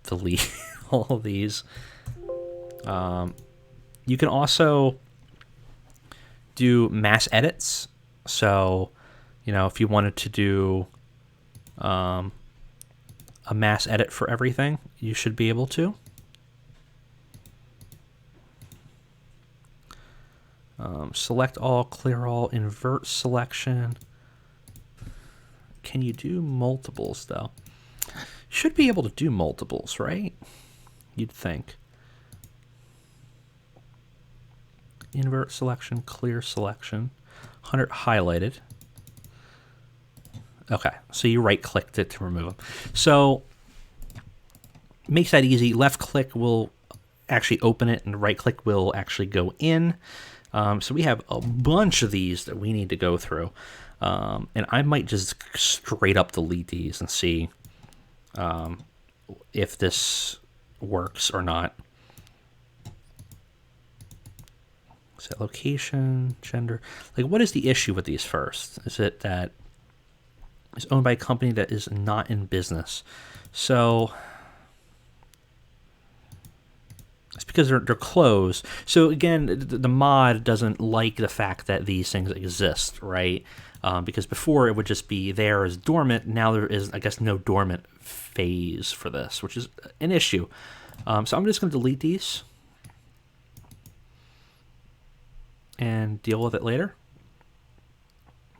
delete all of these. You can also do mass edits. So, if you wanted to do a mass edit for everything, you should be able to. Select all, clear all, invert selection. Can you do multiples, though? Should be able to do multiples, right? You'd think. Invert selection, clear selection. 100 highlighted. Okay, so you right-clicked it to remove them. So, makes that easy. Left-click will actually open it, and right-click will actually go in. So we have a bunch of these that we need to go through. And I might just straight up delete these and see if this works or not. Set location, gender. Like, what is the issue with these first? Is it that it's owned by a company that is not in business? So it's because they're closed. So again, the mod doesn't like the fact that these things exist, right? Because before it would just be there as dormant. Now there is, I guess, no dormant phase for this, which is an issue. So I'm just going to delete these and deal with it later.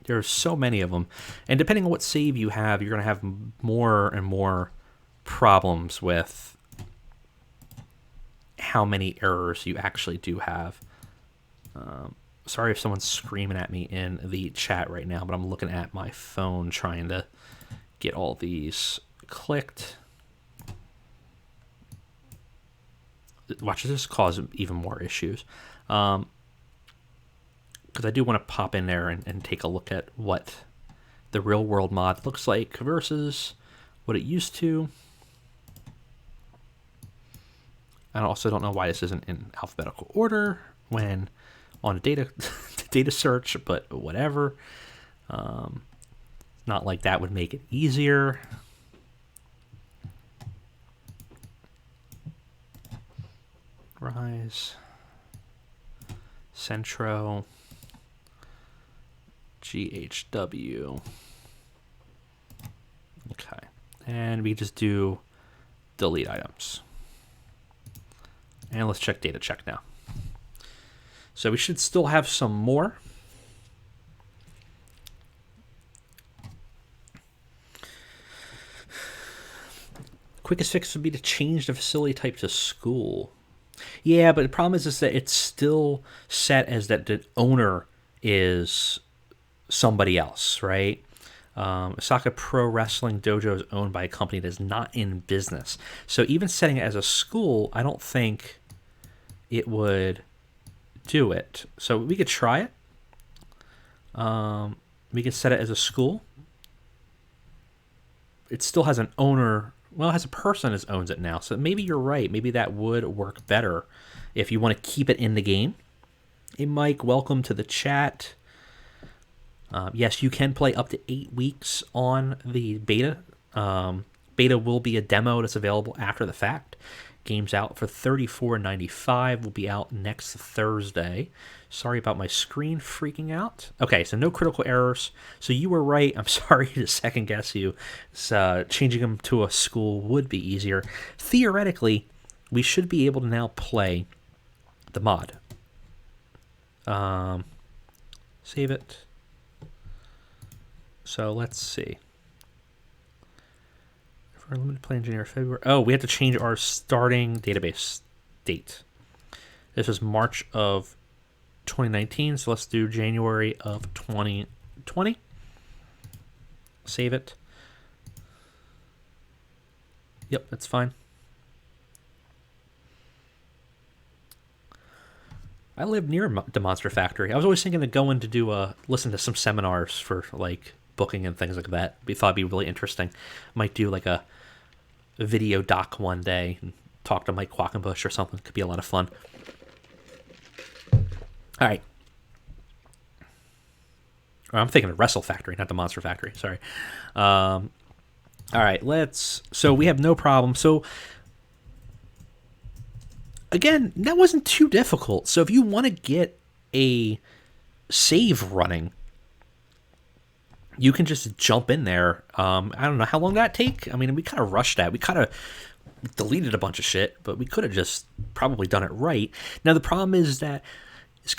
There's so many of them. And depending on what save you have, you're going to have more and more problems with how many errors you actually do have. Sorry if someone's screaming at me in the chat right now, but I'm looking at my phone trying to get all these clicked. Watch this cause even more issues. Because I do want to pop in there and take a look at what the real world mod looks like versus what it used to. I also don't know why this isn't in alphabetical order when on a data search, but whatever. Not like that would make it easier. Rise, Centro, GHW. Okay, and we just do delete items. And let's check data check now. So we should still have some more. Quickest fix would be to change the facility type to school. Yeah, but the problem is that it's still set as that the owner is somebody else, right? Osaka Pro Wrestling Dojo is owned by a company that is not in business. So even setting it as a school, I don't think it would do it. So we could try it. We could set it as a school. It still has an owner. Well, it has a person that owns it now. So maybe you're right. Maybe that would work better if you want to keep it in the game. Hey, Mike, welcome to the chat. Yes, you can play up to 8 weeks on the beta. Beta will be a demo that's available after the fact. Game's out for $34.95. Will be out next Thursday. Sorry about my screen freaking out. Okay, so no critical errors. So you were right. I'm sorry to second guess you. Changing them to a school would be easier. Theoretically, we should be able to now play the mod. Save it. So let's see. For limited play in January, February. Oh, we have to change our starting database date. This is March of 2019, so let's do January of 2020. Save it. Yep, that's fine. I live near the Monster Factory. I was always thinking of going to listen to some seminars for like booking and things like that. I thought it'd be really interesting. Might do like a video doc one day and talk to Mike Quackenbush or something. Could be a lot of fun. All right. I'm thinking of Wrestle Factory, not the Monster Factory. Sorry. All right, so we have no problem. So again, that wasn't too difficult. So if you want to get a save running, you can just jump in there. I don't know how long that take. I mean, we kind of rushed that. We kind of deleted a bunch of shit, but we could have just probably done it right. Now, the problem is that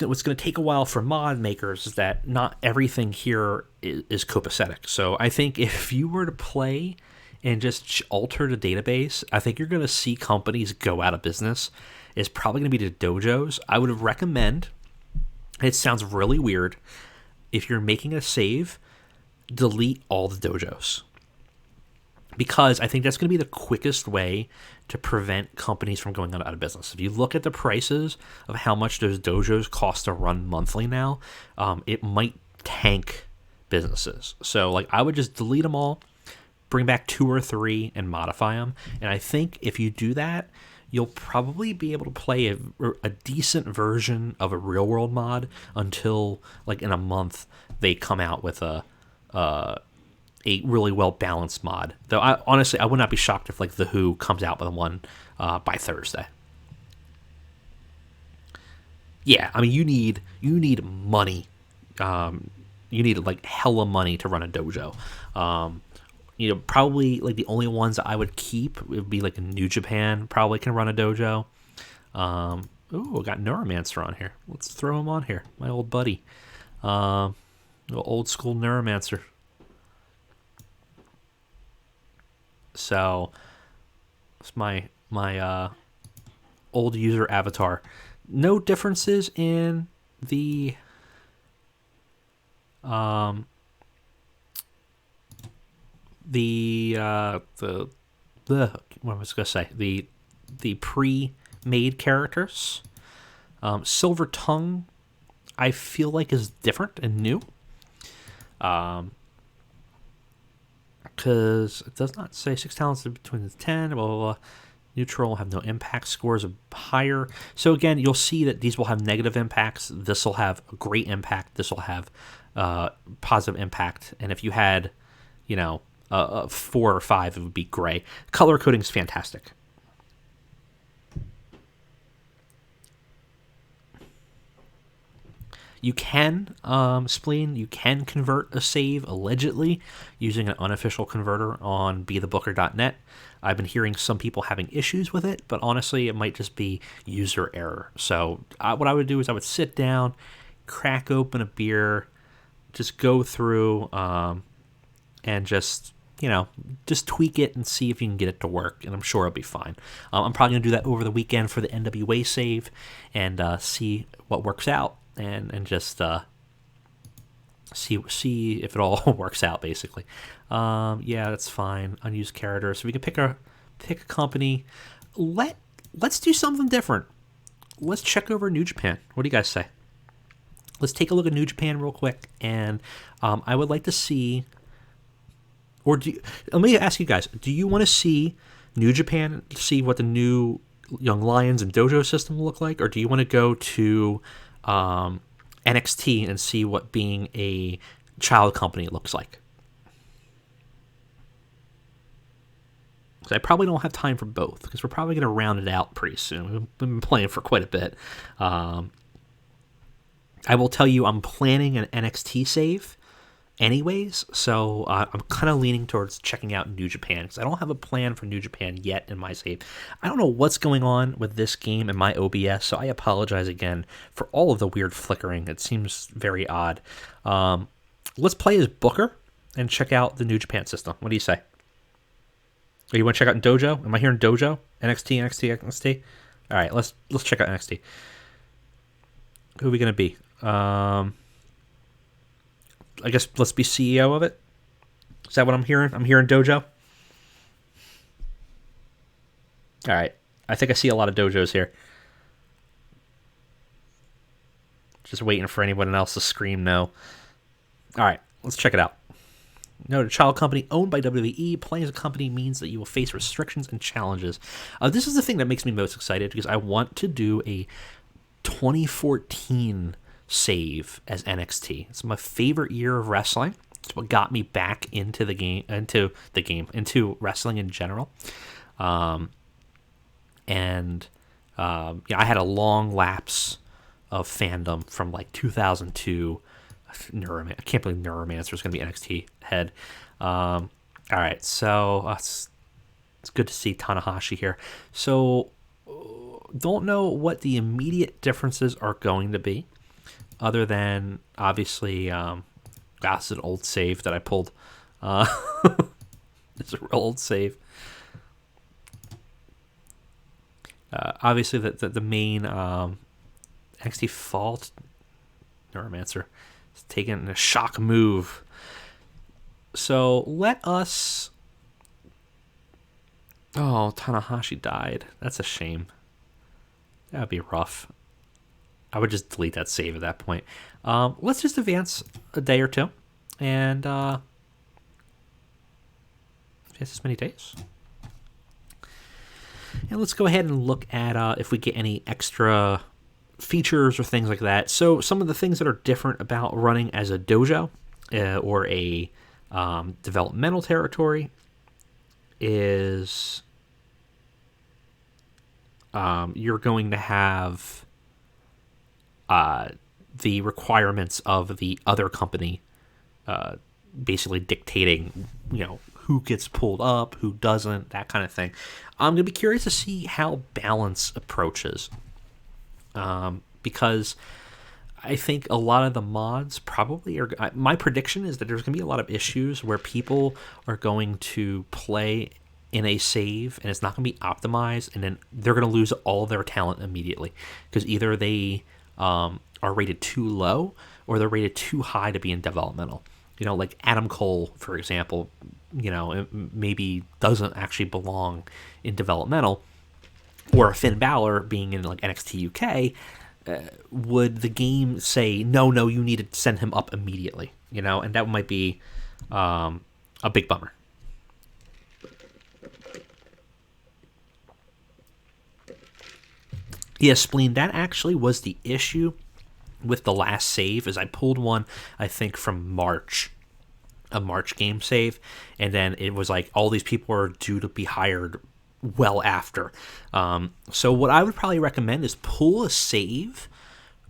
what's going to take a while for mod makers is that not everything here is copacetic. So I think if you were to play and just alter the database, I think you're going to see companies go out of business. It's probably going to be the dojos. I would recommend, it sounds really weird, if you're making a save, delete all the dojos, because I think that's going to be the quickest way to prevent companies from going out of business. If you look at the prices of how much those dojos cost to run monthly now, it might tank businesses. So like, I would just delete them all, bring back 2 or 3 and modify them. And I think if you do that, you'll probably be able to play a decent version of a real world mod until like in a month they come out with a really well balanced mod. Though honestly I would not be shocked if like The Who comes out with one by Thursday. Yeah, I mean you need money. You need like hella money to run a dojo. Probably like the only ones that I would keep would be like New Japan. Probably can run a dojo. Ooh, I got Neuromancer on here. Let's throw him on here. My old buddy. Old school Neuromancer. So it's my old user avatar. No differences in the what was I gonna say, the pre-made characters. Silver Tongue, I feel like is different and new. Because it does not say 6 talents between the 10, blah, blah, blah. Neutral have no impact, scores are higher. So again, you'll see that these will have negative impacts. This will have a great impact. This will have positive impact. And if you had, 4 or 5, it would be gray. Color coding is fantastic. You can, Spleen, you can convert a save, allegedly, using an unofficial converter on bethebooker.net. I've been hearing some people having issues with it, but honestly, it might just be user error. So what I would do is I would sit down, crack open a beer, just go through, and just tweak it and see if you can get it to work, and I'm sure it'll be fine. I'm probably going to do that over the weekend for the NWA save and see what works out. And just see if it all works out, basically. Yeah, that's fine. Unused characters. So we can pick a company. Let's do something different. Let's check over New Japan. What do you guys say? Let's take a look at New Japan real quick, and I would like to see. Let me ask you guys: do you want to see New Japan? See what the new Young Lions and Dojo system will look like, or do you want to go to NXT and see what being a child company looks like? I probably don't have time for both because we're probably going to round it out pretty soon. We've been playing for quite a bit. I will tell you, I'm planning an NXT save anyways, so I'm kind of leaning towards checking out New Japan because I don't have a plan for New Japan yet in my save. I don't know what's going on with this game and my OBS, so I apologize again for all of the weird flickering. It seems very odd. Let's play as Booker and check out the New Japan system. What do you say? Oh, you want to check out Dojo? Am I hearing Dojo? NXT, NXT, NXT? All right, let's check out NXT. Who are we going to be? I guess let's be CEO of it. Is that what I'm hearing? I'm hearing Dojo. All right. I think I see a lot of dojos here. Just waiting for anyone else to scream no. All right, let's check it out. No, a child company owned by WWE. Playing as a company means that you will face restrictions and challenges. This is the thing that makes me most excited because I want to do a 2014 save as NXT. It's my favorite year of wrestling. It's what got me back into into wrestling in general. I had a long lapse of fandom from like 2002. I can't believe Neuromancer is going to be NXT head. All right, so it's good to see Tanahashi here. So, don't know what the immediate differences are going to be, other than obviously, that's an old save that I pulled. It's a real old save. Obviously, the main NXT fault Neuromancer. Taking a shock move. So let us... Oh, Tanahashi died. That's a shame. That would be rough. I would just delete that save at that point. Let's just advance a day or two. And advance as many days. And let's go ahead and look at if we get any extra features or things like that. So some of the things that are different about running as a dojo or a developmental territory is you're going to have the requirements of the other company basically dictating, who gets pulled up, who doesn't, that kind of thing. I'm going to be curious to see how balance approaches. Because I think a lot of the mods probably are... My prediction is that there's going to be a lot of issues where people are going to play in a save and it's not going to be optimized, and then they're going to lose all of their talent immediately because either they are rated too low or they're rated too high to be in developmental. Like Adam Cole, for example, maybe doesn't actually belong in developmental. Or Finn Balor being in like NXT UK, would the game say, no, you need to send him up immediately, and that might be a big bummer. Yeah, Spleen, that actually was the issue with the last save, is I pulled one, I think, from March, a March game save, and then it was like all these people are due to be hired well after. So what I would probably recommend is pull a save.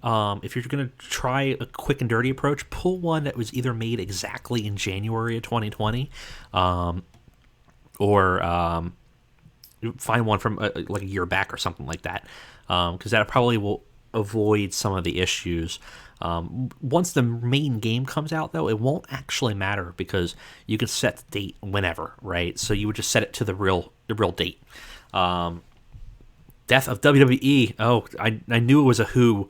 If you're going to try a quick and dirty approach, pull one that was either made exactly in January of 2020, or find one from like a year back or something like that, because that probably will avoid some of the issues. Once the main game comes out, though, it won't actually matter because you can set the date whenever, right? So you would just set it to the real date. Death of WWE. Oh, I knew it was a Who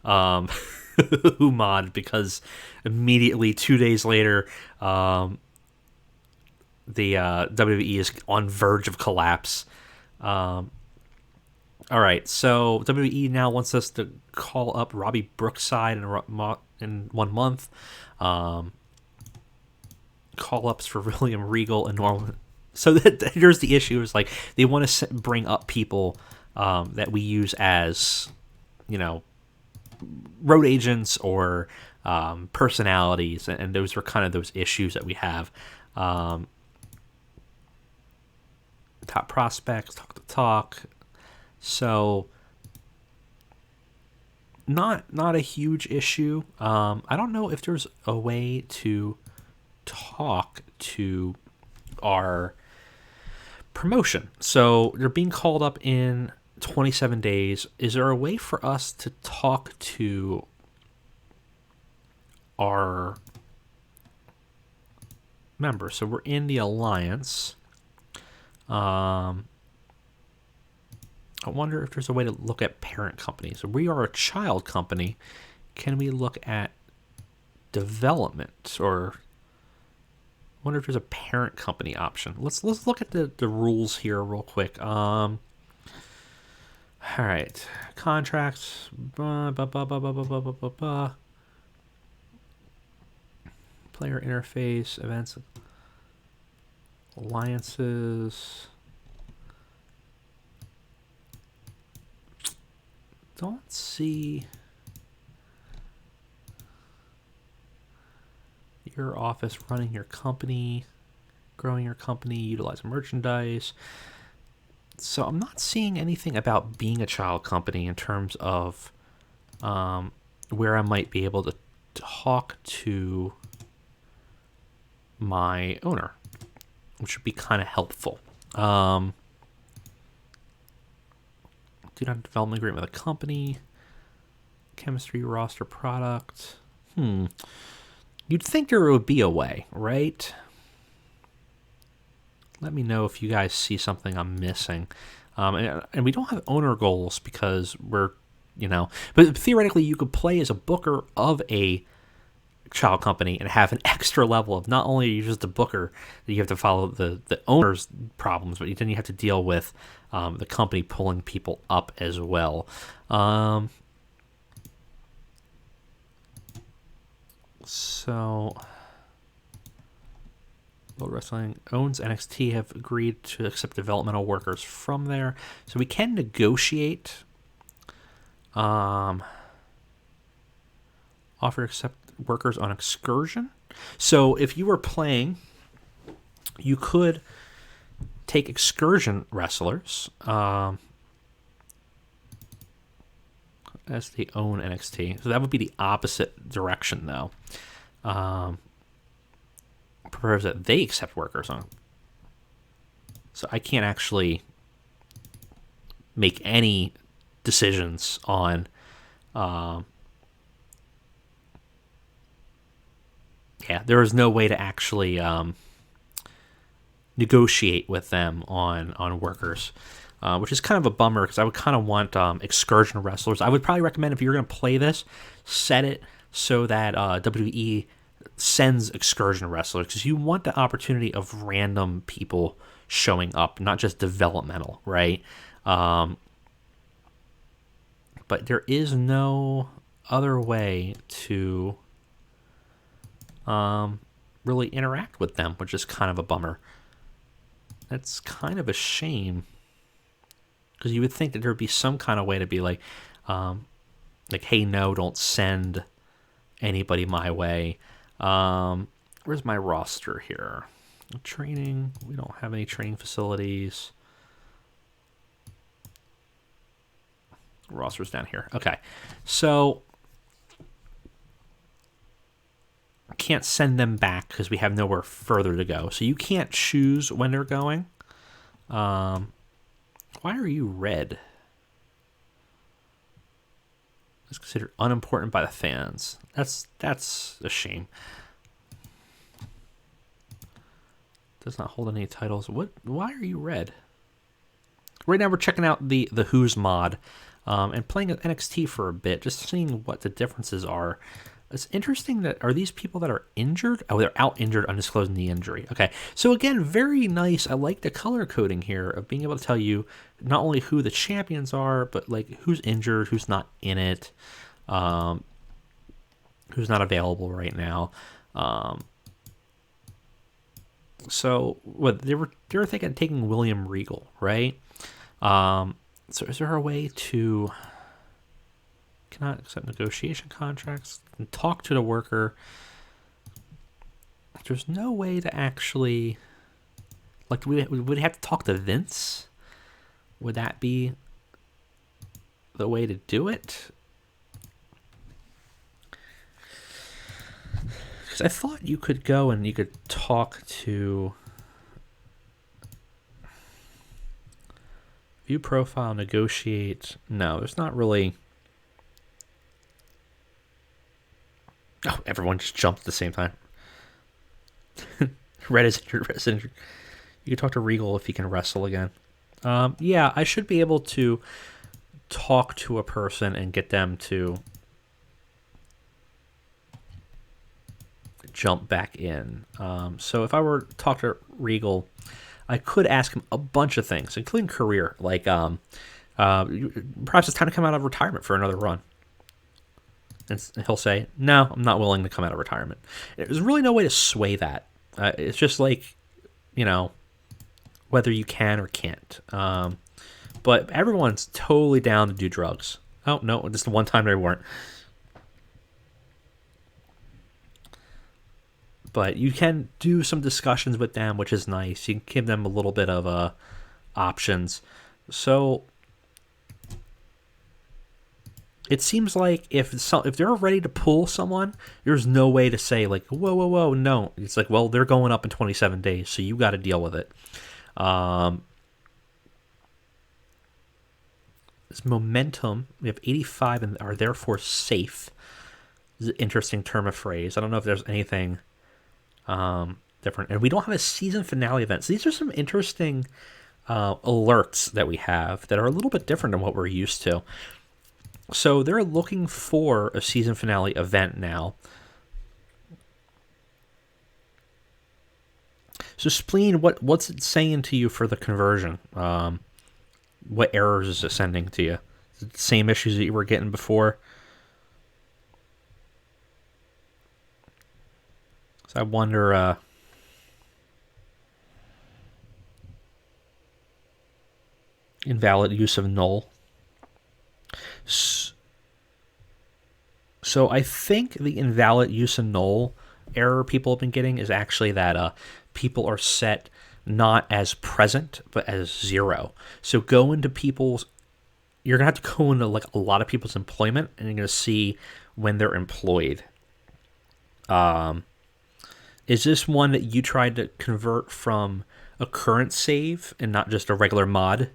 Who mod because immediately 2 days later, the WWE is on verge of collapse. All right, so WWE now wants us to call up Robbie Brookside in 1 month. Call-ups for William Regal and Norman. So here's the issue: is like they want to bring up people that we use as, you know, road agents or personalities, and those are kind of those issues that we have. Top prospects, talk to talk. So not a huge issue. I don't know if there's a way to talk to our promotion. So they're being called up in 27 days. Is there a way for us to talk to our members? So we're in the alliance. I wonder if there's a way to look at parent companies. So we are a child company. Can we look at development? Or I wonder if there's a parent company option. Let's look at the rules here real quick. All right, contracts. Player interface, events, alliances. Don't see your office, running your company, growing your company, utilize merchandise. So I'm not seeing anything about being a child company in terms of where I might be able to talk to my owner, which would be kind of helpful. Do not development agreement with a company. Chemistry roster product. You'd think there would be a way, right? Let me know if you guys see something I'm missing. And we don't have owner goals because we're, but theoretically you could play as a booker of a child company and have an extra level of not only are you just a booker that you have to follow the owner's problems, but then you have to deal with the company pulling people up as well. So World Wrestling owns NXT, have agreed to accept developmental workers from there. So we can negotiate. Offer accept workers on excursion. So if you were playing, you could take excursion wrestlers as they own NXT. So that would be the opposite direction, though. Prefers that they accept workers on. So I can't actually make any decisions on. There is no way to actually negotiate with them on workers, which is kind of a bummer because I would kind of want excursion wrestlers. I would probably recommend if you're going to play this, set it so that WWE sends excursion wrestlers because you want the opportunity of random people showing up, not just developmental, right? But there is no other way to really interact with them, which is kind of a bummer. That's kind of a shame because you would think that there would be some kind of way to be like, hey, no, don't send anybody my way. Where's my roster here? Training. We don't have any training facilities. Roster's down here. Okay. So can't send them back because we have nowhere further to go. So you can't choose when they're going. Why are you red? It's considered unimportant by the fans. That's a shame. Does not hold any titles. What? Why are you red? Right now we're checking out the Who's mod and playing NXT for a bit, just seeing what the differences are. It's interesting that are these people that are injured? Oh, they're out injured, undisclosed knee injury. Okay, so again, very nice. I like the color coding here of being able to tell you not only who the champions are, but like who's injured, who's not in it, who's not available right now. So what they were thinking of taking William Regal, right? So is there a way to cannot accept negotiation contracts and talk to the worker? There's no way to actually, like, we would have to talk to Vince. Would that be the way to do it? Because I thought you could go and you could talk to view profile, negotiate. No, there's not really. Oh, everyone just jumped at the same time. Red is injured. You can talk to Regal if he can wrestle again. Yeah, I should be able to talk to a person and get them to jump back in. So if I were to talk to Regal, I could ask him a bunch of things, including career, like perhaps it's time to come out of retirement for another run. And he'll say, no, I'm not willing to come out of retirement. There's really no way to sway that. It's just like, whether you can or can't. But everyone's totally down to do drugs. Oh, no, just the one time they weren't. But you can do some discussions with them, which is nice. You can give them a little bit of options. So it seems like if they're ready to pull someone, there's no way to say, like, whoa, no. It's like, well, they're going up in 27 days, so you got to deal with it. This momentum, we have 85 and are therefore safe. This is an interesting term of phrase. I don't know if there's anything different. And we don't have a season finale event. So these are some interesting alerts that we have that are a little bit different than what we're used to. So they're looking for a season finale event now. So Spleen, what's it saying to you for the conversion? What errors is it sending to you? Is it the same issues that you were getting before? So I wonder. Invalid use of null. So I think the invalid use of null error people have been getting is actually that people are set not as present but as 0. So go into you're gonna have to go into like a lot of people's employment and you're gonna see when they're employed. Is this one that you tried to convert from a current save and not just a regular mod?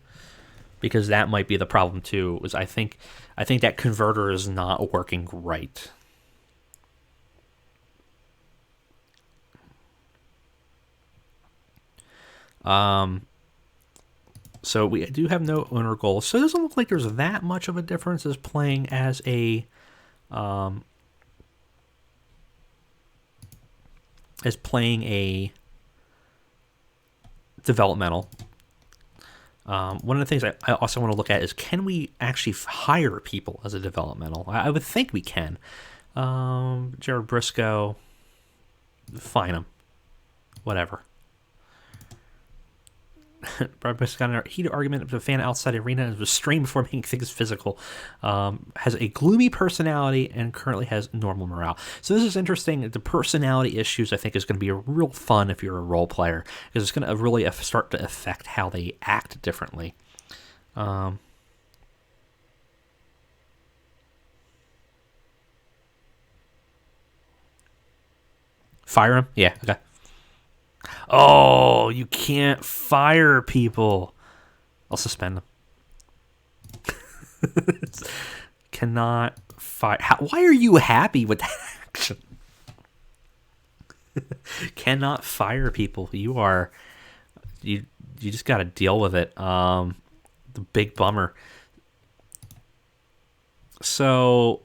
Because that might be the problem too. Was I think that converter is not working right. So we do have no owner goals. So it doesn't look like there's that much of a difference as playing as a developmental. One of the things I also want to look at is, can we actually hire people as a developmental? I would think we can. Jared Briscoe, fine him. Whatever. Brad Briscoe got in a heated argument with a fan outside the arena and was restrained before making things physical. Has a gloomy personality and currently has normal morale. So this is interesting. The personality issues, I think, is going to be real fun if you're a role player, because it's going to really start to affect how they act differently. Fire him? Yeah, okay. Oh, you can't fire people. I'll suspend them. Cannot fire. Why are you happy with that action? Cannot fire people. You just got to deal with it. The big bummer. So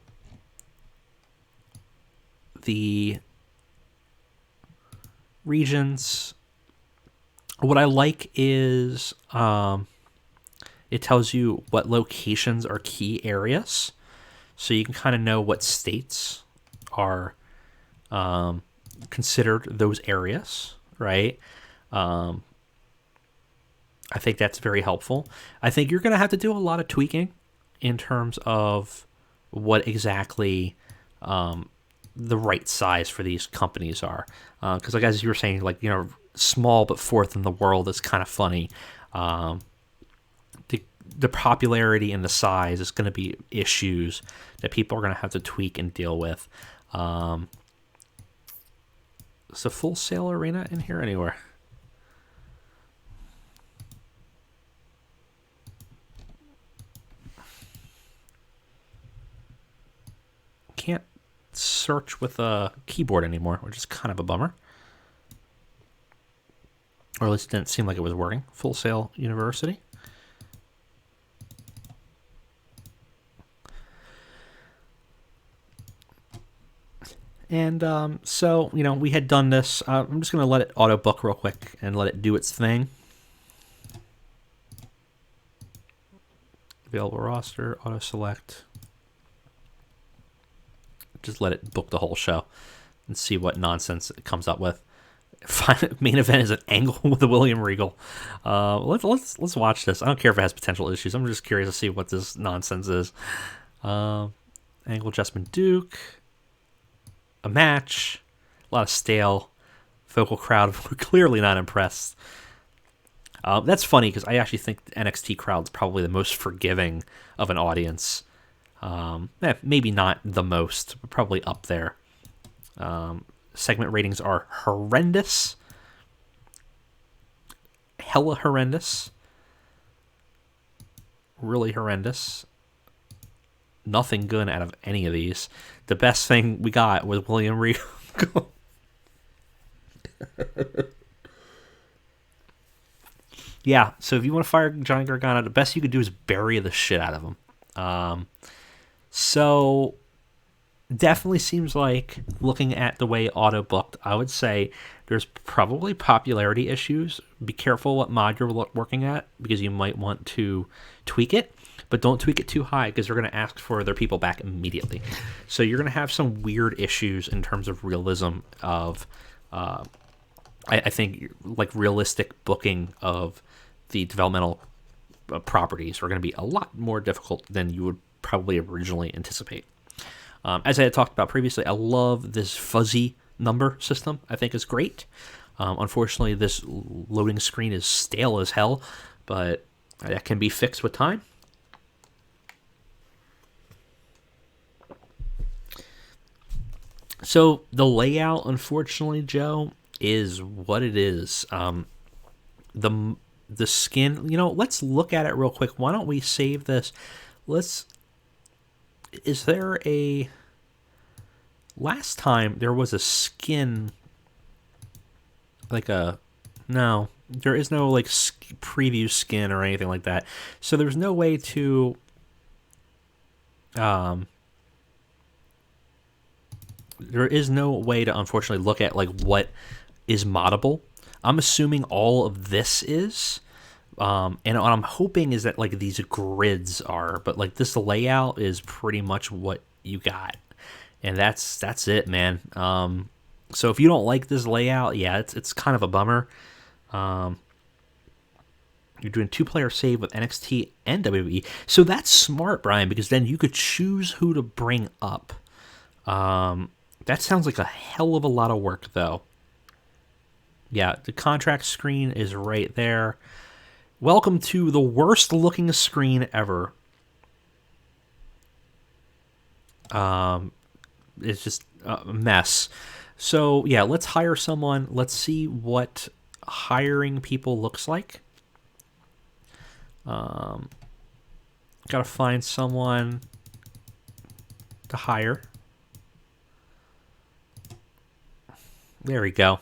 the regions, what I like is it tells you what locations are key areas, so you can kind of know what states are considered those areas, right? I think that's very helpful. I think you're going to have to do a lot of tweaking in terms of what exactly the right size for these companies are. Because, like as you were saying, like, small but fourth in the world is kind of funny. The popularity and the size is going to be issues that people are going to have to tweak and deal with. Is a Full Sail Arena in here anywhere? Can't search with a keyboard anymore, which is kind of a bummer. Or at least it didn't seem like it was working. Full Sail University. And so, we had done this. I'm just going to let it auto book real quick and let it do its thing. Available roster, auto select. Just let it book the whole show and see what nonsense it comes up with. Main event is an Angle with a William Regal. Let's watch this. I don't care if it has potential issues. I'm just curious to see what this nonsense is. Angle adjustment Duke. A match. A lot of stale. Vocal crowd clearly not impressed. That's funny because I actually think the NXT crowd's probably the most forgiving of an audience. Maybe not the most, but probably up there. Segment ratings are horrendous. Hella horrendous. Really horrendous. Nothing good out of any of these. The best thing we got was William Regal. Yeah, so if you want to fire Johnny Gargano, the best you could do is bury the shit out of him. So definitely seems like, looking at the way auto booked, I would say there's probably popularity issues. Be careful what mod you're working at, because you might want to tweak it, but don't tweak it too high because they're going to ask for their people back immediately. So you're going to have some weird issues in terms of realism of, I think, like realistic booking of the developmental properties are going to be a lot more difficult than you would probably originally anticipate. As I had talked about previously, I love this fuzzy number system. I think is great. Unfortunately, this loading screen is stale as hell, but that can be fixed with time. So the layout, unfortunately, Joe, is what it is. The skin, let's look at it real quick. Why don't we save this? Is there a... Last time there was a skin, no, there is no preview skin or anything like that. So there's no way to, there is no way to unfortunately look at what is moddable. I'm assuming all of this is, and what I'm hoping is that these grids are, but this layout is pretty much what you got. And that's it, man. So if you don't like this layout, yeah, it's kind of a bummer. You're doing 2-player save with NXT and WWE. So that's smart, Brian, because then you could choose who to bring up. That sounds like a hell of a lot of work, though. Yeah, the contract screen is right there. Welcome to the worst looking screen ever. It's just a mess. So yeah, let's hire someone. Let's see what hiring people looks like. Got to find someone to hire. There we go.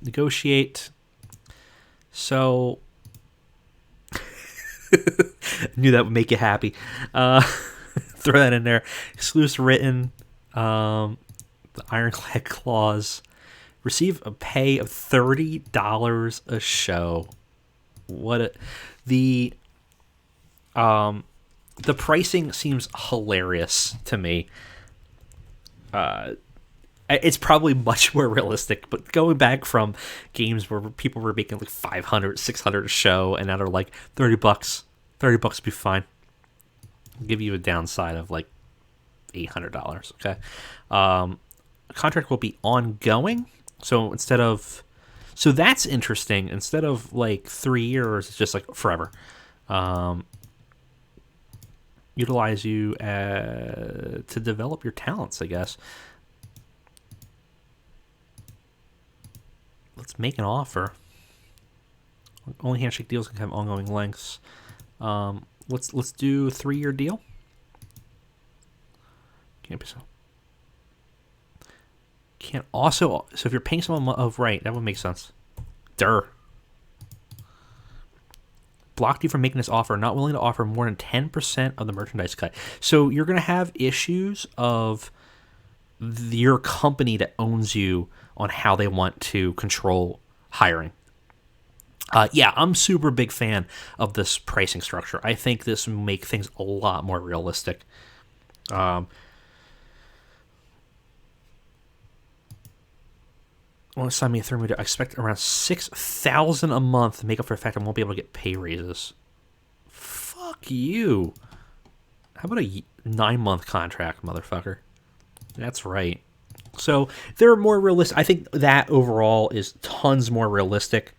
Negotiate. So knew that would make you happy. Throw that in there. Exclusive written. The ironclad clause. Receive a pay of $30 a show. The pricing seems hilarious to me. It's probably much more realistic, but going back from games where people were making like 500, 600 a show, and now they're like $30. $30 would be fine. I'll give you a downside of like $800. Okay. Contract will be ongoing. So so that's interesting. Instead of like 3 years, it's just like forever. Utilize you to develop your talents, I guess. Let's make an offer. Only handshake deals can have ongoing lengths. Let's do a 3-year deal. Can't be so. Can't also, so if you're paying someone right, that would make sense. Blocked you from making this offer. Not willing to offer more than 10% of the merchandise cut. So you're going to have issues of your company that owns you on how they want to control hiring. Yeah, I'm super big fan of this pricing structure. I think this will make things a lot more realistic. Want to sign me a thermometer? I expect around $6,000 a month to make up for the fact I won't be able to get pay raises. Fuck you. How about a 9-month contract, motherfucker? That's right. So they're more realistic. I think that overall is tons more realistic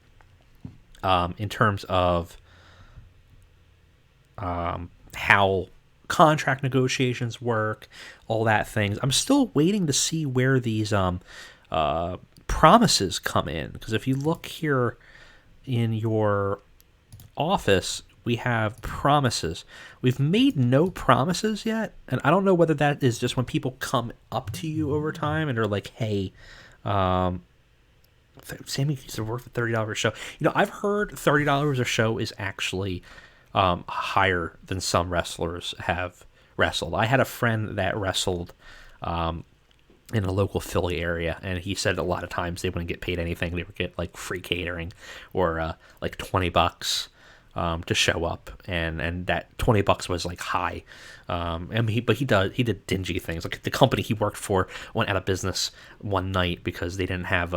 in terms of how contract negotiations work, all that things. I'm still waiting to see where these promises come in, because if you look here in your office, we have promises. We've made no promises yet, and I don't know whether that is just when people come up to you over time and they're like, hey, Sammy used to work for $30 a show. You know, I've heard $30 a show is actually higher than some wrestlers have wrestled. I had a friend that wrestled in a local Philly area, and he said a lot of times they wouldn't get paid anything. They would get like free catering or like $20 to show up, and that $20 was like high. And he did dingy things. Like the company he worked for went out of business one night because they didn't have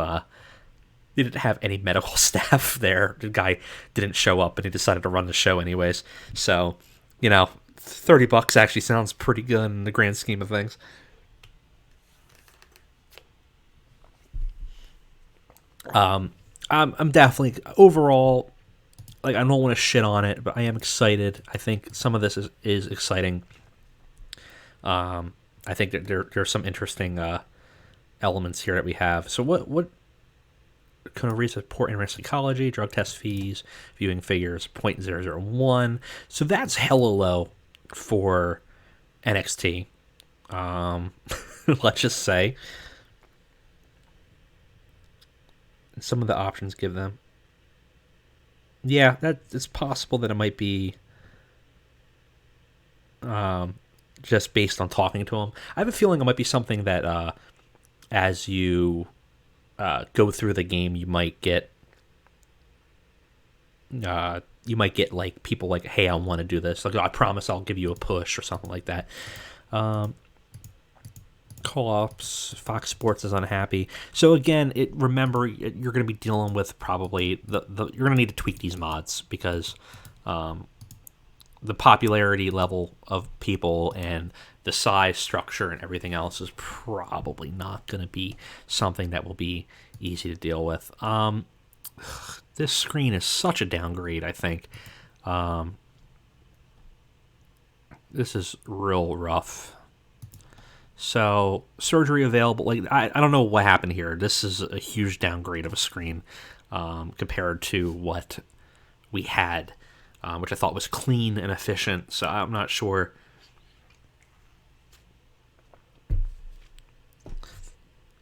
any medical staff there. The guy didn't show up, and he decided to run the show anyways. So, you know, $30 actually sounds pretty good in the grand scheme of things. I'm definitely overall, like, I don't want to shit on it, but I am excited. I think some of this is exciting. I think that there's some interesting elements here that we have. So what kind of support in psychology, drug test fees, viewing figures 0.001. So that's hella low for NXT. Let's just say. Some of the options give them. Yeah, it's possible that it might be just based on talking to them. I have a feeling it might be something that as you go through the game, you might get like people like, hey, I want to do this. Like, I promise I'll give you a push or something like that. Call-ups, Fox Sports is unhappy. So again, remember, you're going to be dealing with probably you're going to need to tweak these mods, because the popularity level of people and the size, structure, and everything else is probably not going to be something that will be easy to deal with. This screen is such a downgrade, I think. This is real rough. So, surgery available. Like, I don't know what happened here. This is a huge downgrade of a screen compared to what we had, which I thought was clean and efficient. So, I'm not sure.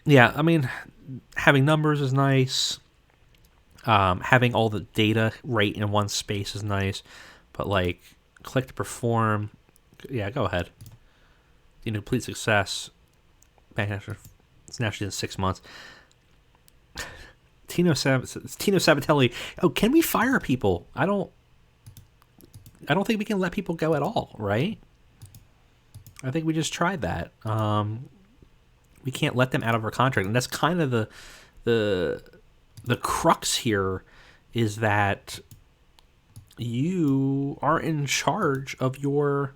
Yeah, I mean, having numbers is nice. Having all the data right in one space is nice. But, like, click to perform. Yeah, go ahead. Complete success. It's naturally in 6 months. Tino Sabatelli. Oh, can we fire people? I don't think we can let people go at all, right? I think we just tried that. We can't let them out of our contract, and that's kind of the crux here, is that you are in charge of your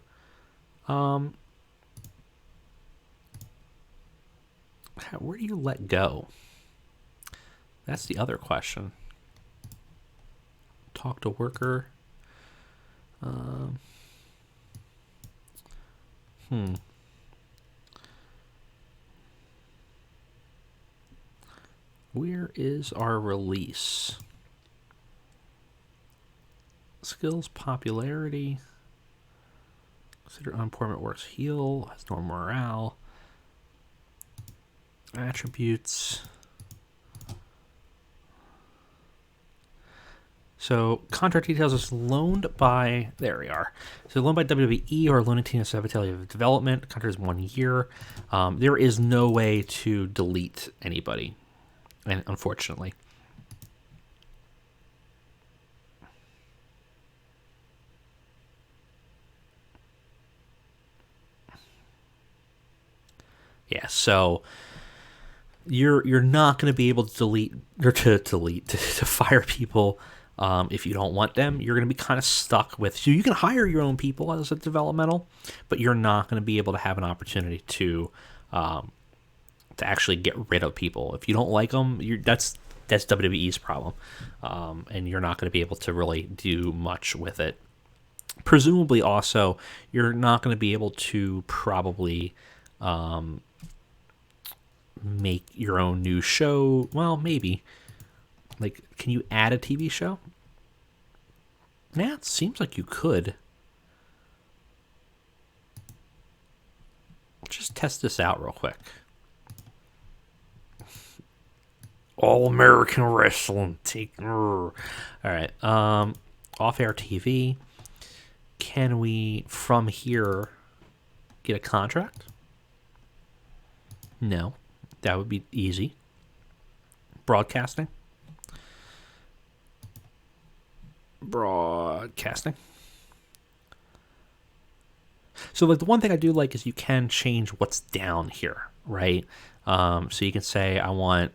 where do you let go? That's the other question. Talk to worker. Where is our release? Skills, popularity. Consider unemployment works heal. Has no morale. Attributes. So contract details is loaned by, there we are. So loaned by WWE or loaning team of Sabatelli of development. Contract is 1 year. There is no way to delete anybody, and unfortunately. Yeah, so you're not going to be able to delete or to fire people if you don't want them. You're going to be kind of stuck with. So you can hire your own people as a developmental, but you're not going to be able to have an opportunity to actually get rid of people if you don't like them. That's WWE's problem, and you're not going to be able to really do much with it. Presumably, also, you're not going to be able to probably make your own new show. Well, maybe. Like, can you add a TV show? Yeah, it seems like you could. Just test this out real quick. All American Wrestling. All right. Off-air TV. Can we, from here, get a contract? No. That would be easy. Broadcasting. So, like, the one thing I do like is you can change what's down here, right? So you can say, I want,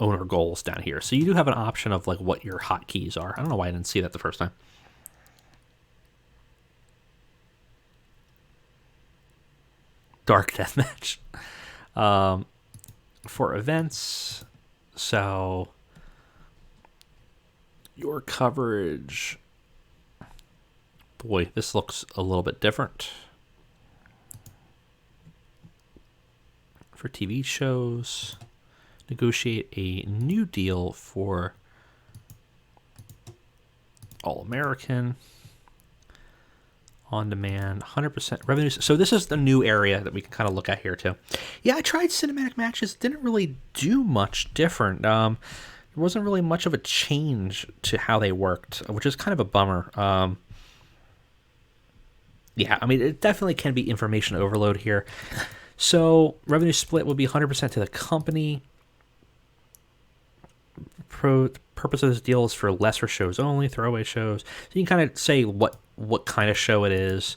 owner goals down here. So you do have an option of, like, what your hotkeys are. I don't know why I didn't see that the first time. Dark Deathmatch. For events, so your coverage, boy, this looks a little bit different. For TV shows, negotiate a new deal for All-American. On demand, 100% revenues. So this is the new area that we can kind of look at here too. Yeah, I tried cinematic matches. Didn't really do much different. There wasn't really much of a change to how they worked, which is kind of a bummer. Yeah, I mean, it definitely can be information overload here. So revenue split will be 100% to the company. Purpose of this deal is for lesser shows only, throwaway shows. So you can kind of say what kind of show it is,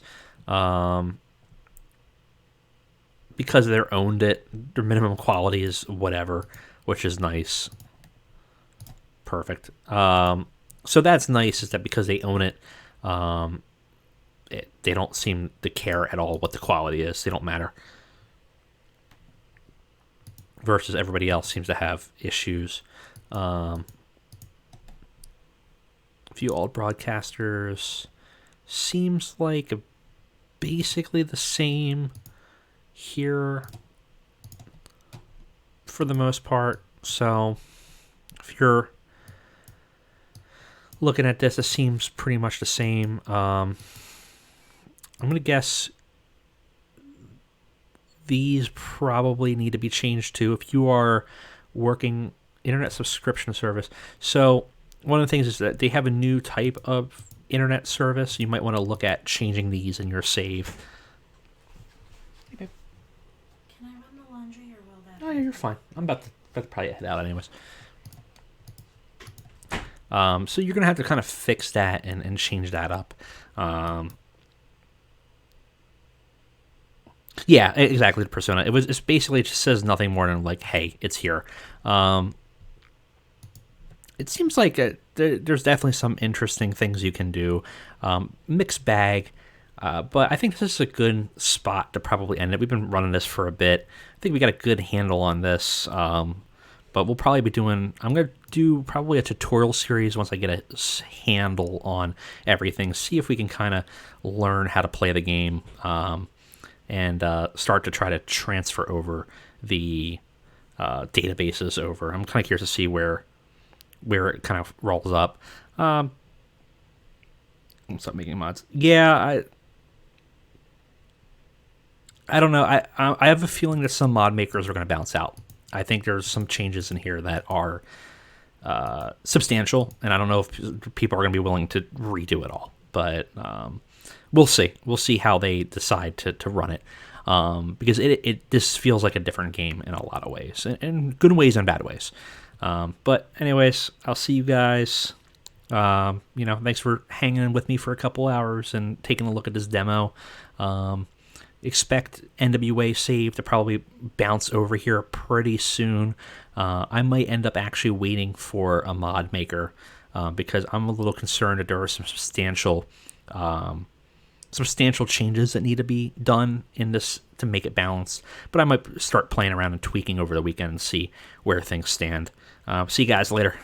because they're owned it. Their minimum quality is whatever, which is nice. Perfect. So that's nice, is that because they own it, they don't seem to care at all what the quality is. They don't matter. Versus everybody else seems to have issues. Few old broadcasters. Seems like basically the same here for the most part. So if you're looking at this, it seems pretty much the same. I'm going to guess these probably need to be changed too if you are working internet subscription service. So one of the things is that they have a new type of internet service. You might want to look at changing these in your save. Can I run the laundry, or will that? Oh, yeah, you're fine. I'm about to probably head out anyways. So you're going to have to kind of fix that and change that up. Yeah, exactly. The persona. It's basically, it just says nothing more than like, hey, it's here. Um, it seems like there's definitely some interesting things you can do. Mixed bag. But I think this is a good spot to probably end it. We've been running this for a bit. I think we got a good handle on this. But we'll probably be doing. I'm gonna do probably a tutorial series once I get a handle on everything. See if we can kind of learn how to play the game, and start to try to transfer over the databases over. I'm kind of curious to see where it kind of rolls up. I'll stop making mods. Yeah, I don't know. I have a feeling that some mod makers are going to bounce out. I think there's some changes in here that are substantial, and I don't know if people are going to be willing to redo it all. But we'll see. We'll see how they decide to run it, because this feels like a different game in a lot of ways, in good ways and bad ways. But anyways, I'll see you guys. Thanks for hanging with me for a couple hours and taking a look at this demo. Expect NWA save to probably bounce over here pretty soon. I might end up actually waiting for a mod maker, because I'm a little concerned that there are some substantial changes that need to be done in this to make it balanced. But I might start playing around and tweaking over the weekend and see where things stand. See you guys later.